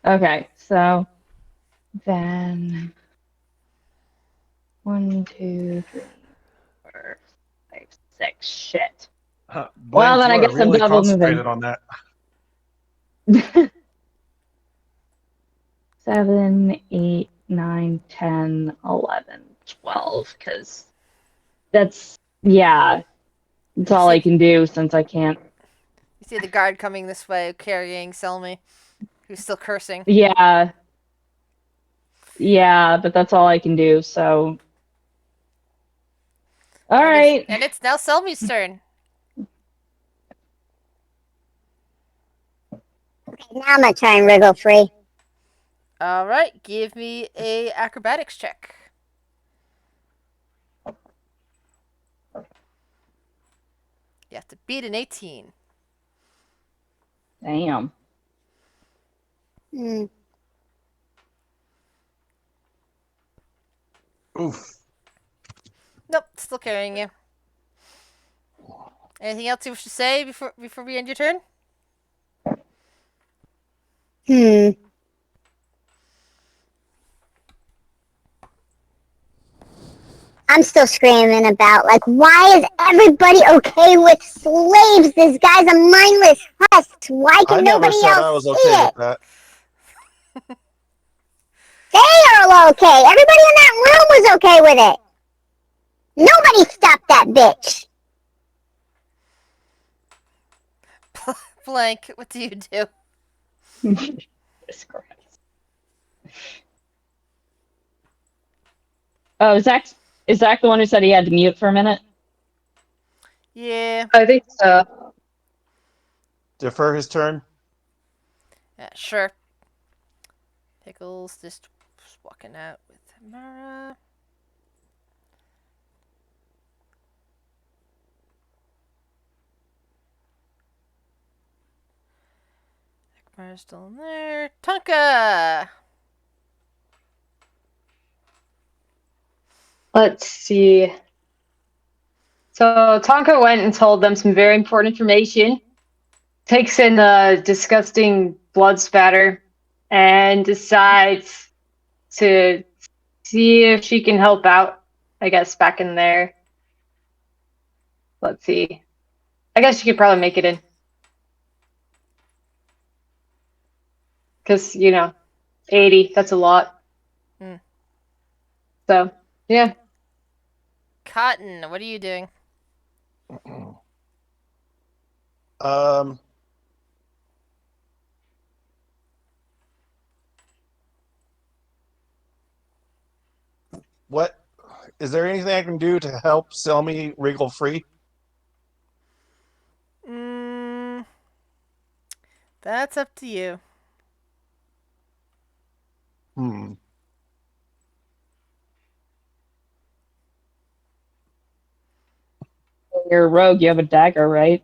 S6: Okay, so then 1, 2, 3, 4, 5, 6. Shit. Well, then I guess I'm double moving.
S4: On that.
S6: 7, 8, 9, 10, 11, 12, because that's all I can do since I can't.
S1: You see the guard coming this way, carrying Selmy, who's still cursing.
S6: Yeah, but that's all I can do, so. All right.
S1: And it's now Selmy's turn.
S2: Now I'm gonna try and wriggle free.
S1: All right, give me a acrobatics check. You have to beat an 18.
S6: Damn.
S2: Hmm.
S4: Oof.
S1: Nope, still carrying you. Anything else you wish to say before we end your turn?
S2: I'm still screaming about, like, why is everybody okay with slaves? This guy's a mindless husk. Why
S4: I
S2: can
S4: never
S2: nobody
S4: said
S2: else
S4: I was
S2: see
S4: okay
S2: it?
S4: with that.
S2: They are all okay. Everybody in that room was okay with it. Nobody stopped that bitch.
S1: Blank, what do you do?
S6: Jesus Christ. Oh, is Zach the one who said he had to mute for a minute?
S1: Yeah.
S9: I think so.
S4: Defer his turn.
S1: Yeah, sure. Pickles just walking out with Mara. Mara's still in there. Tonka!
S9: Let's see. So Tonka went and told them some very important information. Takes in the disgusting blood spatter and decides to see if she can help out, I guess, back in there. Let's see. I guess she could probably make it in. Because, 80, that's a lot.
S1: Hmm.
S9: So, yeah.
S1: Cotton, what are you doing?
S4: What is there anything I can do to help sell me wriggle free?
S1: That's up to you.
S6: You're a rogue, you have a dagger, right?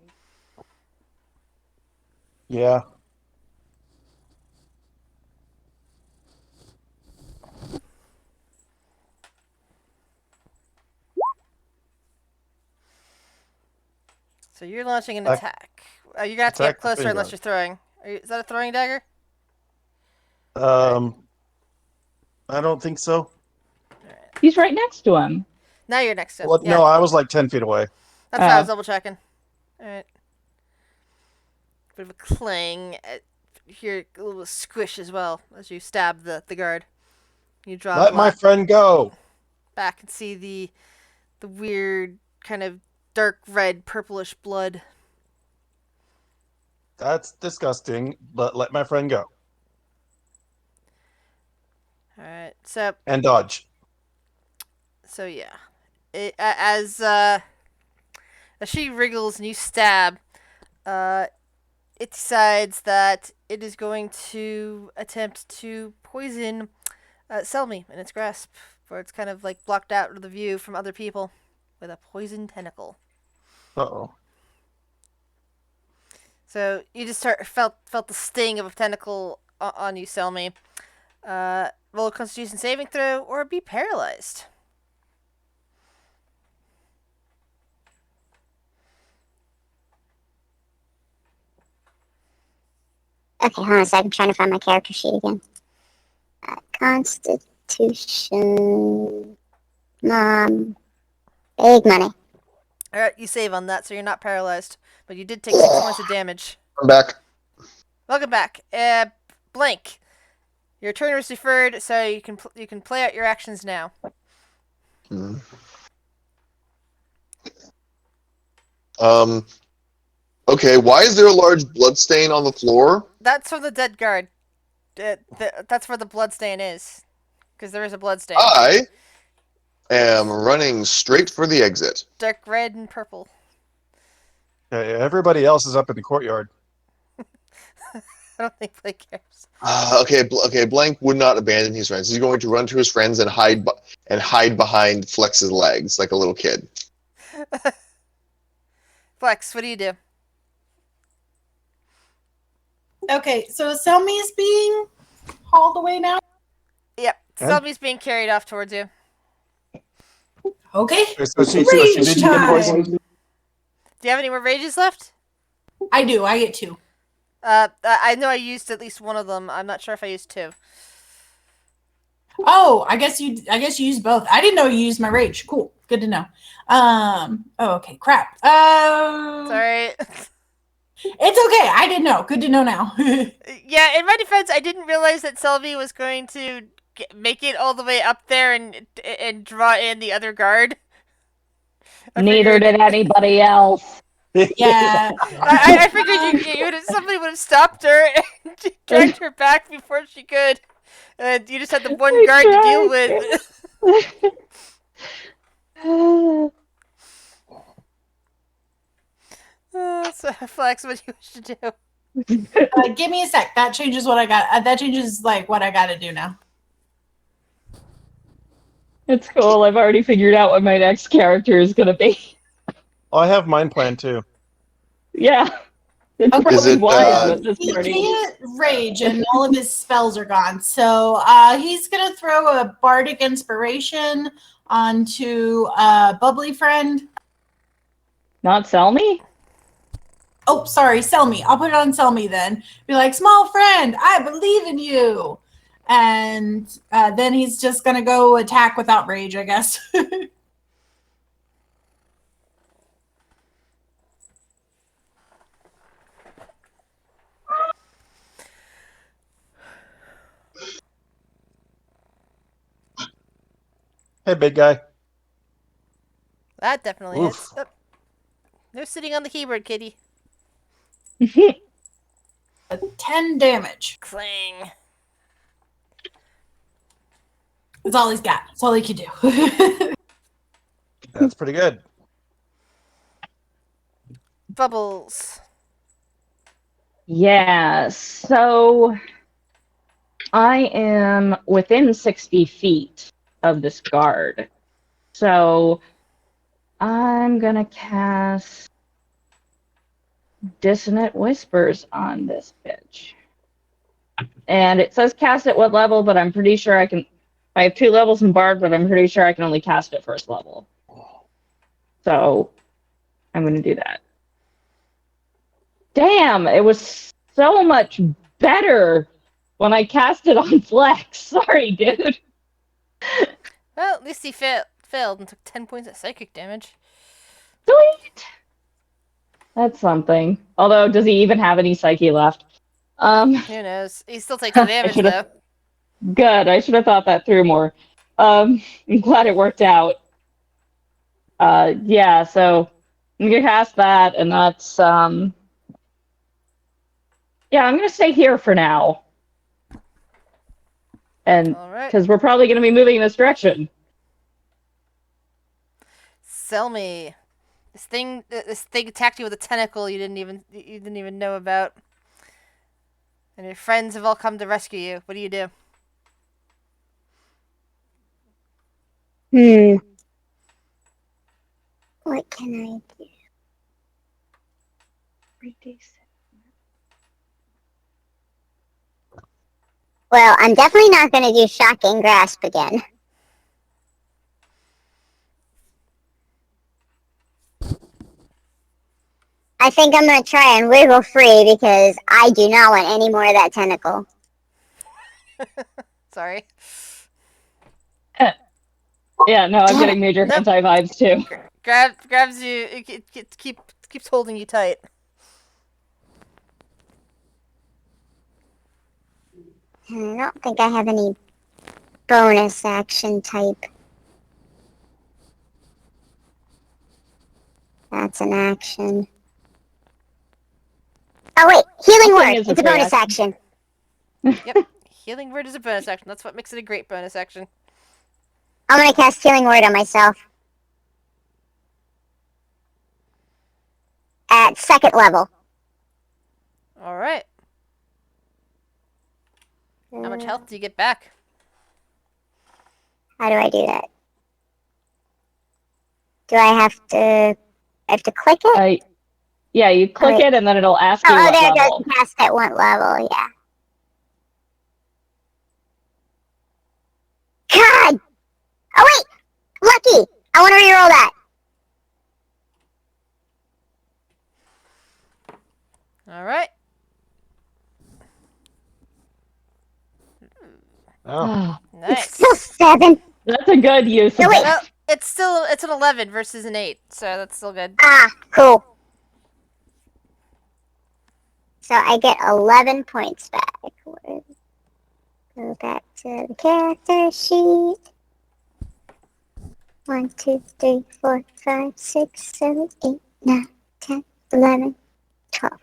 S4: Yeah.
S1: So you're launching an attack. You're gonna have to get closer unless you're throwing. Is that a throwing dagger?
S4: I don't think so.
S6: He's right next to him.
S1: Now you're next to him.
S4: Well,
S1: Yeah.
S4: no, I was like 10 feet away.
S1: That's why I was double checking. Alright. Bit of a clang. You hear a little squish as well as you stab the guard. You draw
S4: Let my friend go.
S1: back and see the weird kind of dark red purplish blood.
S4: That's disgusting, but let my friend go.
S1: Alright, so
S4: And dodge.
S1: So yeah, as she wriggles and you stab, it decides that it is going to attempt to poison Selmy in its grasp, where it's kind of like blocked out of the view from other people with a poison tentacle.
S4: Uh-oh.
S1: So you just felt the sting of a tentacle on you, Selmy. Roll a Constitution saving throw or be paralyzed.
S2: Okay, hold on a second. I'm trying to find my character sheet again. Constitution. Big money.
S1: Alright, you save on that, so you're not paralyzed. But you did take 6 points of damage.
S5: I'm back.
S1: Welcome back. Blank. Your turn was deferred, so you can play out your actions now.
S5: Okay, why is there a large blood stain on the floor?
S1: That's from the dead guard. That's where the blood stain is. Because there is a blood stain.
S5: I am running straight for the exit.
S1: Dark red and purple.
S4: Okay, everybody else is up in the courtyard.
S1: I don't think Blake cares.
S5: Okay. Blank would not abandon his friends. He's going to run to his friends and hide behind Flex's legs like a little kid.
S1: Flex, what do you do?
S8: Okay, so Selmy is being hauled away now?
S1: Yep. Selby's being carried off towards you.
S8: Okay.
S4: So she
S8: Rage
S4: didn't get
S8: time.
S4: poisoned?
S1: Do you have any more rages left?
S8: I do. I get 2.
S1: I know I used at least one of them. I'm not sure if I used two.
S8: Oh, I guess you used both. I didn't know you used my rage. Cool. Good to know. Oh, okay. Crap.
S1: Sorry.
S8: It's okay. I didn't know. Good to know now.
S1: Yeah, in my defense, I didn't realize that Selby was going to make it all the way up there and draw in the other guard.
S6: Neither did anybody else.
S8: Yeah.
S1: I figured somebody would have stopped her and dragged her back before she could. And you just had the one guard to deal with. So, Flex, what do you wish to do?
S8: Give me a sec. That changes what I got. That changes like what I got to do now.
S6: It's cool. I've already figured out what my next character is going to be.
S4: Oh, I have mine planned too.
S6: Yeah. It's
S8: Okay.
S5: Is
S6: really
S5: it,
S6: wise with this
S8: He
S6: party.
S8: can't rage, and all of his spells are gone. So he's gonna throw a bardic inspiration onto Bubbly Friend.
S6: Not sell me?
S8: Oh, sorry, Selmy. I'll put it on Selmy then. Be like, small friend, I believe in you. And then he's just gonna go attack without rage, I guess.
S4: Hey, big guy.
S1: That definitely
S4: Oof.
S1: hits. Oh. They're sitting on the keyboard, kitty.
S8: 10 damage.
S1: Clang.
S8: That's all he's got. That's all he can do.
S4: That's pretty good.
S1: Bubbles.
S6: Yeah, so I am within 60 feet of this guard. So I'm going to cast Dissonant Whispers on this bitch. And it says cast at what level, but I'm pretty sure I can. I have 2 levels in Bard, but I'm pretty sure I can only cast it first level. So I'm going to do that. Damn, it was so much better when I cast it on Flex. Sorry, dude.
S1: Well, at least he failed and took 10 points of psychic damage.
S6: Sweet. That's something. Although, does he even have any psyche left?
S1: Who knows? He still takes the damage, though.
S6: Good. I should have thought that through more. I'm glad it worked out. Yeah, so I'm gonna cast that, and that's yeah, I'm gonna stay here for now. And
S1: Alright.
S6: because we're probably gonna be moving in this direction.
S1: Sell me. This thing attacked you with a tentacle you didn't even know about. And your friends have all come to rescue you. What do you do?
S2: What can I do? Well, I'm definitely not going to do Shocking Grasp again. I think I'm going to try and wiggle free because I do not want any more of that tentacle.
S1: Sorry.
S6: Yeah, no, I'm getting major
S1: Nope.
S6: hentai vibes too.
S1: Grabs you. It keeps holding you tight.
S2: I don't think I have any bonus action type. That's an action. Oh wait, Healing
S6: Nothing
S2: Word.
S6: is a
S2: It's a
S6: free
S2: bonus action.
S1: Yep. Healing Word is a bonus action. That's what makes it a great bonus action.
S2: I'm gonna cast Healing Word on myself. At 2nd level.
S1: Alright. How much health do you get back?
S2: How do I do that? Do I have to click it?
S6: Yeah, you click
S2: Alright.
S6: it and then it'll ask you
S2: Oh,
S6: what
S2: there it
S6: level.
S2: goes. Cast at what level, yeah. God! Oh wait! Lucky! I want to reroll that.
S1: Alright.
S4: Oh,
S2: It's
S1: Nice.
S2: still 7.
S6: That's a good use
S2: No,
S6: of
S2: wait.
S1: Well,
S6: that.
S1: it's an 11 versus an 8, so that's still good.
S2: Ah, cool. So I get 11 points back. Go back to the character sheet. 1, 2, 3, 4, 5, 6, 7, 8, 9, 10, 11, 12.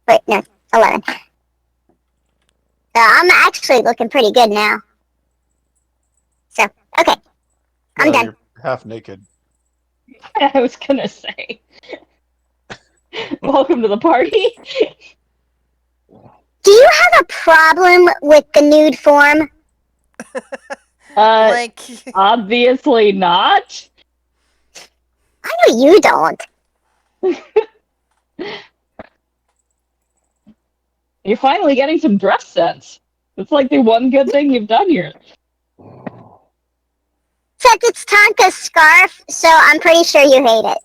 S2: Wait, no, 11. So I'm actually looking pretty good now. So, okay, I'm
S4: well,
S2: done.
S4: you're half naked.
S6: I was gonna say. Welcome to the party.
S2: Do you have a problem with the nude form?
S1: Blank.
S6: Obviously not.
S2: I know you don't.
S6: You're finally getting some dress sense. It's like the one good thing you've done here.
S2: Except it's Tonka's scarf, so I'm pretty sure you hate it.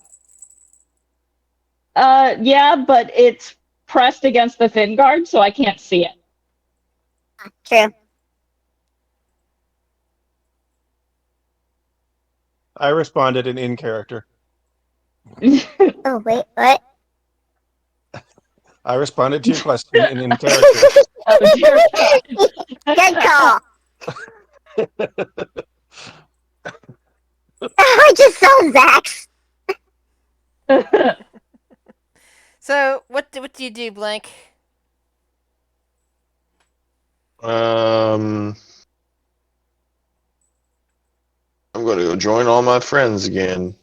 S6: Yeah, but it's pressed against the fin guard, so I can't see it.
S2: True.
S4: I responded in character.
S2: Oh, wait, what?
S4: I responded to your question in character.
S6: Oh, dear God.
S2: Good call. I just saw Zach's.
S1: So, what do you do, Blank?
S5: I'm going to go join all my friends again.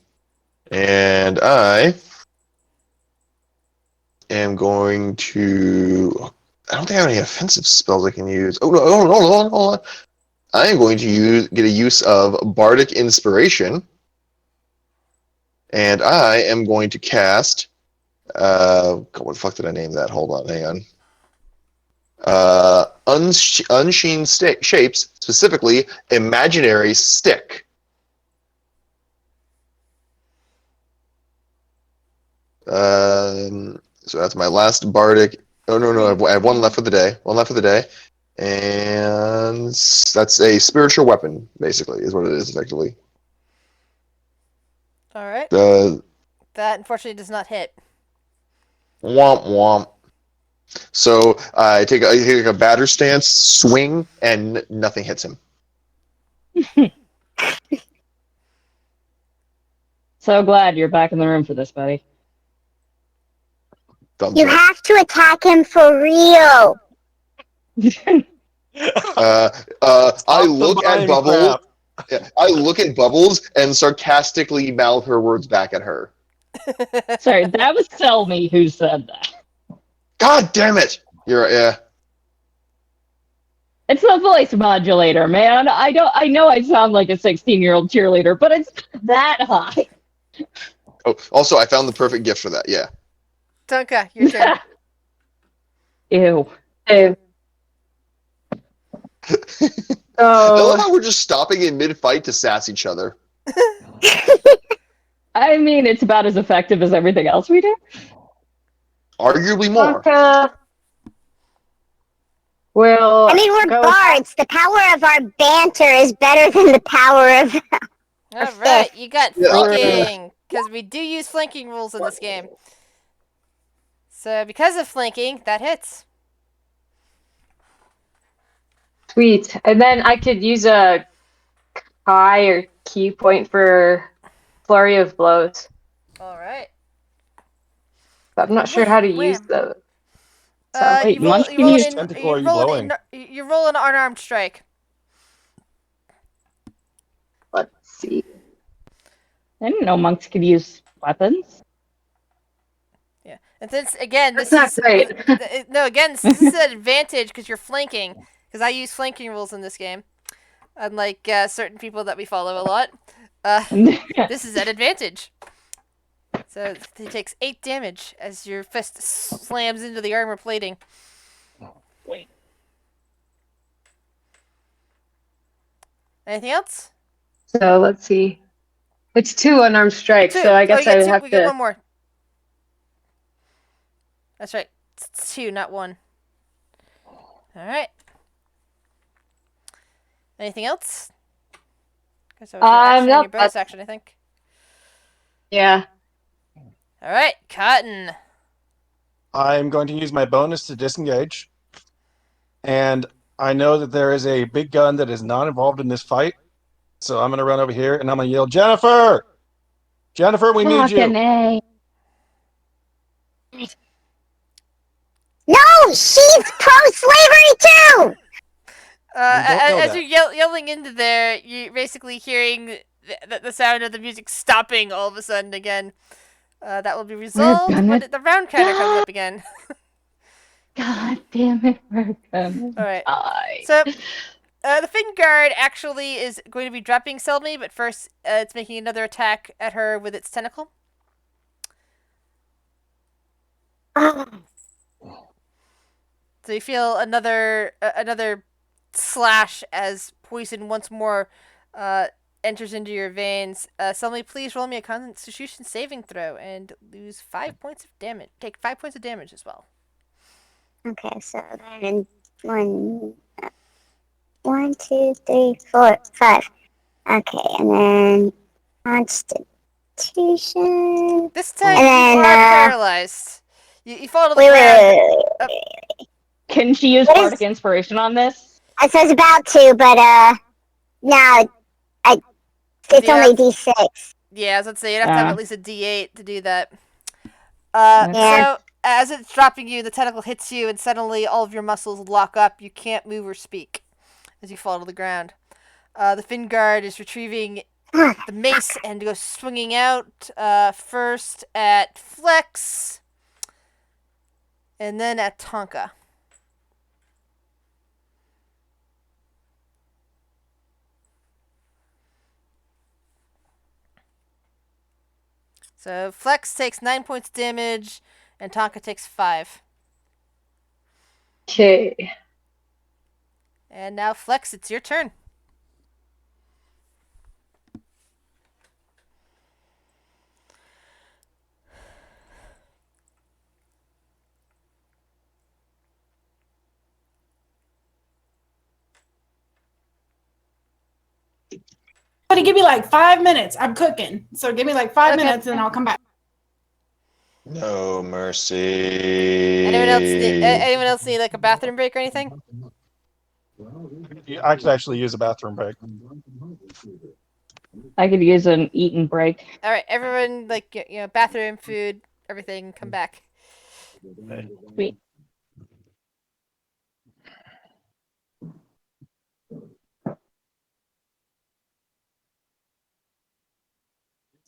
S5: And I am going to. I don't think I have any offensive spells I can use. Oh, no, hold on. I am going to get a use of Bardic Inspiration. And I am going to cast. God, what the fuck did I name that? Hold on, hang on. Unseen shapes, specifically imaginary stick. So that's my last bardic. Oh no, I have one left for the day. And that's a spiritual weapon, basically, is what it is effectively.
S1: All right.
S5: The
S1: That unfortunately does not hit.
S5: womp womp. So I take a batter stance, swing, and nothing hits him.
S6: So glad you're back in the room for this, buddy.
S5: Thumbs
S2: You
S5: up.
S2: have to attack him for real.
S5: I
S4: Stop
S5: look
S4: the
S5: at
S4: mind
S5: Bubbles.
S4: crap.
S5: Yeah, I look at Bubbles and sarcastically mouth her words back at her.
S6: Sorry, that was Selmy who said that.
S5: God damn it! Yeah.
S6: It's the voice modulator, man. I know I sound like a 16-year-old cheerleader, but it's not that high.
S5: Oh, also, I found the perfect gift for that. Yeah.
S1: Tonka, your turn.
S6: Ew.
S9: Hey,
S5: I love
S9: so
S5: how we're just stopping in mid-fight to sass each other.
S6: I mean, it's about as effective as everything else we do.
S5: Arguably more.
S9: Tonka will
S2: I mean, we're
S9: go.
S2: bards. The power of our banter is better than the power of.
S1: All right, you got
S5: Yeah.
S1: flanking because we do use flanking rules in this game. So because of flanking, that hits.
S9: Sweet. And then I could use a high or key point for flurry of blows.
S1: All right.
S9: But I'm not sure how to use
S1: Wham.
S9: those. So
S6: Wait,
S1: You roll.
S6: monks
S1: You
S6: can
S1: roll
S6: use-
S1: an.
S4: Tentacle are you blowing?
S1: You roll an unarmed strike.
S9: let's see.
S6: I didn't know monks could use weapons.
S1: Yeah, and since again
S9: That's
S1: this
S9: not
S1: is
S9: great.
S1: no again this is an advantage because you're flanking because I use flanking rules in this game, unlike certain people that we follow a lot. This is an advantage. So he takes 8 damage as your fist slams into the armor plating.
S6: Wait.
S1: Anything else?
S9: So let's see. It's 2 unarmed strikes,
S1: 2.
S9: so I
S1: Oh,
S9: guess
S1: you get
S9: I
S1: 2.
S9: have
S1: We get
S9: to.
S1: one more. That's right. It's 2, not 1. All right. Anything else? Because that was your action and
S9: Nope,
S1: your bonus action, I think.
S9: yeah.
S1: All right, Cotton.
S4: I'm going to use my bonus to disengage. And I know that there is a big gun that is not involved in this fight. So I'm going to run over here and I'm going to yell, Jennifer! Jennifer, we need
S6: Fucking
S4: you.
S6: A.
S2: No, she's pro-slavery too.
S4: We don't know
S1: As
S4: that.
S1: you're yelling into there, you're basically hearing the sound of the music stopping all of a sudden again. That will be resolved
S6: gonna
S1: when the round counter comes up again.
S6: God damn it, we're gonna
S1: All right.
S6: die.
S1: So, the Fin Guard actually is going to be dropping Selmy, but first it's making another attack at her with its tentacle.
S2: Oh,
S1: So you feel another slash as poison once more enters into your veins. Selmy, please roll me a Constitution saving throw and lose 5 points of damage. Take 5 points of damage as well.
S2: okay, so then 1, 2, 3, 4, 5. Okay, and then Constitution.
S1: This time
S2: And
S1: you
S2: then,
S1: are paralyzed. You fall to the
S2: Wait,
S1: ground.
S2: wait.
S6: Can she use
S2: What is-
S6: Bardic Inspiration on this?
S2: I was about to, but no, it's
S1: Yeah.
S2: only D6.
S1: Yeah, I was going to say you'd have to have
S6: Ah.
S1: at least a D8 to do that.
S6: Yeah.
S2: Yeah.
S1: So as it's dropping you, the tentacle hits you, and suddenly all of your muscles lock up. You can't move or speak as you fall to the ground. The Fin Guard is retrieving the mace and goes swinging out. First at Flex, and then at Tonka. So Flex takes 9 points damage, and Tonka takes 5.
S9: Okay.
S1: And now Flex, it's your turn.
S8: But give me like 5 minutes. I'm cooking. So give me like 5
S1: Okay.
S8: minutes and I'll come back.
S5: No mercy.
S1: Anyone else need like a bathroom break or anything?
S4: I could actually use a bathroom break.
S6: I could use an eating break.
S1: All right, everyone, bathroom, food, everything, come back.
S6: Sweet.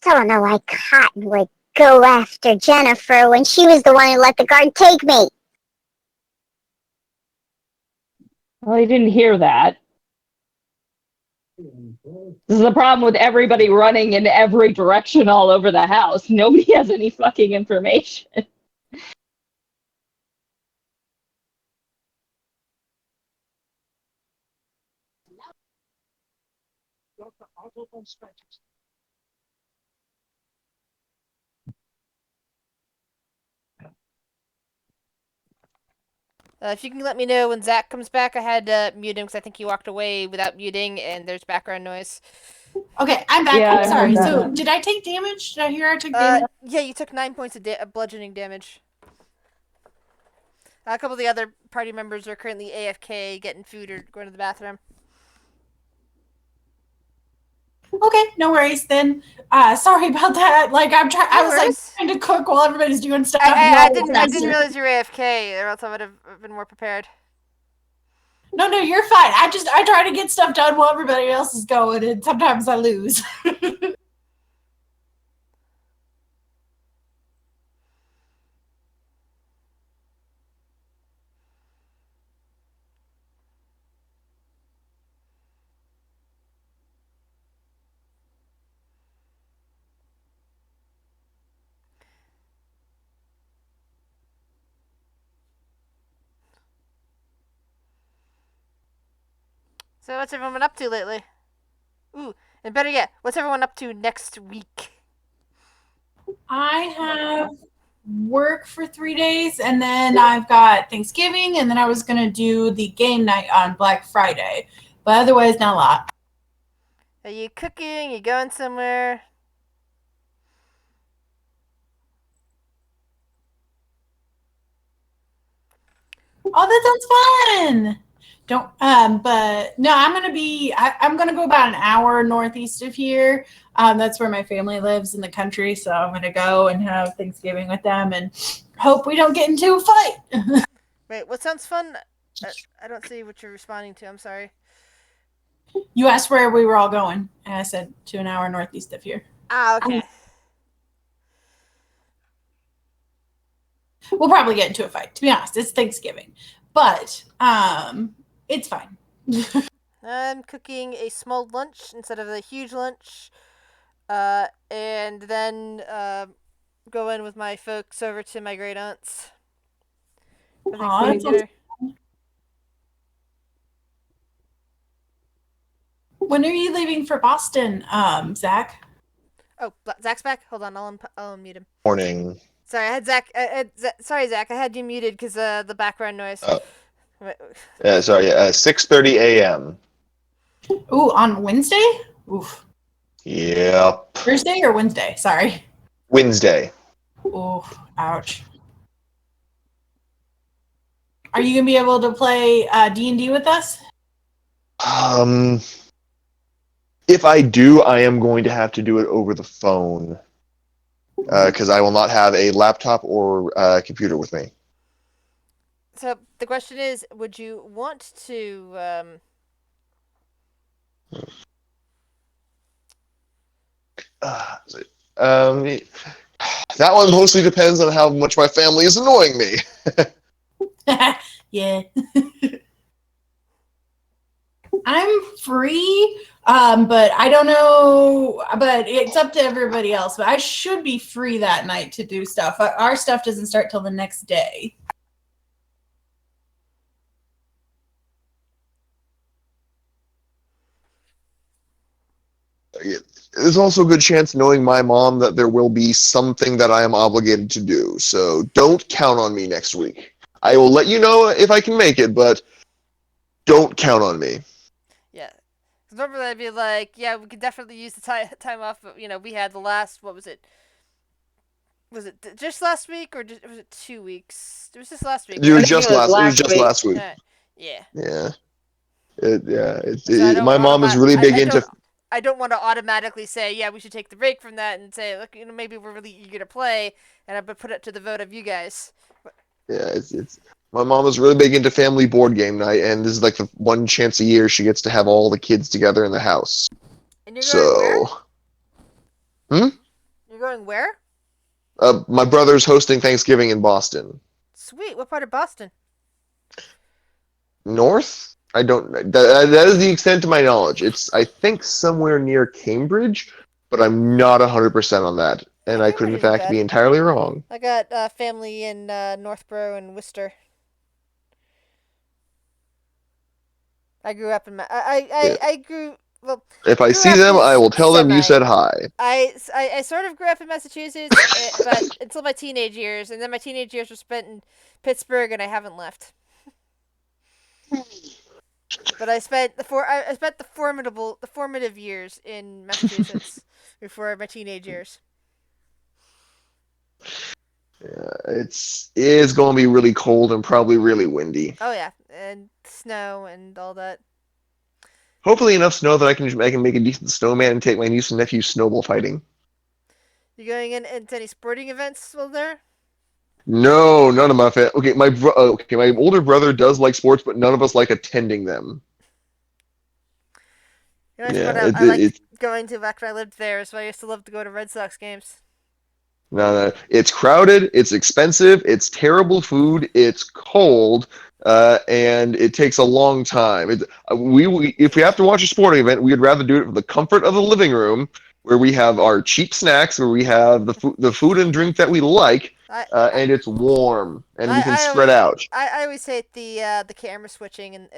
S2: I don't know why Cotton would go after Jennifer when she was the one who let the guard take me.
S6: Well, I didn't hear that. This is the problem with everybody running in every direction all over the house. Nobody has any fucking information.
S1: If you can let me know when Zach comes back, I had to mute him because I think he walked away without muting, and there's background noise.
S8: Okay, I'm back.
S6: Yeah, I
S8: I'm sorry.
S6: heard that.
S8: So did I take damage? Did I hear I took damage?
S1: Yeah, you took 9 points of bludgeoning damage. A couple of the other party members are currently AFK, getting food or going to the bathroom.
S8: Okay, no worries then. Sorry about that. Like I was like trying to cook while everybody's doing stuff.
S1: I didn't realize you were AFK, or else I would have been more prepared.
S8: No, you're fine. I try to get stuff done while everybody else is going, and sometimes I lose.
S1: So what's everyone been up to lately? Ooh, and better yet, what's everyone up to next week?
S8: I have work for 3 days, and then I've got Thanksgiving, and then I was gonna do the game night on Black Friday. but otherwise not a lot.
S1: Are you cooking? You going somewhere?
S8: Oh, that sounds fun. Don't but no, I'm gonna go about an hour northeast of here. That's where my family lives in the country, so I'm gonna go and have Thanksgiving with them and hope we don't get into a fight.
S1: Wait, what sounds fun? I don't see what you're responding to. I'm sorry.
S8: You asked where we were all going, and I said to an hour northeast of here.
S1: Ah, okay.
S8: We'll probably get into a fight. To be honest, it's Thanksgiving, but it's fine.
S1: I'm cooking a small lunch instead of a huge lunch, and then go in with my folks over to my great aunts for Thanksgiving
S8: that sounds-
S1: dinner.
S8: When are you leaving for Boston, Zach?
S1: Oh, Zach's back. Hold on, I'll unmute him.
S5: Morning.
S1: Sorry, I had Zach. Sorry, Zach. I had you muted because the background noise.
S5: Sorry. 6:30 a.m.
S8: Ooh, on Wednesday? Oof.
S5: Yep.
S8: Thursday or Wednesday? Sorry.
S5: Wednesday.
S8: Ooh, ouch. Are you gonna be able to play D&D with us?
S5: If I do, I am going to have to do it over the phone because I will not have a laptop or computer with me.
S1: So the question is, would you want to?
S5: That one mostly depends on how much my family is annoying me.
S8: Yeah. I'm free, but I don't know. But it's up to everybody else. But I should be free that night to do stuff. Our stuff doesn't start till the next day.
S5: There's also a good chance, knowing my mom, that there will be something that I am obligated to do. So don't count on me next week. I will let you know if I can make it, but don't count on me.
S1: Yeah. Because normally I'd be like, yeah, we could definitely use the time off. But we had the last. What was it? Was it just last week or was it 2 weeks? It was just last week.
S5: It was
S1: Right?
S5: just last week.
S1: Yeah.
S5: Yeah. My mom is really big into.
S1: I don't want to automatically say, yeah, we should take the break from that and say, look, maybe we're really eager to play, and I would put it to the vote of you guys.
S5: Yeah, it's my mom is really big into family board game night, and this is like the one chance a year she gets to have all the kids together in the house.
S1: And you're going
S5: where?
S1: You're going where?
S5: My brother's hosting Thanksgiving in Boston.
S1: Sweet. What part of Boston?
S5: North? I don't. That is the extent of my knowledge. It's, I think, somewhere near Cambridge, but I'm not 100% on that, and I could in fact be entirely wrong.
S1: I got family in Northborough and Worcester. I grew up in I grew well.
S5: If I see them, I will tell them you said hi.
S1: I sort of grew up in Massachusetts, but until my teenage years, and then my teenage years were spent in Pittsburgh, and I haven't left. But I spent the formative years in Massachusetts before my teenage years.
S5: Yeah, it is going to be really cold and probably really windy.
S1: Oh yeah, and snow and all that.
S5: Hopefully enough snow that I can make a decent snowman and take my niece and nephew snowball fighting.
S1: You going into any sporting events while there?
S5: No, none of my family. Okay, my older brother does like sports, but none of us like attending them.
S1: What I liked going to back when I lived there, so I used to love to go to Red Sox games.
S5: No, it's crowded, it's expensive, it's terrible food, it's cold, and it takes a long time. If we have to watch a sporting event, we'd rather do it from the comfort of the living room, where we have our cheap snacks, where we have the food and drink that we like, and it's warm, and we can spread out.
S1: I always hate the camera switching and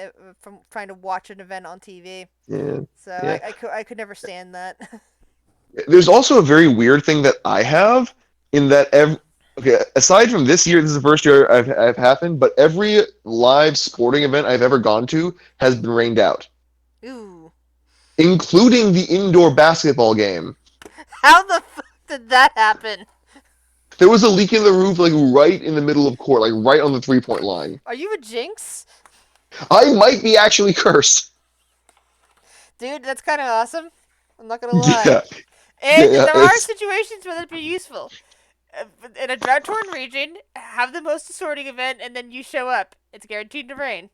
S1: from trying to watch an event on TV.
S5: Yeah.
S1: So
S5: yeah.
S1: I could never stand that.
S5: There's also a very weird thing that I have, in that aside from this year, this is the first year I've happened, but every live sporting event I've ever gone to has been rained out.
S1: Ooh.
S5: including the indoor basketball game.
S1: How the fuck did that happen?
S5: There was a leak in the roof, like right in the middle of court, like right on the 3-point line.
S1: Are you a jinx?
S5: I might be actually cursed.
S1: Dude, that's kind of awesome. I'm not gonna lie.
S5: Yeah,
S1: And
S5: yeah,
S1: there are
S5: it's
S1: situations where that'd be useful. In a drought-torn region, have the most sorting event, and then you show up. It's guaranteed to rain.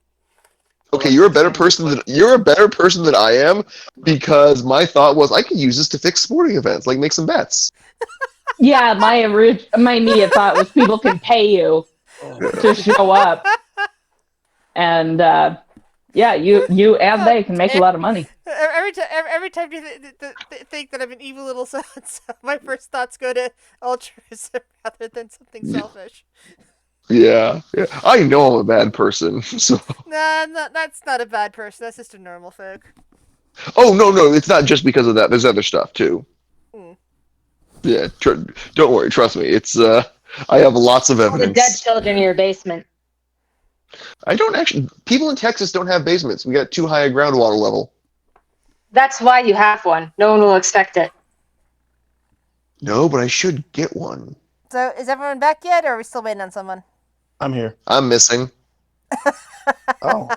S5: okay. You're a better person than I am, because my thought was I could use this to fix sporting events, like make some bets.
S6: Yeah, my immediate thought was people can pay you to show up, and yeah, you and they can make a lot of money.
S1: Every time you think that I'm an evil little son, my first thoughts go to altruism rather than something selfish.
S5: Yeah, yeah. I know I'm a bad person, so.
S1: Nah, that's not a bad person. That's just a normal folk.
S5: Oh no, it's not just because of that. There's other stuff too.
S1: Mm.
S5: Yeah, don't worry. Trust me. It's I have lots of
S9: All the dead
S5: evidence.
S9: children in your basement.
S5: I don't actually. People in Texas don't have basements. We got too high a groundwater level.
S9: That's why you have one. No one will expect it.
S5: No, but I should get one.
S1: So, is everyone back yet, or are we still waiting on someone?
S4: I'm here.
S5: I'm missing.
S4: Oh.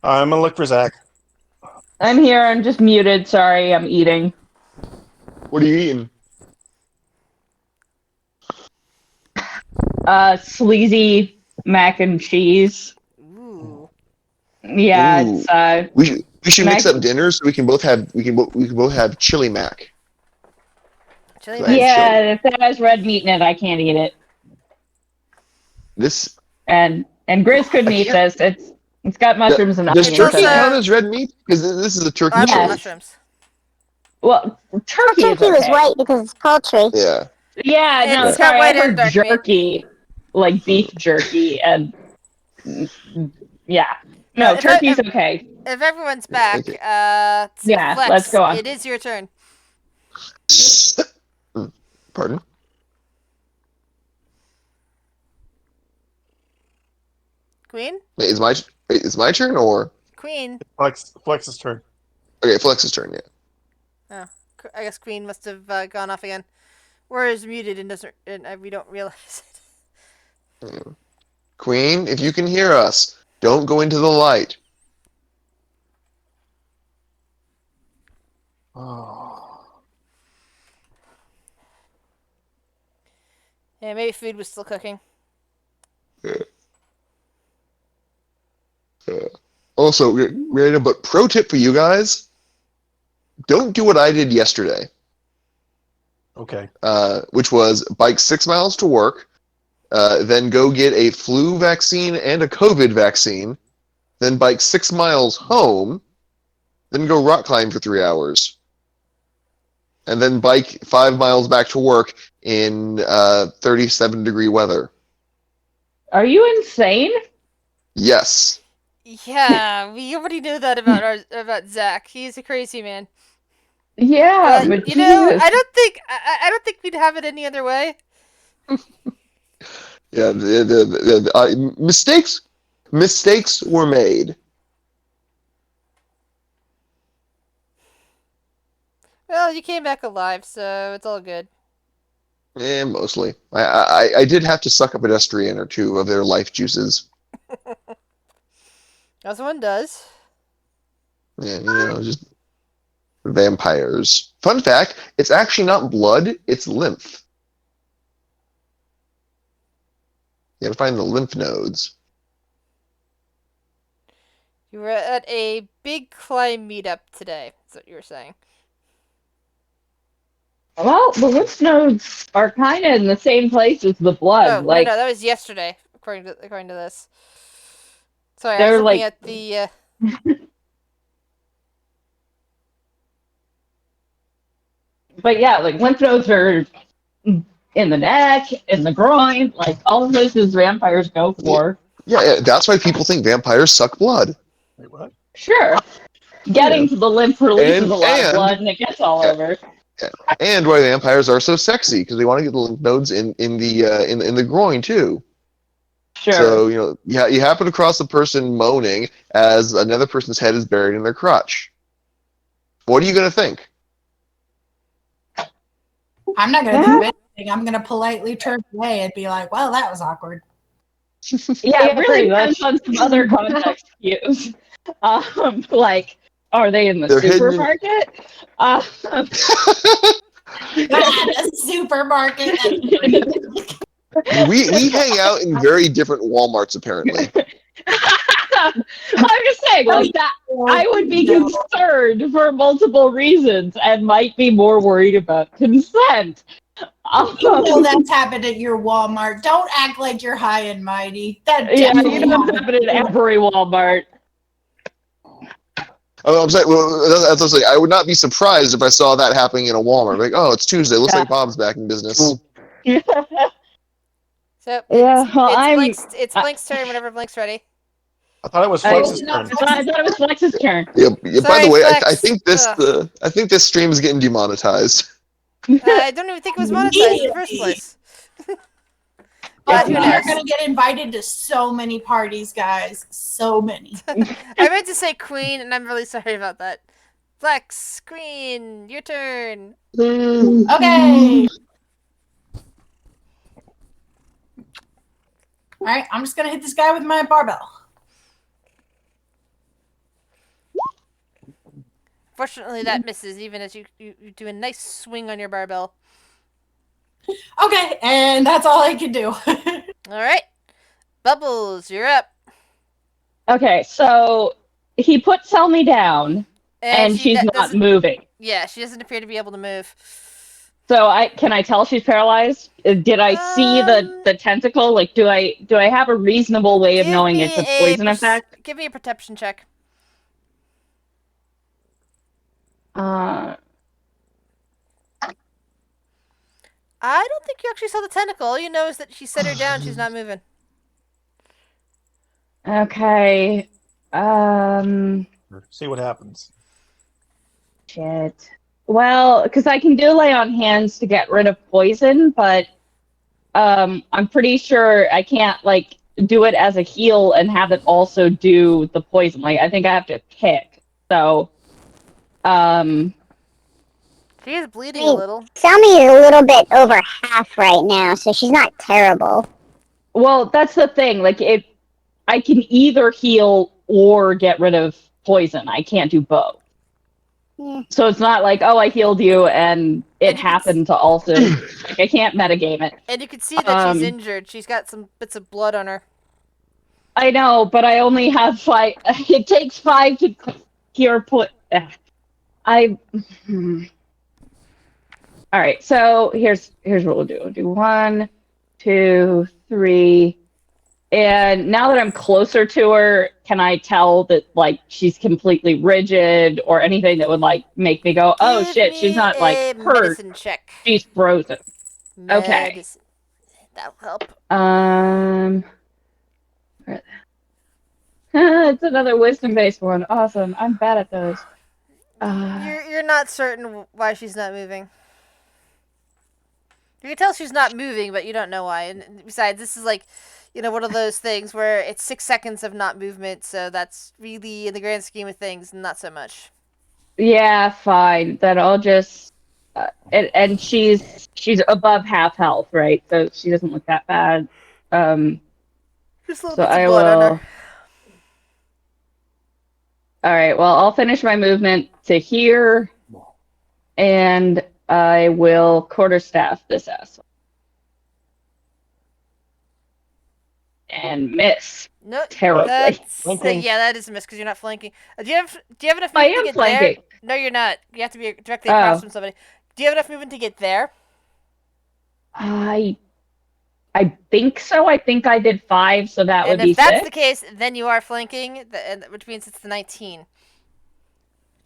S4: I'm gonna look for Zach.
S6: I'm here. I'm just muted. Sorry, I'm eating.
S5: What are you eating?
S6: Sleazy mac and cheese.
S1: Ooh.
S6: Yeah,
S5: Ooh.
S6: it's
S5: We should mix
S6: Mac-
S5: up dinner so we can both have chili mac.
S1: Chili
S5: Right.
S1: mac.
S6: yeah. If it has red meat in it, I can't eat it.
S5: This
S6: And Grizz couldn't eat this. It's got mushrooms and
S5: does
S6: onions
S5: turkey
S6: in it.
S5: count as red meat? Because this is a turkey
S1: I'm
S6: Yes.
S1: mushrooms.
S6: Well, turkey is
S2: Turkey was
S6: okay.
S2: white because it's poultry.
S5: Yeah.
S6: Yeah,
S1: It's
S6: no,
S1: got
S6: sorry, I
S1: white and
S6: heard
S1: dark meat.
S6: jerky, like beef jerky, and yeah, no,
S1: If
S6: turkey's okay.
S1: If everyone's back,
S5: Okay.
S6: Yeah,
S1: Flex,
S6: let's go on.
S1: It is your turn.
S5: Pardon?
S1: Queen?
S5: Wait, is my turn or
S1: Queen.
S4: Flex's turn.
S5: okay? Flex's turn. Yeah.
S1: I guess Queen must have gone off again. Or is muted and doesn't, and we don't realize it.
S5: Queen, if you can hear us, don't go into the light.
S4: Oh.
S1: Yeah, maybe food was still cooking.
S5: Also, random, but pro tip for you guys: don't do what I did yesterday,
S4: Okay.
S5: which was bike 6 miles to work, then go get a flu vaccine and a COVID vaccine, then bike 6 miles home, then go rock climb for 3 hours, and then bike 5 miles back to work in 37-degree weather.
S6: Are you insane?
S5: Yes.
S1: Yeah, we already knew that about Zach. He's a crazy man.
S6: Yeah, but
S1: you know,
S6: Jesus.
S1: I don't think we'd have it any other way.
S5: Yeah. Mistakes were made.
S1: Well, you came back alive, so it's all good.
S5: Yeah, mostly. I did have to suck a pedestrian or two of their life juices.
S1: As one does.
S5: Yeah, just vampires. Fun fact, it's actually not blood, it's lymph. You gotta find the lymph nodes.
S1: You were at a big climb meetup today. That's what you were saying.
S6: Well, the lymph nodes are kind of in the same place as the blood.
S1: Oh,
S6: like
S1: no, that was yesterday, according to this. Sorry, I
S6: They're
S1: was looking
S6: like-
S1: at the.
S6: But yeah, like lymph nodes are in the neck, in the groin, like all the places vampires go for.
S5: Yeah, that's why people think vampires suck blood.
S4: Wait, what?
S6: Sure. Getting to the lymph releases
S5: And-
S6: a lot of
S5: and-
S6: blood and it gets all over.
S5: And why vampires are so sexy, because they want to get the lymph nodes in the groin too.
S6: Sure.
S5: So, you happen across a person moaning as another person's head is buried in their crotch. What are you going to think?
S8: I'm not going to do anything. I'm going to politely turn away and be like, well, that was awkward.
S6: Yeah, it really
S9: pretty
S6: depends
S9: much.
S6: on some other context cues. Like, are they in the
S5: They're hidden.
S6: supermarket?
S8: The supermarket.
S5: We hang out in very different Walmarts, apparently.
S6: I'm just saying, like that. I would be concerned for multiple reasons and might be more worried about consent.
S8: You know that's happened at your Walmart. Don't act like you're high and mighty. That
S6: Yeah,
S8: definitely
S6: you know what's happening at every Walmart.
S5: Oh, I'm saying, well, that's what I'm saying. I would not be surprised if I saw that happening in a Walmart. Like, oh, it's Tuesday. Looks like Bob's back in business.
S1: So
S6: Yeah, well,
S1: it's Blink's turn whenever Blink's ready.
S4: I thought it was Flex's turn.
S6: I thought it was Flex's turn.
S5: Yep. By the way,
S1: Flex.
S5: I think this stream is getting demonetized.
S1: I don't even think it was monetized in the first place. But who
S8: You're
S1: knows?
S8: going to get invited to so many parties, guys. So many.
S1: I meant to say Queen, and I'm really sorry about that. Flex, Queen, your turn.
S8: Okay. All right, I'm just going to hit this guy with my barbell.
S1: Fortunately, that misses, even as you do a nice swing on your barbell.
S8: Okay, and that's all I can do.
S1: All right. Bubbles, you're up.
S6: Okay, so he put Selmy down, and she's not moving.
S1: Yeah, she doesn't appear to be able to move.
S6: So can I tell she's paralyzed? Did I see the tentacle? Like, do I have a reasonable way of knowing it's a poison effect?
S1: Give me a perception check.
S6: I
S1: don't think you actually saw the tentacle. All you know is that she set her down. She's not moving.
S6: Okay.
S4: See what happens.
S6: Shit. Well, because I can do lay on hands to get rid of poison, but I'm pretty sure I can't like do it as a heal and have it also do the poison. Like I think I have to pick. So,
S1: she is bleeding a little.
S2: Selmy is a little bit over half right now, so she's not terrible.
S6: Well, that's the thing. Like I can either heal or get rid of poison. I can't do both.
S2: Yeah.
S6: So it's not like, oh, I healed you and it happened to also. Like, I can't metagame it.
S1: And you can see that she's injured. She's got some bits of blood on her.
S6: I know, but I only have 5. It takes 5 to cure All right, so here's what we'll do. We'll do 1, 2, 3. And now that I'm closer to her, can I tell that like she's completely rigid or anything that would like make me go, oh shit, she's not like hurt.
S1: Medicine check.
S6: She's frozen. Okay.
S1: Medicine. That'll help.
S6: It's another wisdom-based one. Awesome. I'm bad at those.
S1: You're not certain why she's not moving. You can tell she's not moving, but you don't know why. And besides, this is like, one of those things where it's 6 seconds of not movement, so that's really, in the grand scheme of things, not so much.
S6: Yeah, fine. Then I'll just... and she's above half health, right? So she doesn't look that bad.
S1: Just a little
S6: so
S1: bit
S6: I
S1: of blood
S6: will...
S1: on her.
S6: Alright, well, I'll finish my movement to here, and I will quarterstaff this asshole. And miss.
S1: No,
S6: terribly.
S1: Yeah, that is a miss because you're not flanking. Do you have enough movement
S6: I
S1: to
S6: am
S1: get
S6: flanking.
S1: there? No, you're not. You have to be directly across from somebody. Do you have enough movement to get there?
S6: I think so. I think I did 5, so that would be 6.
S1: And if that's the case, then you are flanking, which means it's the 19.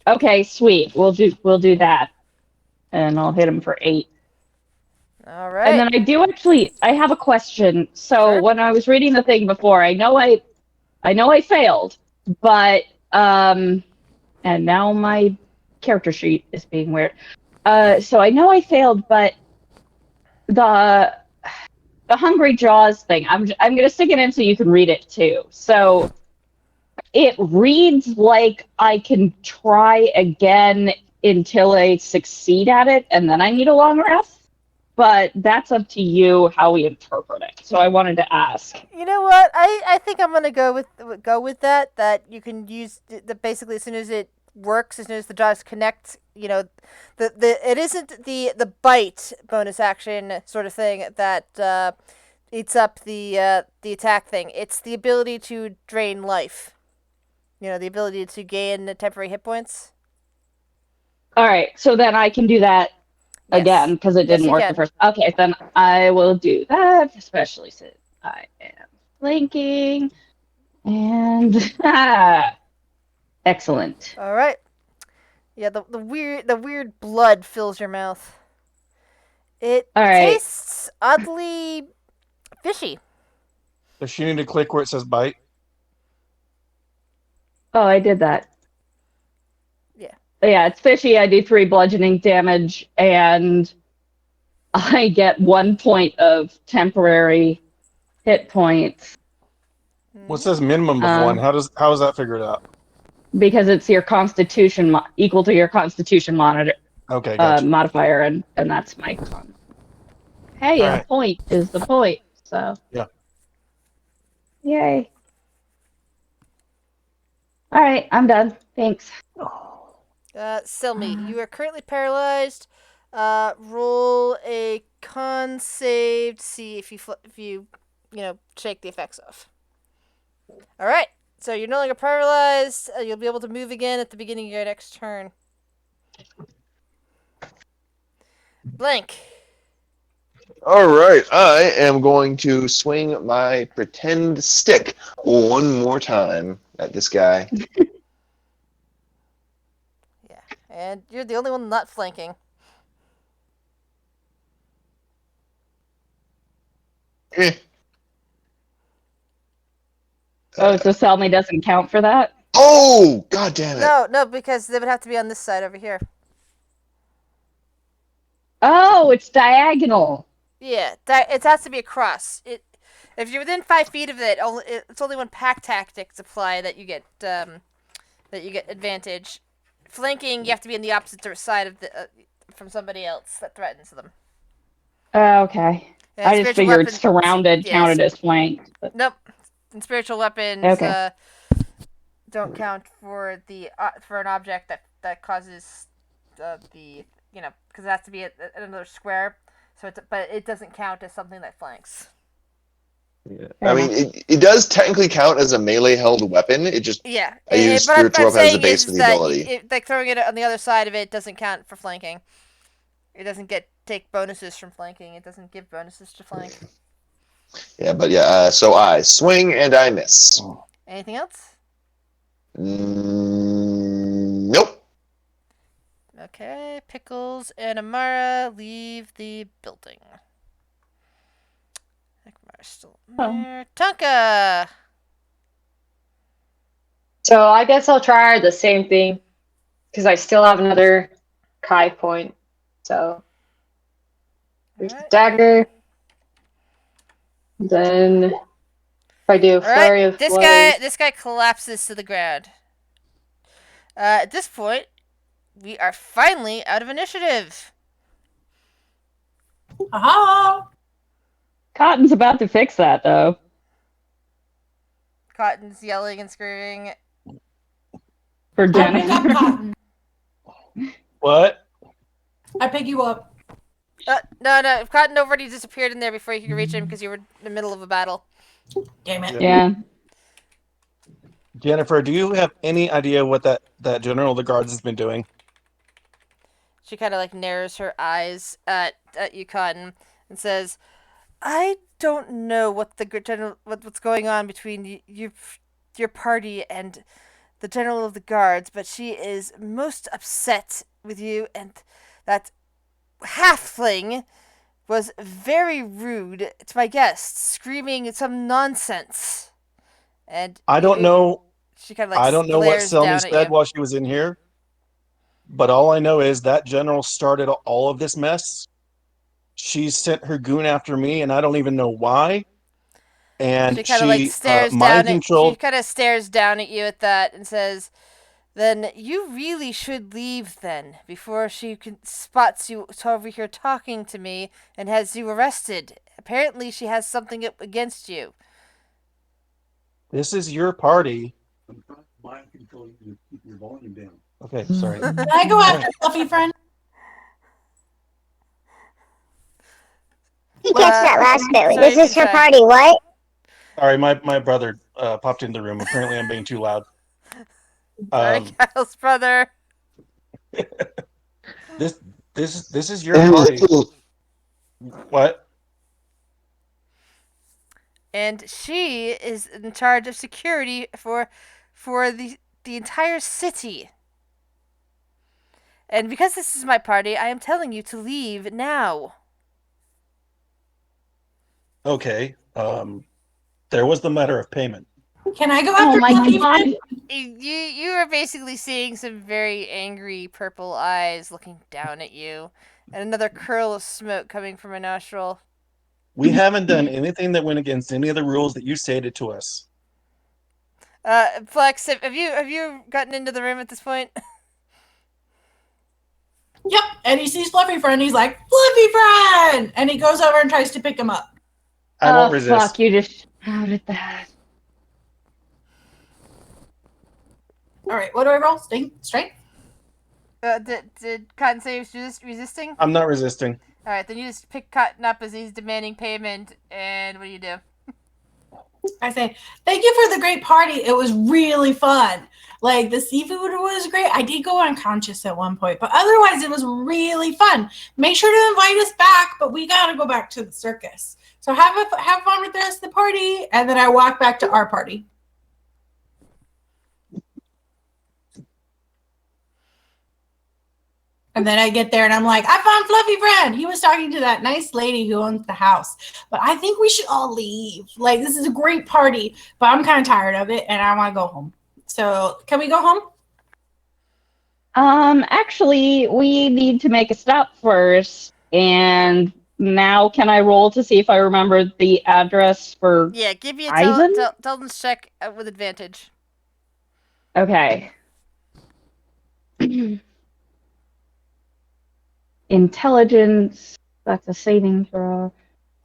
S6: Okay, sweet. We'll do that, and I'll hit him for 8.
S1: All right.
S6: And then I have a question. So
S1: Sure.
S6: when I was reading the thing before, I know I failed, but and now my character sheet is being weird. So I know I failed, but the Hungry Jaws thing. I'm gonna stick it in so you can read it too. So it reads like I can try again until I succeed at it, and then I need a long rest. But that's up to you how we interpret it. So I wanted to ask.
S1: You know what? I think I'm gonna go with that. That you can use the basically as soon as it works, as soon as the jaws connect. You know, the it isn't the bite bonus action sort of thing that eats up the attack thing. It's the ability to drain life. You know, the ability to gain temporary hit points.
S6: All right, so then I can do that
S1: Yes.
S6: again because it
S1: Yes,
S6: didn't
S1: you
S6: work
S1: can.
S6: the first. Okay, then I will do that, especially since I am flanking. And excellent.
S1: All right. Yeah, the weird blood fills your mouth. It
S6: All right.
S1: tastes oddly fishy.
S4: Does she need to click where it says bite?
S6: Oh, I did that.
S1: Yeah.
S6: Yeah, it's fishy. I do 3 bludgeoning damage, and I get 1 point of temporary hit points
S4: Well, it says minimum of 1. How is that figured out?
S6: because it's your constitution equal to your constitution
S4: Okay, gotcha.
S6: modifier, and that's my con. Hey,
S4: All
S6: a
S4: right.
S6: point is the point. So
S4: Yeah.
S6: yay. All right, I'm done. Thanks.
S1: Selmy, you are currently paralyzed. Roll a con save to see if you shake the effects off. All right. So you're no longer paralyzed. You'll be able to move again at the beginning of your next turn. Blank.
S5: All right, I am going to swing my pretend stick one more time at this guy.
S1: Yeah. And you're the only one not flanking.
S5: Eh.
S6: Oh, so Selmy doesn't count for that?
S5: Oh, god damn it.
S1: No, because they would have to be on this side over here.
S6: Oh, it's diagonal.
S1: Yeah, it has to be across. If you're within 5 feet of it, it's only when pack tactics apply that you get advantage. Flanking, you have to be on the opposite side of from somebody else that threatens them.
S6: Okay.
S1: Yeah,
S6: I just figured surrounded counted as flanked. But...
S1: Nope. And spiritual weapons don't count for an object that causes because it has to be another square. So but it doesn't count as something that flanks.
S5: Yeah. I mean, it does technically count as a melee held weapon. It just
S1: I
S5: use spiritual weapon as the base for the ability.
S1: Like throwing it on the other side of it doesn't count for flanking. It doesn't take bonuses from flanking. It doesn't give bonuses to flank.
S5: Yeah, but so I swing and I miss.
S1: Anything else?
S5: Nope.
S1: Okay, Pickles and Amara leave the building. Amara's still there. Tonka!
S9: So I guess I'll try the same thing because I still have another Kai point. So there's the dagger. Then if I do a flurry of blows.
S1: This guy collapses to the ground. At this point, we are finally out of initiative.
S8: Aha!
S6: Cotton's about to fix that, though.
S1: Cotton's yelling and screaming.
S6: For
S8: I pick up
S6: Jenny.
S8: Cotton.
S4: What?
S8: I pick you up.
S1: No. Cotton already disappeared in there before you could reach him because you were in the middle of a battle.
S8: Damn it.
S6: Yeah.
S4: Jennifer, do you have any idea what that general of the guards has been doing?
S1: She kind of like narrows her eyes at you, Cotton, and says, "I don't know what what's going on between your party and the general of the guards, but she is most upset with you, and that halfling was very rude to my guests, screaming some nonsense." And
S4: I don't know.
S1: She kind of like
S4: I don't know what
S1: glares down
S4: Selmy
S1: at
S4: said
S1: you.
S4: while she was in here, but all I know is that general started all of this mess, she sent her goon after me, and I don't even know why. And
S1: She kind of like
S4: she
S1: stares
S4: mind
S1: down at. She
S4: controlled.
S1: kind of stares down at you at that and says, "Then you really should leave then before she spots you over here talking to me and has you arrested. Apparently, she has something against you."
S4: This is your party.
S7: I'm trying to mind control you to keep your volume down.
S4: Okay, sorry.
S8: Can I go after Fluffy Friend?
S2: You catch that last bit.
S1: so
S2: This
S1: you
S2: is
S1: can
S2: her
S1: try.
S2: party. What?
S4: Sorry, my brother popped into the room. Apparently, I'm being too loud.
S1: Sorry, Kyle's brother.
S4: This this is your party. What?
S1: And she is in charge of security for the entire city. And because this is my party, I am telling you to leave now.
S4: Okay. There was the matter of payment.
S8: Can I go
S6: Oh
S8: after
S6: my
S8: Fluffy
S6: god.
S8: Friend?
S1: You are basically seeing some very angry purple eyes looking down at you, and another curl of smoke coming from a nostril.
S4: We haven't done anything that went against any of the rules that you stated to us.
S1: Flex, have you gotten into the room at this point?
S8: Yep. And he sees Fluffy Friend. He's like, Fluffy Friend! And he goes over and tries to pick him up.
S4: I won't resist.
S6: Fuck, you just shouted that.
S8: All right, what do I roll? Strength?
S1: Did Cotton say he was resisting?
S4: I'm not resisting.
S1: All right, then you just pick Cotton up as he's demanding payment, and what do you do?
S8: I say, thank you for the great party. It was really fun. Like, the seafood was great. I did go unconscious at one point, but otherwise it was really fun. Make sure to invite us back, but we got to go back to the circus. So have fun with the rest of the party, and then I walk back to our party. And then I get there and I'm like, I found Fluffy Friend. He was talking to that nice lady who owns the house. But I think we should all leave. Like, this is a great party, but I'm kind of tired of it and I want to go home. So can we go home?
S6: Actually, we need to make a stop first. And now can I roll to see if I remember the address for
S1: Yeah, give me a
S6: Ivan?
S1: intelligence check with advantage.
S6: Okay. Intelligence, that's a saving throw.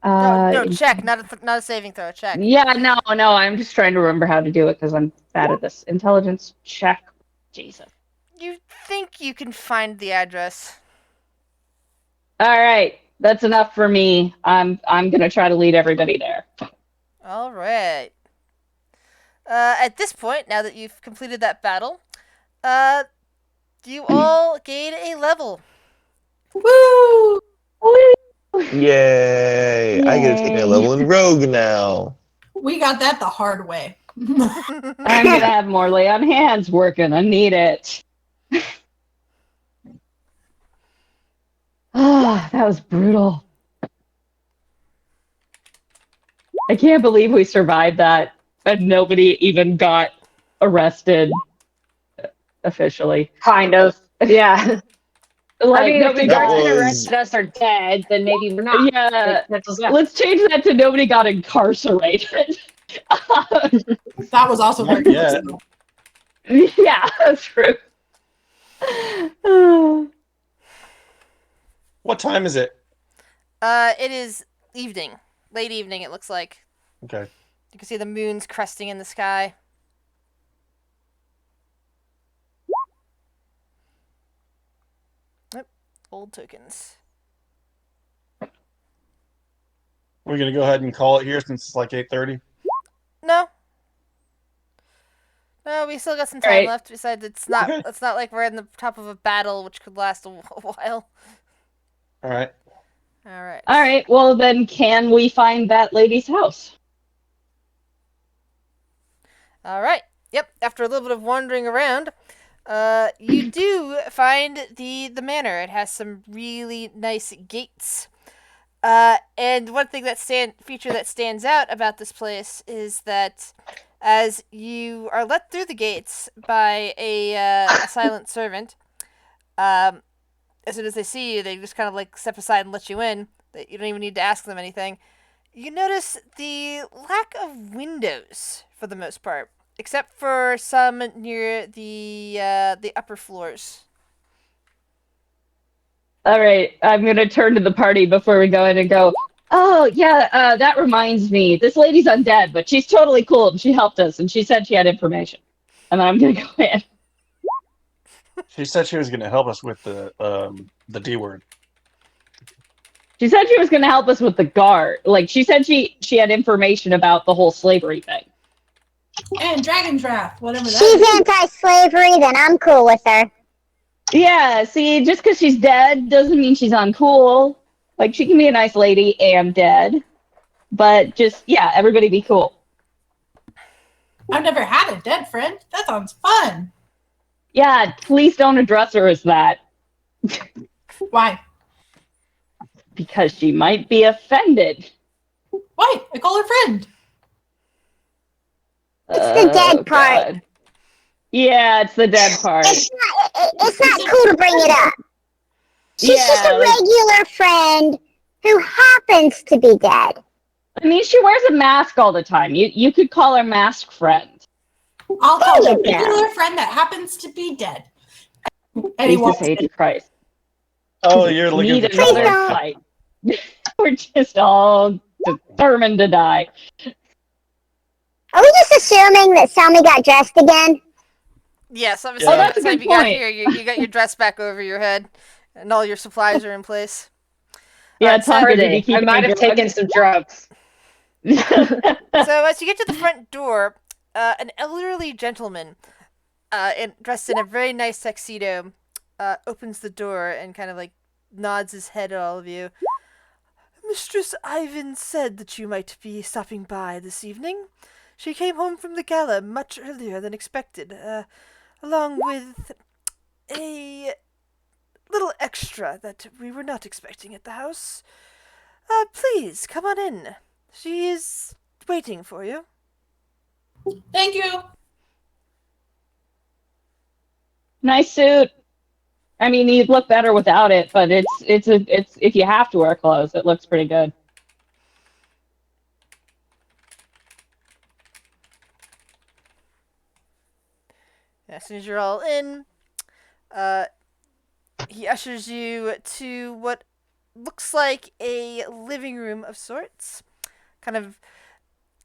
S1: No, check, not a saving throw, check.
S6: Yeah, no, I'm just trying to remember how to do it because I'm bad at this. Intelligence check. Jesus.
S1: You think you can find the address?
S6: All right, that's enough for me. I'm gonna try to lead everybody there.
S1: All right. At this point, now that you've completed that battle, you all gain a level.
S8: Woo!
S5: Yay! I get to take my level in Rogue now.
S8: We got that the hard way.
S6: I'm gonna have more lay on hands working. I need it. Ah, that was brutal. I can't believe we survived that and nobody even got arrested officially.
S9: Kind of. Yeah.
S6: Like,
S9: I mean, if the
S6: nobody
S5: That
S9: guys
S6: got,
S9: that
S5: was-
S9: arrested us are dead, then maybe we're not.
S6: yeah,
S9: Yeah.
S6: let's change that to nobody got incarcerated.
S8: That was also
S4: Not
S8: very
S4: yet.
S8: personal.
S6: Yeah, that's true.
S4: What time is it?
S1: It is evening. Late evening, it looks like.
S4: Okay.
S1: You can see the moon's cresting in the sky. Yep, old tokens.
S4: We're gonna go ahead and call it here since it's like 8:30.
S1: No. No, we still got some time
S6: Right.
S1: left. Besides, it's not
S4: Okay.
S1: like we're in the top of a battle, which could last a while.
S4: All right.
S1: All right.
S6: All right, well then can we find that lady's house?
S1: All right. Yep. After a little bit of wandering around, you do find the manor. It has some really nice gates. And one thing feature that stands out about this place is that as you are let through the gates by a silent servant, as soon as they see you, they just kind of like step aside and let you in. that you don't even need to ask them anything. You notice the lack of windows for the most part, except for some near the upper floors.
S6: All right, I'm gonna turn to the party before we go in and go. Oh yeah, that reminds me. This lady's undead, but she's totally cool and she helped us and she said she had information. And then I'm gonna go in.
S4: She said she was going to help us with the D word.
S6: She said she was gonna help us with the guard. Like she said she had information about the whole slavery thing.
S8: And Dragon's Wrath, whatever that
S2: She's
S8: is.
S2: anti-slavery, then I'm cool with her.
S6: Yeah, see, just because she's dead doesn't mean she's uncool. Like she can be a nice lady and dead, but just yeah, everybody be cool.
S8: I've never had a dead friend. That sounds fun.
S6: Yeah, please don't address her as that.
S8: Why?
S6: Because she might be offended.
S8: Why? I call her friend.
S2: It's the dead part.
S6: God. Yeah, it's the dead part.
S2: It's not cool to bring it up. She's just a regular friend who happens to be dead.
S6: I mean, she wears a mask all the time. You could call her mask friend.
S8: I'll call her a
S2: There you go.
S8: regular friend that happens to be dead.
S6: Jesus H. Christ.
S4: Oh, you're looking
S6: Need
S4: for
S6: another
S4: trouble.
S6: fight. We're just all determined to die.
S2: Are we just assuming that Selmy got dressed again?
S1: Yes, I'm
S4: Oh,
S6: that's a
S1: time
S6: good
S1: you got
S6: point.
S1: here, you got your dress back over your head, and all your supplies are in place.
S6: Yeah,
S1: Alright, so-
S6: Tonka, did you
S9: I
S6: keep
S9: might
S6: any
S9: have taken
S6: drugs?
S9: some drugs.
S1: So as you get to the front door, an elderly gentleman, dressed in a very nice tuxedo, opens the door and kind of like nods his head at all of you. Mistress Ivan said that you might be stopping by this evening. She came home from the gala much earlier than expected, along with a little extra that we were not expecting at the house. Please, come on in. She is waiting for you.
S8: Thank you.
S6: Nice suit. I mean, you'd look better without it, but it's if you have to wear clothes, it looks pretty good.
S1: As soon as you're all in, he ushers you to what looks like a living room of sorts. Kind of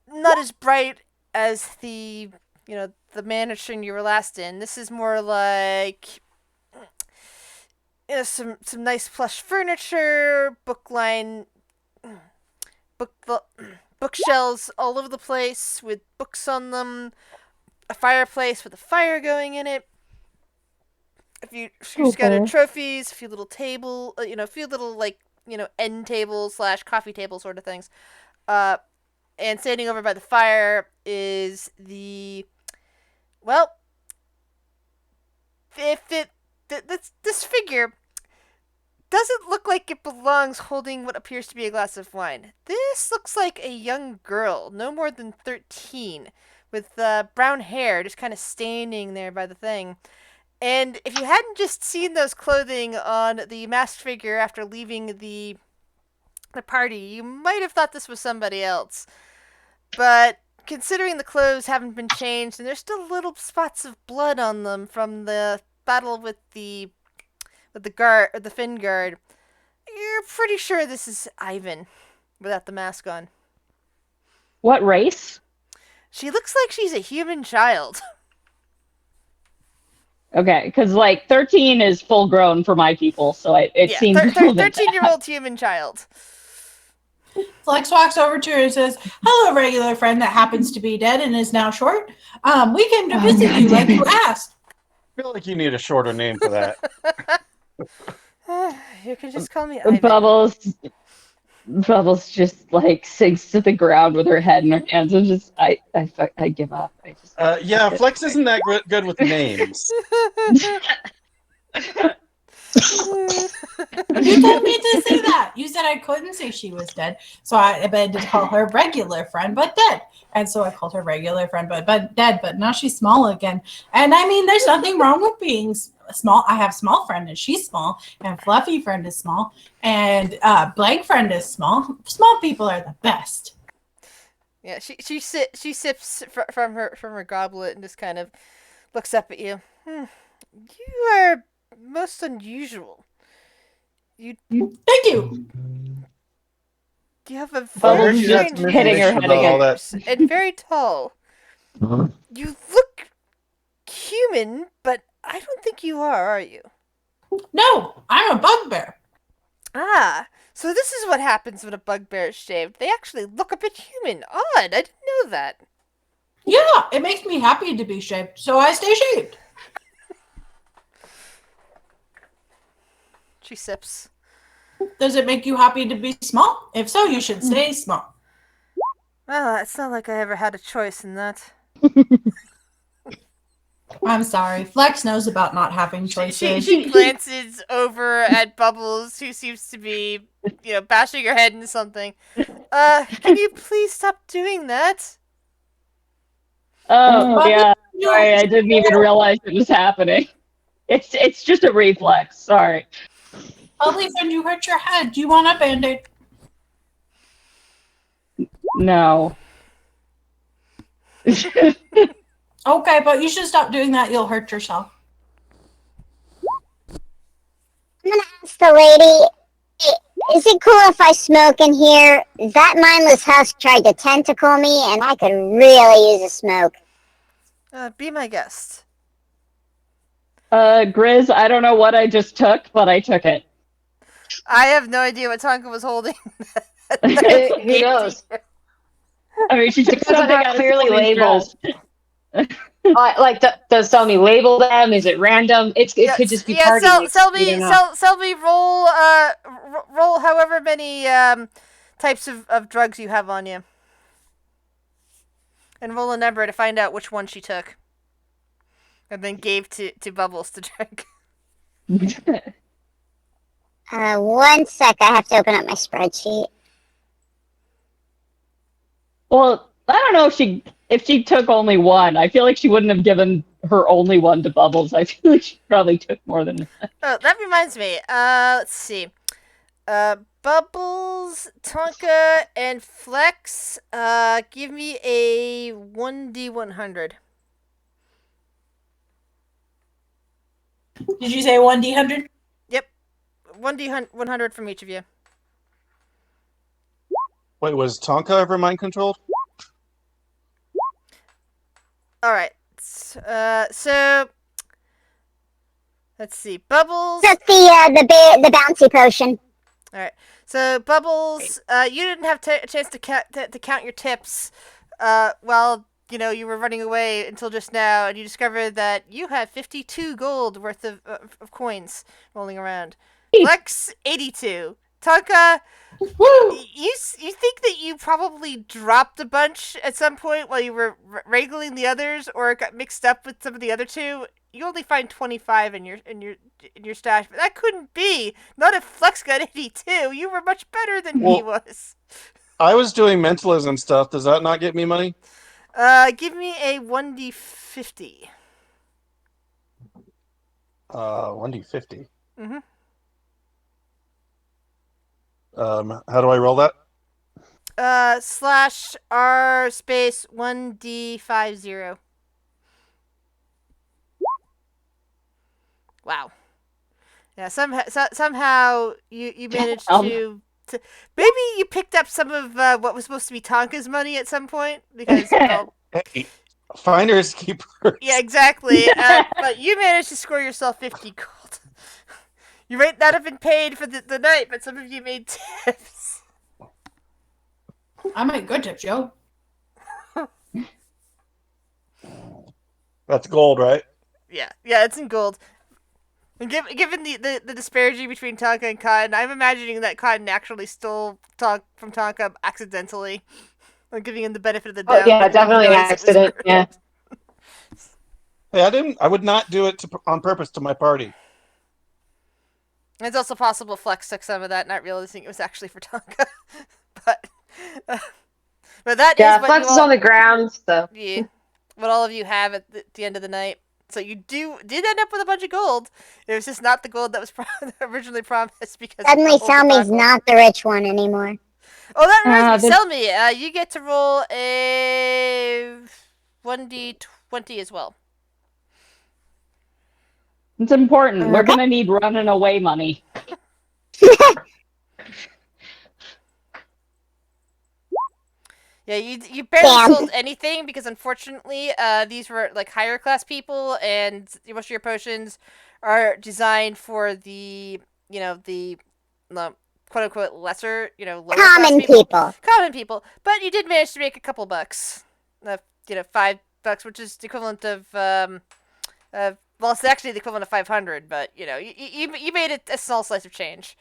S1: not as bright as the mansion you were last in. This is more like some nice plush furniture, bookshelves all over the place with books on them, a fireplace with a fire going in it. She's got trophies, a few little table, a few little end tables / coffee table sort of things. And standing over by the fire is this figure doesn't look like it belongs holding what appears to be a glass of wine. This looks like a young girl, no more than 13, with brown hair just kind of standing there by the thing. And if you hadn't just seen those clothing on the masked figure after leaving the party, you might have thought this was somebody else. But considering the clothes haven't been changed and there's still little spots of blood on them from the battle with the guard or the Finn guard, you're pretty sure this is Ivan without the mask on.
S6: What race?
S1: She looks like she's a human child.
S6: Okay, because 13 is full grown for my people, so it seems
S1: 13-year-old human child.
S8: Flex walks over to her and says, "Hello, regular friend that happens to be dead and is now short. We came to visit you like you asked."
S4: I feel like you need a shorter name for that.
S1: You can just call me Ivan.
S6: Bubbles just sinks to the ground with her head in her hands and just I give up.
S4: Yeah, Flex isn't that good with names.
S8: You told me to say that. You said I couldn't say she was dead, so I had to call her regular friend, but dead. And so I called her regular friend, but dead. But now she's small again. And I mean, there's nothing wrong with being small. I have small friend and she's small, and fluffy friend is small, and blank friend is small. Small people are the best.
S1: Yeah, she sips from her goblet and just kind of looks up at you. You are most unusual.
S8: Thank you.
S1: You have a
S7: I heard
S1: very
S7: you had
S1: strange
S7: some
S6: Hitting her
S7: information
S6: head
S7: about all that.
S1: features and very tall. You look human, but I don't think you are you?
S8: No, I'm a bugbear.
S1: Ah, so this is what happens when a bugbear is shaved. They actually look a bit human. Odd, I didn't know that.
S8: Yeah, it makes me happy to be shaved, so I stay shaved.
S1: She sips.
S8: Does it make you happy to be small? If so, you should stay small.
S1: Well, it's not like I ever had a choice in that.
S8: I'm sorry. Flex knows about not having choices.
S1: She glances over at Bubbles, who seems to be, bashing her head into something. Can you please stop doing that?
S6: Oh yeah.
S8: You-
S6: Sorry, I didn't even realize it was happening. It's just a reflex. Sorry.
S8: Bubbly friend, you hurt your head. Do you want a band-aid?
S6: No.
S8: Okay, but you should stop doing that. You'll hurt yourself.
S2: I'm gonna ask the lady, is it cool if I smoke in here? That mindless husk tried to tentacle me, and I could really use a smoke.
S1: Be my guest.
S6: Grizz, I don't know what I just took, but I took it.
S1: I have no idea what Tonka was holding.
S9: Who knows?
S6: I mean, she took
S9: Depends on
S6: something
S9: how
S6: out
S9: clearly
S6: of
S9: labeled. Does Sony label them? Is it random? It could just be party mix. We don't know.
S1: Sell me roll however many types of drugs you have on you. And roll a number to find out which one she took. And then gave to Bubbles to drink.
S2: 1 sec, I have to open up my spreadsheet.
S6: Well, I don't know if she took only one. I feel like she wouldn't have given her only one to Bubbles. I feel like she probably took more than that.
S1: Oh, that reminds me. Let's see. Bubbles, Tonka, and Flex. Give me a 1d100.
S8: Did you say 1d100?
S1: Yep. 1d100 from each of you.
S4: Wait, was Tonka ever mind controlled?
S1: Alright. So let's see. Bubbles.
S2: That's the bouncy potion.
S1: Alright. So Bubbles, you didn't have a chance to count your tips while you were running away until just now, and you discovered that you have 52 gold worth of coins rolling around. Flex 82. Tonka, you think that you probably dropped a bunch at some point while you were wrangling the others, or got mixed up with some of the other two. You only find 25 in your stash, but that couldn't be. Not if Flex got 82. You were much better than he was.
S4: I was doing mentalism stuff. Does that not get me money?
S1: Give me a 1d50.
S4: 1d50.
S1: Mm-hmm.
S4: How do I roll that?
S1: /R space 1d50. Wow. Yeah, somehow you managed to maybe you picked up some of what was supposed to be Tonka's money at some point, because
S4: Hey, finders keepers.
S1: yeah, exactly. But you managed to score yourself 50 gold. You might not have been paid for the night, but some of you made tips.
S8: I make good tips, yo.
S4: That's gold, right?
S1: Yeah, it's in gold. And given the disparity between Tonka and Cotton, I'm imagining that Cotton actually stole from Tonka accidentally. I'm giving him the benefit of the doubt.
S9: Oh, yeah, definitely an accident. Yeah.
S4: Hey, I would not do it on purpose to my party.
S1: It's also possible Flex took some of that, not realizing it was actually for Tonka. but that
S9: Yeah,
S1: is what
S9: Flex is on the ground, so.
S1: Yeah, what all of you have at the end of the night. So you did end up with a bunch of gold. It was just not the gold that was originally promised because
S2: Suddenly,
S1: of the whole
S2: Salmi's
S1: debacle.
S2: not the rich one anymore.
S1: Oh, that reminds me,
S6: the-
S1: Selmy, you get to roll a 1d20 as well.
S6: It's important. We're
S2: Okay.
S6: gonna need running away money.
S1: Yeah, you barely
S2: Damn.
S1: sold anything because unfortunately, these were like higher class people, and most of your potions are designed for the quote unquote lesser, lower class
S2: Common
S1: people,
S2: people.
S1: common people. But you did manage to make a couple bucks, $5, which is the equivalent of well, it's actually the equivalent of 500, but you made it a small slice of change.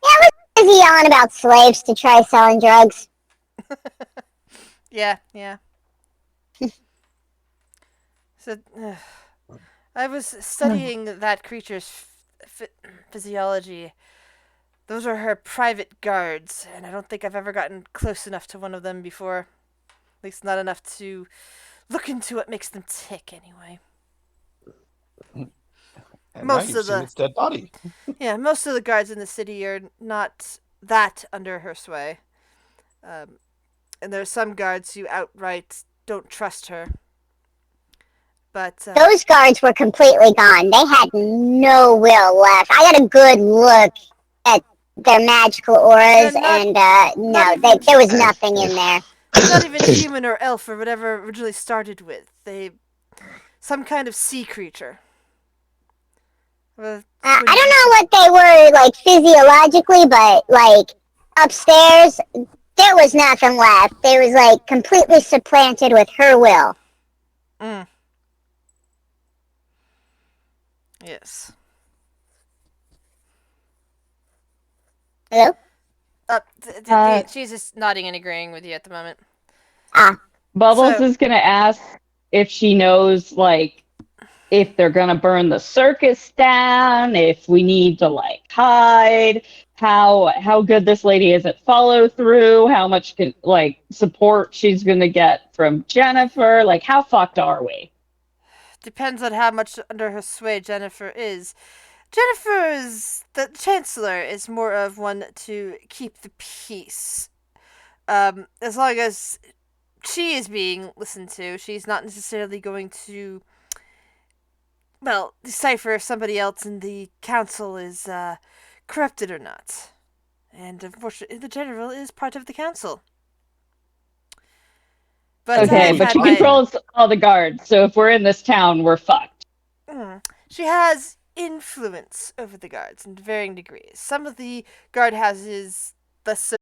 S2: Yeah, what is he on about slaves to try selling drugs?
S1: Yeah. So, I was studying that creature's physiology. Those are her private guards, and I don't think I've ever gotten close enough to one of them before. At least not enough to look into what makes them tick, anyway.
S4: And now
S1: Most
S4: you've
S1: of
S4: seen
S1: the
S4: its dead body.
S1: yeah, most of the guards in the city are not that under her sway. And there's some guards who outright don't trust her. But
S2: Those guards were completely gone. They had no will left. I got a good look at their magical auras,
S1: Not-
S2: and no,
S1: even-
S2: there was nothing in there.
S1: not even human or elf or whatever it originally started with. Some kind of sea creature.
S2: I don't know what they were like physiologically, but like upstairs, there was nothing left. They was like completely supplanted with her will.
S1: Yes.
S2: Hello?
S1: She's just nodding and agreeing with you at the moment.
S6: Bubbles
S1: So-
S6: is gonna ask if she knows, like, if they're gonna burn the circus down, if we need to like hide, how good this lady is at follow through, how much support she's gonna get from Jennifer, like how fucked are we?
S1: Depends on how much under her sway Jennifer is. The Chancellor is more of one to keep the peace. As long as she is being listened to, she's not necessarily going to, decipher if somebody else in the council is corrupted or not. And unfortunately, the General is part of the council. But
S6: Okay, but she controls all the guards, so if we're in this town, we're fucked.
S1: She has influence over the guards in varying degrees. Some of the guard houses, less so